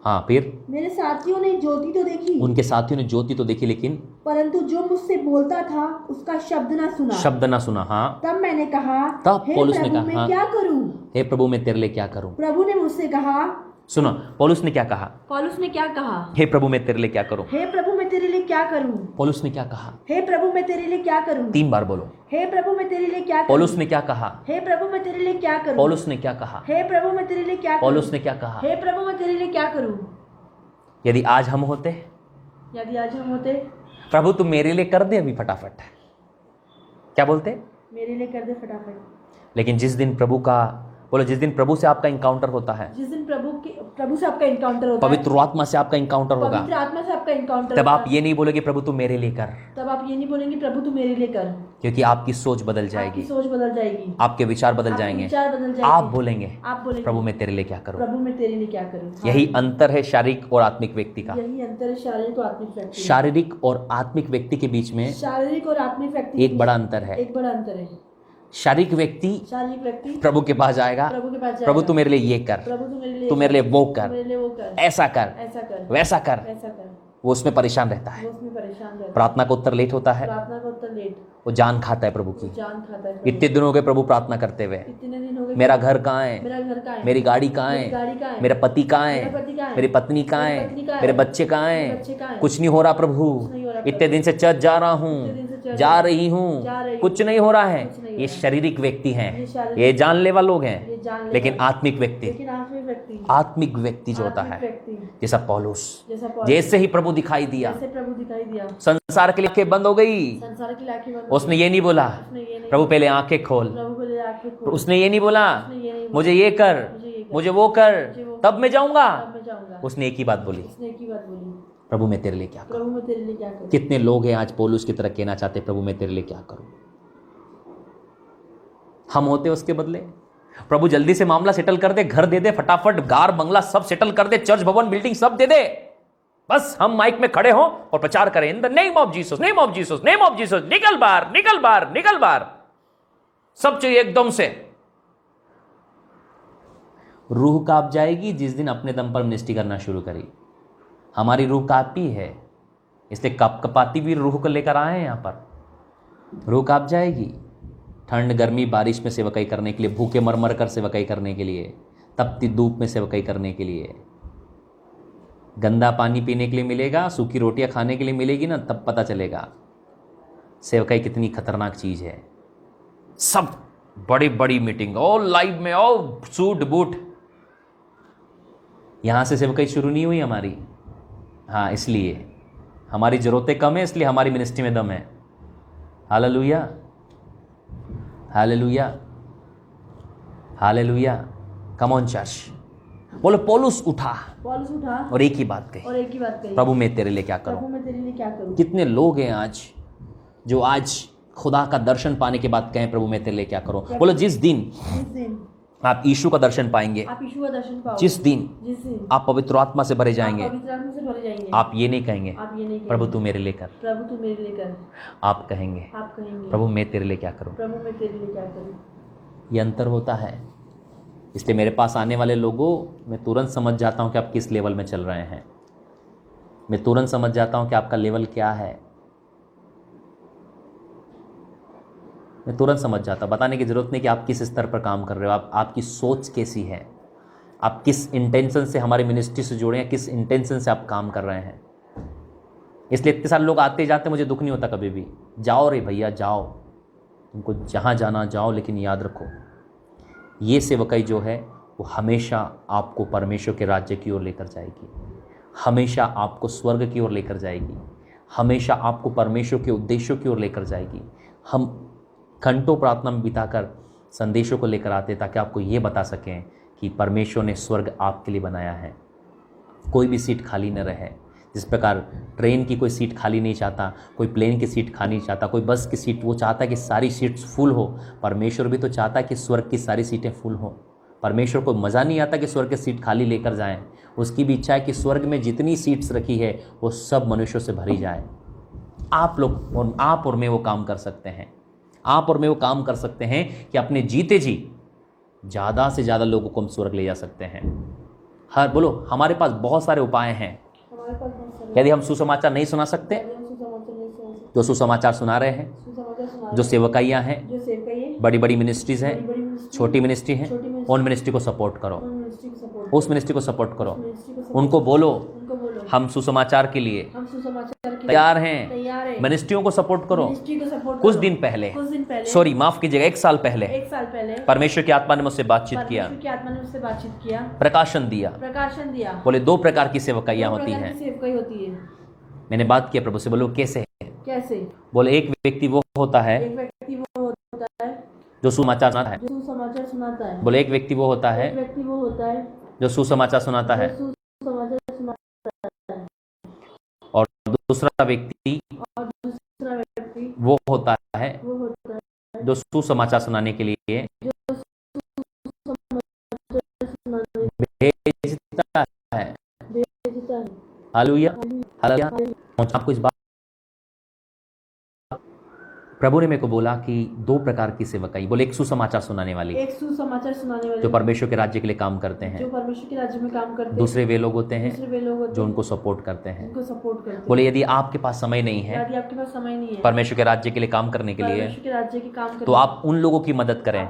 हाँ फिर मेरे साथियों ने ज्योति तो देखी, उनके साथियों ने ज्योति तो देखी लेकिन परंतु जो मुझसे बोलता था उसका शब्द ना सुना। हाँ तब मैंने कहा, तब हे पौलुस ने प्रभु, कहा, मैं हाँ, क्या करूं? हे प्रभु मैं तेरे लिए क्या करूं? प्रभु ने मुझसे कहा, सुनो पौलुस ने क्या कहा? पौलुस ने क्या कहा? हे प्रभु मैं तेरे लिए क्या करूं? हे प्रभु मैं तेरे लिए क्या करूं? पौलुस ने क्या कहा? हे प्रभु मैं तेरे लिए क्या करूं? 3 बार बोलो। हे प्रभु मैं तेरे लिए क्या करूं? पौलुस ने क्या कहा? हे प्रभु मैं तेरे लिए क्या करूं? पौलुस ने क्या कहा? हे प्रभु मैं तेरे लिए क्या करूं? पौलुस ने क्या कहा? हे प्रभु मैं तेरे लिए क्या करूं? यदि आज हम होते, यदि आज हम होते, प्रभु तू मेरे लिए कर दे अभी फटाफट, क्या बोलते? मेरे लिए कर दे फटाफट। लेकिन जिस दिन प्रभु का बोलो, जिस दिन प्रभु से आपका इंकाउंटर होता है, जिस दिन प्रभु से आपका इनकाउंटर होता है, पवित्र आत्मा से आपका इंकाउंटर होगा, पवित्र आत्मा से आपका इनकाउंटर तब होगा, आप ये नहीं बोलोगे प्रभु तू मेरे लिए कर, तब आप ये नहीं बोलेंगे प्रभु तू मेरे लिए कर, क्योंकि आपकी सोच बदल आपकी जाएगी, सोच बदल जाएगी, आपके विचार बदल आपके जाएंगे, विचार बदल जाएंगे, आप बोलेंगे प्रभु प्रभु मैं तेरे लिए क्या करूं। प्रभु मैं तेरे लिए क्या करूं? यही अंतर है शारीरिक और आत्मिक व्यक्ति का। यही अंतर है शारीरिक और आत्मिक व्यक्ति, शारीरिक और आत्मिक व्यक्ति के बीच में शारीरिक और आत्मिक व्यक्ति एक बड़ा अंतर है। एक बड़ा अंतर है। शारीरिक व्यक्ति प्रभु के पास जाएगा, प्रभु तू मेरे लिए ये कर, तू मेरे लिए वो कर, ऐसा कर, वैसा कर, वो उसमें परेशान रहता है, प्रार्थना का उत्तर लेट होता है, वो जान खाता है प्रभु की। इतने दिन हो गए प्रभु प्रार्थना करते हुए, मेरा घर कहाँ है, मेरी गाड़ी कहाँ है, मेरा पति कहाँ है, मेरी पत्नी कहाँ है, मेरे बच्चे कहाँ हैं, कुछ नहीं हो रहा प्रभु, इतने दिन से चर्च जा रहा हूँ, जा रही हूँ, कुछ नहीं हो रहा है। ये शारीरिक व्यक्ति हैं, ये जानलेवा लोग हैं। लेकिन आत्मिक आत्मिक व्यक्ति जो होता है, जैसा पौलुस, जैसे ही प्रभु दिखाई दिया, संसार के लिए आंखें बंद हो गई। उसने ये नहीं बोला प्रभु पहले आंखें खोल, उसने ये नहीं बोला मुझे ये कर, मुझे वो कर, तब मैं जाऊंगा। उसने एक ही बात बोली, प्रभु मैं तेरे लिए क्या करूं। कितने लोग हैं आज पौलुस की तरह कहना चाहते प्रभु मैं तेरे लिए क्या करूं। हम होते उसके बदले प्रभु जल्दी से मामला सेटल कर दे, घर दे दे फटाफट, कार बंगला सब सेटल कर दे, चर्च भवन बिल्डिंग सब दे दे, बस हम माइक में खड़े हों और प्रचार करें in the name of Jesus, name of Jesus, name of Jesus, निकल बाहर, निकल बाहर, निकल बाहर। सब चाहिए एकदम से। रूह कांप जाएगी जिस दिन अपने दम पर मिनिस्ट्री करना शुरू करी। हमारी रूह कांपी है, इसलिए कप कपाती भी रूह को लेकर आए हैं यहां पर। रूह कांप जाएगी, ठंड गर्मी बारिश में सेवकाई करने के लिए, भूखे मर मर कर सेवकाई करने के लिए, तपती धूप में सेवकाई करने के लिए। गंदा पानी पीने के लिए मिलेगा, सूखी रोटियां खाने के लिए मिलेगी ना, तब पता चलेगा सेवकाई कितनी खतरनाक चीज है। सब बड़ी बड़ी मीटिंग, ओ लाइव में, ओ सूट बूट। यहां से सेवकाई शुरू नहीं हुई हमारी। हाँ, इसलिए हमारी जरूरतें कम है, इसलिए हमारी मिनिस्ट्री में दम है। Hallelujah, hallelujah, hallelujah. Come on church. बोलो पौलुस उठा और एक ही बात कही, प्रभु मैं तेरे लिए क्या करूं। कितने लोग हैं आज जो आज खुदा का दर्शन पाने के बाद कहें प्रभु मैं तेरे लिए क्या करूं। बोलो जिस दिन आप यीशु का दर्शन पाएंगे, जिस दिन आप पवित्र आत्मा से भरे जाएंगे, आप ये नहीं कहेंगे प्रभु तू मेरे लिए कर, आप कहेंगे प्रभु मैं तेरे लिए क्या करूं। ये अंतर होता है। इसलिए मेरे पास आने वाले लोगों, मैं तुरंत समझ जाता हूं कि आप किस लेवल में चल रहे हैं। मैं तुरंत समझ जाता हूं कि आपका लेवल क्या है। मैं तुरंत समझ जाता। बताने की जरूरत नहीं कि आप किस स्तर पर काम कर रहे हो, आपकी सोच कैसी है, आप किस इंटेंशन से हमारी मिनिस्ट्री से जुड़े हैं, किस इंटेंशन से आप काम कर रहे हैं। इसलिए इतने सारे लोग आते जाते मुझे दुख नहीं होता कभी भी। जाओ रे भैया जाओ, तुमको जहां जाना जाओ, लेकिन याद रखो ये सेवकाई जो है वो हमेशा आपको परमेश्वर के राज्य की ओर लेकर जाएगी, हमेशा आपको स्वर्ग की ओर लेकर जाएगी, हमेशा आपको परमेश्वर के उद्देश्यों की ओर लेकर जाएगी। हम घंटों प्रार्थना में बिताकर संदेशों को लेकर आते ताकि आपको ये बता सकें कि परमेश्वर ने स्वर्ग आपके लिए बनाया है। कोई भी सीट खाली न रहे। जिस प्रकार ट्रेन की कोई सीट खाली नहीं चाहता, कोई प्लेन की सीट खाली नहीं चाहता, कोई बस की सीट वो चाहता है कि सारी सीट्स फुल हो, परमेश्वर भी तो चाहता है कि स्वर्ग की सारी सीटें फुल हो। परमेश्वर को मज़ा नहीं आता कि स्वर्ग की सीट खाली लेकर जाएं। उसकी भी इच्छा है कि स्वर्ग में जितनी सीट्स रखी है वो सब मनुष्यों से भरी जाए। आप और मैं वो काम कर सकते हैं। आप और मैं वो काम कर सकते हैं कि अपने जीते जी ज़्यादा से ज़्यादा लोगों को हम स्वर्ग ले जा सकते हैं। हर बोलो हमारे पास बहुत सारे उपाय हैं। यदि हम सुसमाचार नहीं सुना सकते तो सुसमाचार सुना रहे हैं, जो सेवकाइयाँ हैं, बड़ी बड़ी मिनिस्ट्रीज हैं, छोटी मिनिस्ट्री हैं, उन मिनिस्ट्री को सपोर्ट करो, उस मिनिस्ट्री को सपोर्ट करो। उनको बोलो हम सुसमाचार के लिए तैयार हैं। मिनिस्ट्रियों को सपोर्ट करो। कुछ दिन पहले, सॉरी माफ कीजिएगा, एक साल पहले परमेश्वर की आत्मा ने मुझसे बातचीत किया, प्रकाशन दिया। बोले 2 प्रकार की सेवकाइयाँ होती हैं। मैंने बात किया प्रभु से, बोलो कैसे? बोले एक व्यक्ति वो होता है जो सुसमाचार सुनाता है। बोले एक व्यक्ति वो होता है जो सुसमाचार सुनाता है, और दूसरा व्यक्ति वो होता है जो सुसमाचार सुनाने के लिए भेजता है। Hallelujah, hallelujah. आपको इस बात प्रभु ने मेरे को बोला कि 2 प्रकार की सेवकाई। बोले एक सुसमाचार सुनाने वाली, जो परमेश्वर के राज्य के लिए काम करते हैं। दूसरे वे लोग होते हैं जो उनको सपोर्ट करते हैं। बोले यदि आपके पास समय नहीं है परमेश्वर के राज्य के लिए काम करने के लिए, तो आप उन लोगों की मदद करें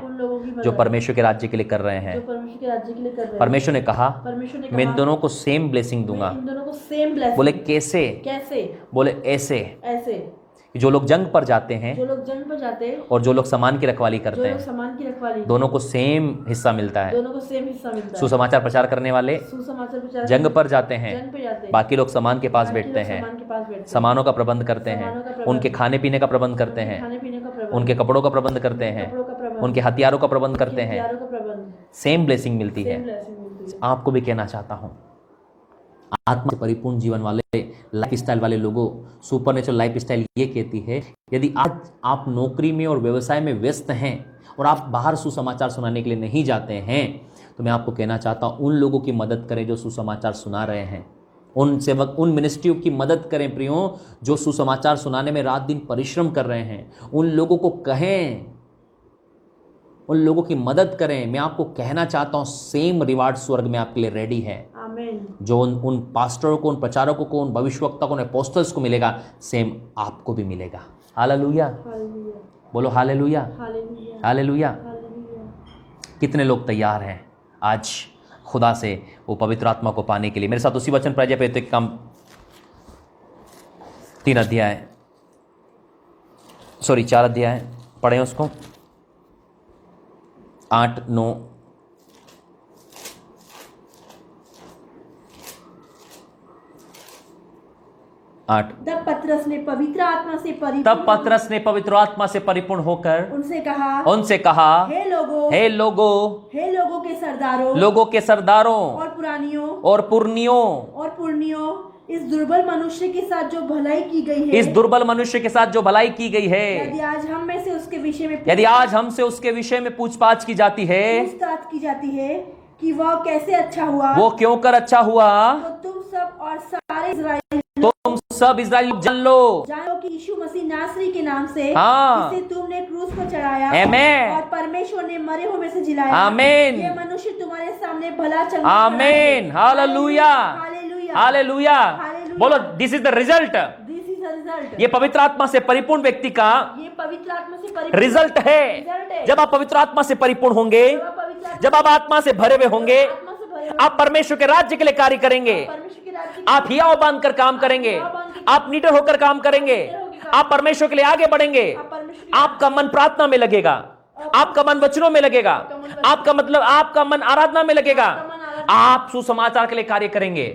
जो परमेश्वर के राज्य के लिए कर रहे हैं। परमेश्वर ने कहा मैं इन दोनों को सेम ब्लेसिंग दूंगा। बोले कैसे? बोले ऐसे जो लोग जंग पर जाते हैं और जो लोग सामान की रखवाली करते हैं, दोनों को सेम हिस्सा मिलता है। सुसमाचार प्रचार करने वाले जंग पर जाते हैं, बाकी लोग सामान के पास बैठते हैं, सामानों का प्रबंध करते हैं, उनके खाने पीने का प्रबंध करते हैं, उनके कपड़ों का प्रबंध करते हैं, उनके हथियारों का प्रबंध करते हैं। सेम ब्लेसिंग मिलती है। आपको भी कहना चाहता हूं, आत्मा से परिपूर्ण जीवन वाले लाइफ स्टाइल वाले लोगों, सुपरनेचुरल लाइफ स्टाइल ये कहती है यदि आज आप नौकरी में और व्यवसाय में व्यस्त हैं और आप बाहर सुसमाचार सुनाने के लिए नहीं जाते हैं, तो मैं आपको कहना चाहता हूं उन लोगों की मदद करें जो सुसमाचार सुना रहे हैं। उन सेवक, उन मिनिस्ट्रियों की मदद करें प्रियो, जो सुसमाचार सुनाने में रात दिन परिश्रम कर रहे हैं। उन लोगों को कहें उन लोगों की मदद करें। मैं आपको कहना चाहता हूं सेम रिवार्ड स्वर्ग में आपके लिए रेडी है। आमीन। जो उन पास्टरों को, उन प्रचारकों को, उन भविष्यवक्ता को, उन अपोस्टल्स को मिलेगा, सेम आपको भी मिलेगा। हालेलुया, हालेलुया, बोलो हालेलुया, हालेलुया, हालेलुया। हालेलुया। कितने लोग तैयार हैं आज खुदा से वो पवित्र आत्मा को पाने के लिए? मेरे साथ उसी वचन प्रजा पे कम 4 अध्याय पढ़ें उसको, 8, 9, 8। तब पतरस ने पवित्र आत्मा से परिपूर्ण होकर उनसे कहा, हे लोगों के सरदारों और पुरनियों, इस दुर्बल मनुष्य के साथ जो भलाई की गई है, यदि आज हमसे उसके विषय में पूछताछ की जाती है कि वह कैसे अच्छा हुआ, वो क्यों कर अच्छा हुआ, तो तुम सब और सारे इस्राएल तुम सब इस्राएल जान लो कि यीशु मसीह नासरी के नाम से हाँ, जिसे तुमने क्रूस पर चढ़ाया आमीन, और परमेश्वर ने मरे हुए में से जिलाया, आमीन, ये मनुष्य तुम्हारे सामने भला चंगा आमीन। Hallelujah, hallelujah, hallelujah. बोलो this is the result. This is the result. ये पवित्र आत्मा से परिपूर्ण व्यक्ति का ये पवित्र आत्मा से परिपूर्ण रिजल्ट है। जब आप पवित्र आत्मा से परिपूर्ण होंगे, जब आप आत्मा से भरे हुए होंगे, आप परमेश्वर के राज्य के लिए कार्य करेंगे। आप हियाव बांध कर काम करेंगे, आप निडर होकर काम करेंगे, आप परमेश्वर के लिए आगे बढ़ेंगे। आपका मन प्रार्थना में लगेगा, आपका मन वचनों में लगेगा, आपका मन आराधना में लगेगा। आप सुसमाचार के लिए कार्य करेंगे।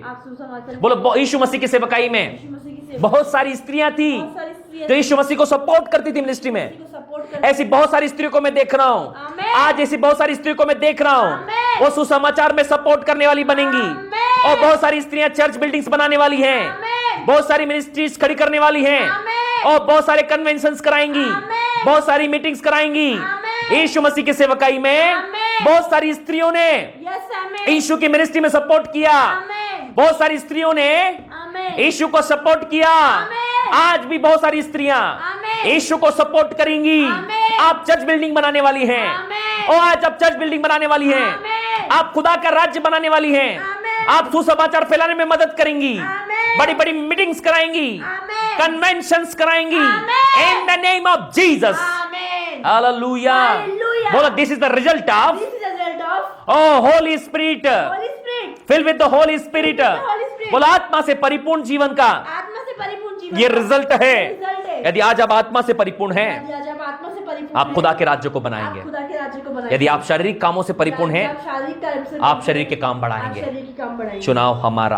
बोलो यीशु मसीह की सेवकाई में बहुत सारी स्त्रियां थी जो यीशु मसीह को सपोर्ट करती थी मिनिस्ट्री में। ऐसी बहुत सारी स्त्रियों को मैं देख रहा हूं, आज ऐसी बहुत सारी स्त्रियों को मैं देख रहा हूं, वो सुसमाचार में सपोर्ट करने वाली बनेंगी। और बहुत सारी स्त्रियां चर्च बिल्डिंग्स बनाने वाली हैं, बहुत सारी मिनिस्ट्रीज खड़ी करने वाली हैं, और बहुत सारे कन्वेंशंस कराएंगी, बहुत सारी मीटिंग्स कराएंगी। यीशु मसीह की सेवकाई में बहुत सारी स्त्रियों ने यीशु की मिनिस्ट्री में सपोर्ट किया, बहुत सारी स्त्रियों ने यीशु को सपोर्ट किया। आज भी बहुत सारी स्त्रियां यीशु को सपोर्ट करेंगी। आप चर्च बिल्डिंग बनाने वाली हैं, और आज आप चर्च बिल्डिंग बनाने वाली हैं, आप खुदा का राज्य बनाने वाली हैं, आप सुसमाचार फैलाने में मदद करेंगी, बड़ी बड़ी मीटिंग्स कराएंगी, कन्वेंशंस कराएंगी, in the name of Jesus. Hallelujah. बोलो this is the result of Holi spirit, fill with the Holi spirit. बोलो आत्मा से परिपूर्ण जीवन का ये रिजल्ट है। यदि आज आप आत्मा से परिपूर्ण हैं, आप खुदा के राज्य को बनाएंगे। यदि आप शारीरिक कामों से परिपूर्ण हैं, आप शरीर के काम बढ़ाएंगे। चुनाव हमारा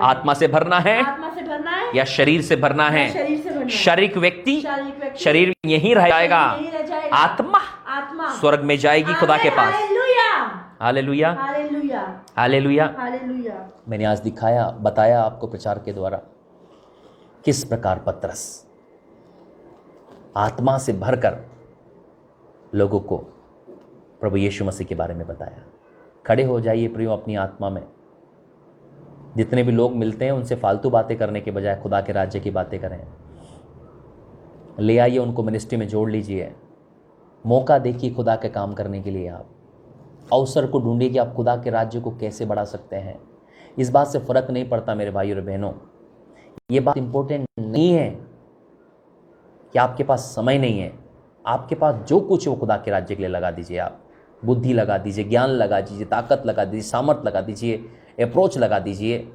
आत्मा से भरना है या शरीर से भरना है। शारीरिक व्यक्ति शरीर यहीं रह जाएगा, आत्मा स्वर्ग में जाएगी खुदा के पास। Hallelujah, hallelujah. मैंने आज बताया आपको प्रचार के द्वारा किस प्रकार पतरस आत्मा से भरकर लोगों को प्रभु यीशु मसीह के बारे में बताया। खड़े हो जाइए प्रियो अपनी आत्मा में। जितने भी लोग मिलते हैं उनसे फालतू बातें करने के बजाय खुदा के राज्य की बातें करें। ले आइए उनको मिनिस्ट्री में जोड़ लीजिए। मौका देखिए खुदा के काम करने के लिए। आप अवसर को ढूंढिए कि आप खुदा के राज्य को कैसे बढ़ा सकते हैं। इस बात से फर्क नहीं पड़ता मेरे भाइयों और बहनों, ये बात इंपॉर्टेंट नहीं है कि आपके पास समय नहीं है। आपके पास जो कुछ है वो खुदा के राज्य के लिए लगा दीजिए। आप बुद्धि लगा दीजिए, ज्ञान लगा दीजिए, ताकत लगा दीजिए, सामर्थ लगा दीजिए, अप्रोच लगा दीजिए।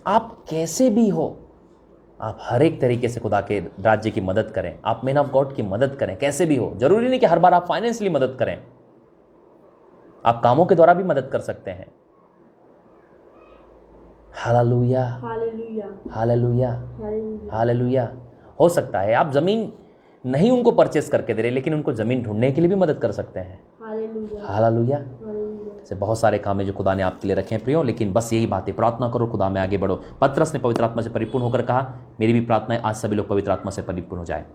आप कैसे भी हो, आप हर एक तरीके से खुदा के राज्य की मदद करें। आप मैन ऑफ गॉड की मदद करें, कैसे भी हो। जरूरी नहीं कि हर बार आप फाइनेंशियली मदद करें, आप कामों के द्वारा भी मदद कर सकते हैं। Hallelujah, hallelujah, hallelujah, hallelujah. हो सकता है आप जमीन नहीं उनको परचेस करके दे रहे, लेकिन उनको जमीन ढूंढने के लिए भी मदद कर सकते हैं। हालेलुया। से बहुत सारे काम है जो खुदा ने आपके लिए रखे हैं प्रियो, लेकिन बस यही बात है, प्रार्थना करो, खुदा में आगे बढ़ो। पतरस ने पवित्र आत्मा से परिपूर्ण होकर कहा, मेरी भी प्रार्थना है आज सभी लोग पवित्र आत्मा से परिपूर्ण हो जाए।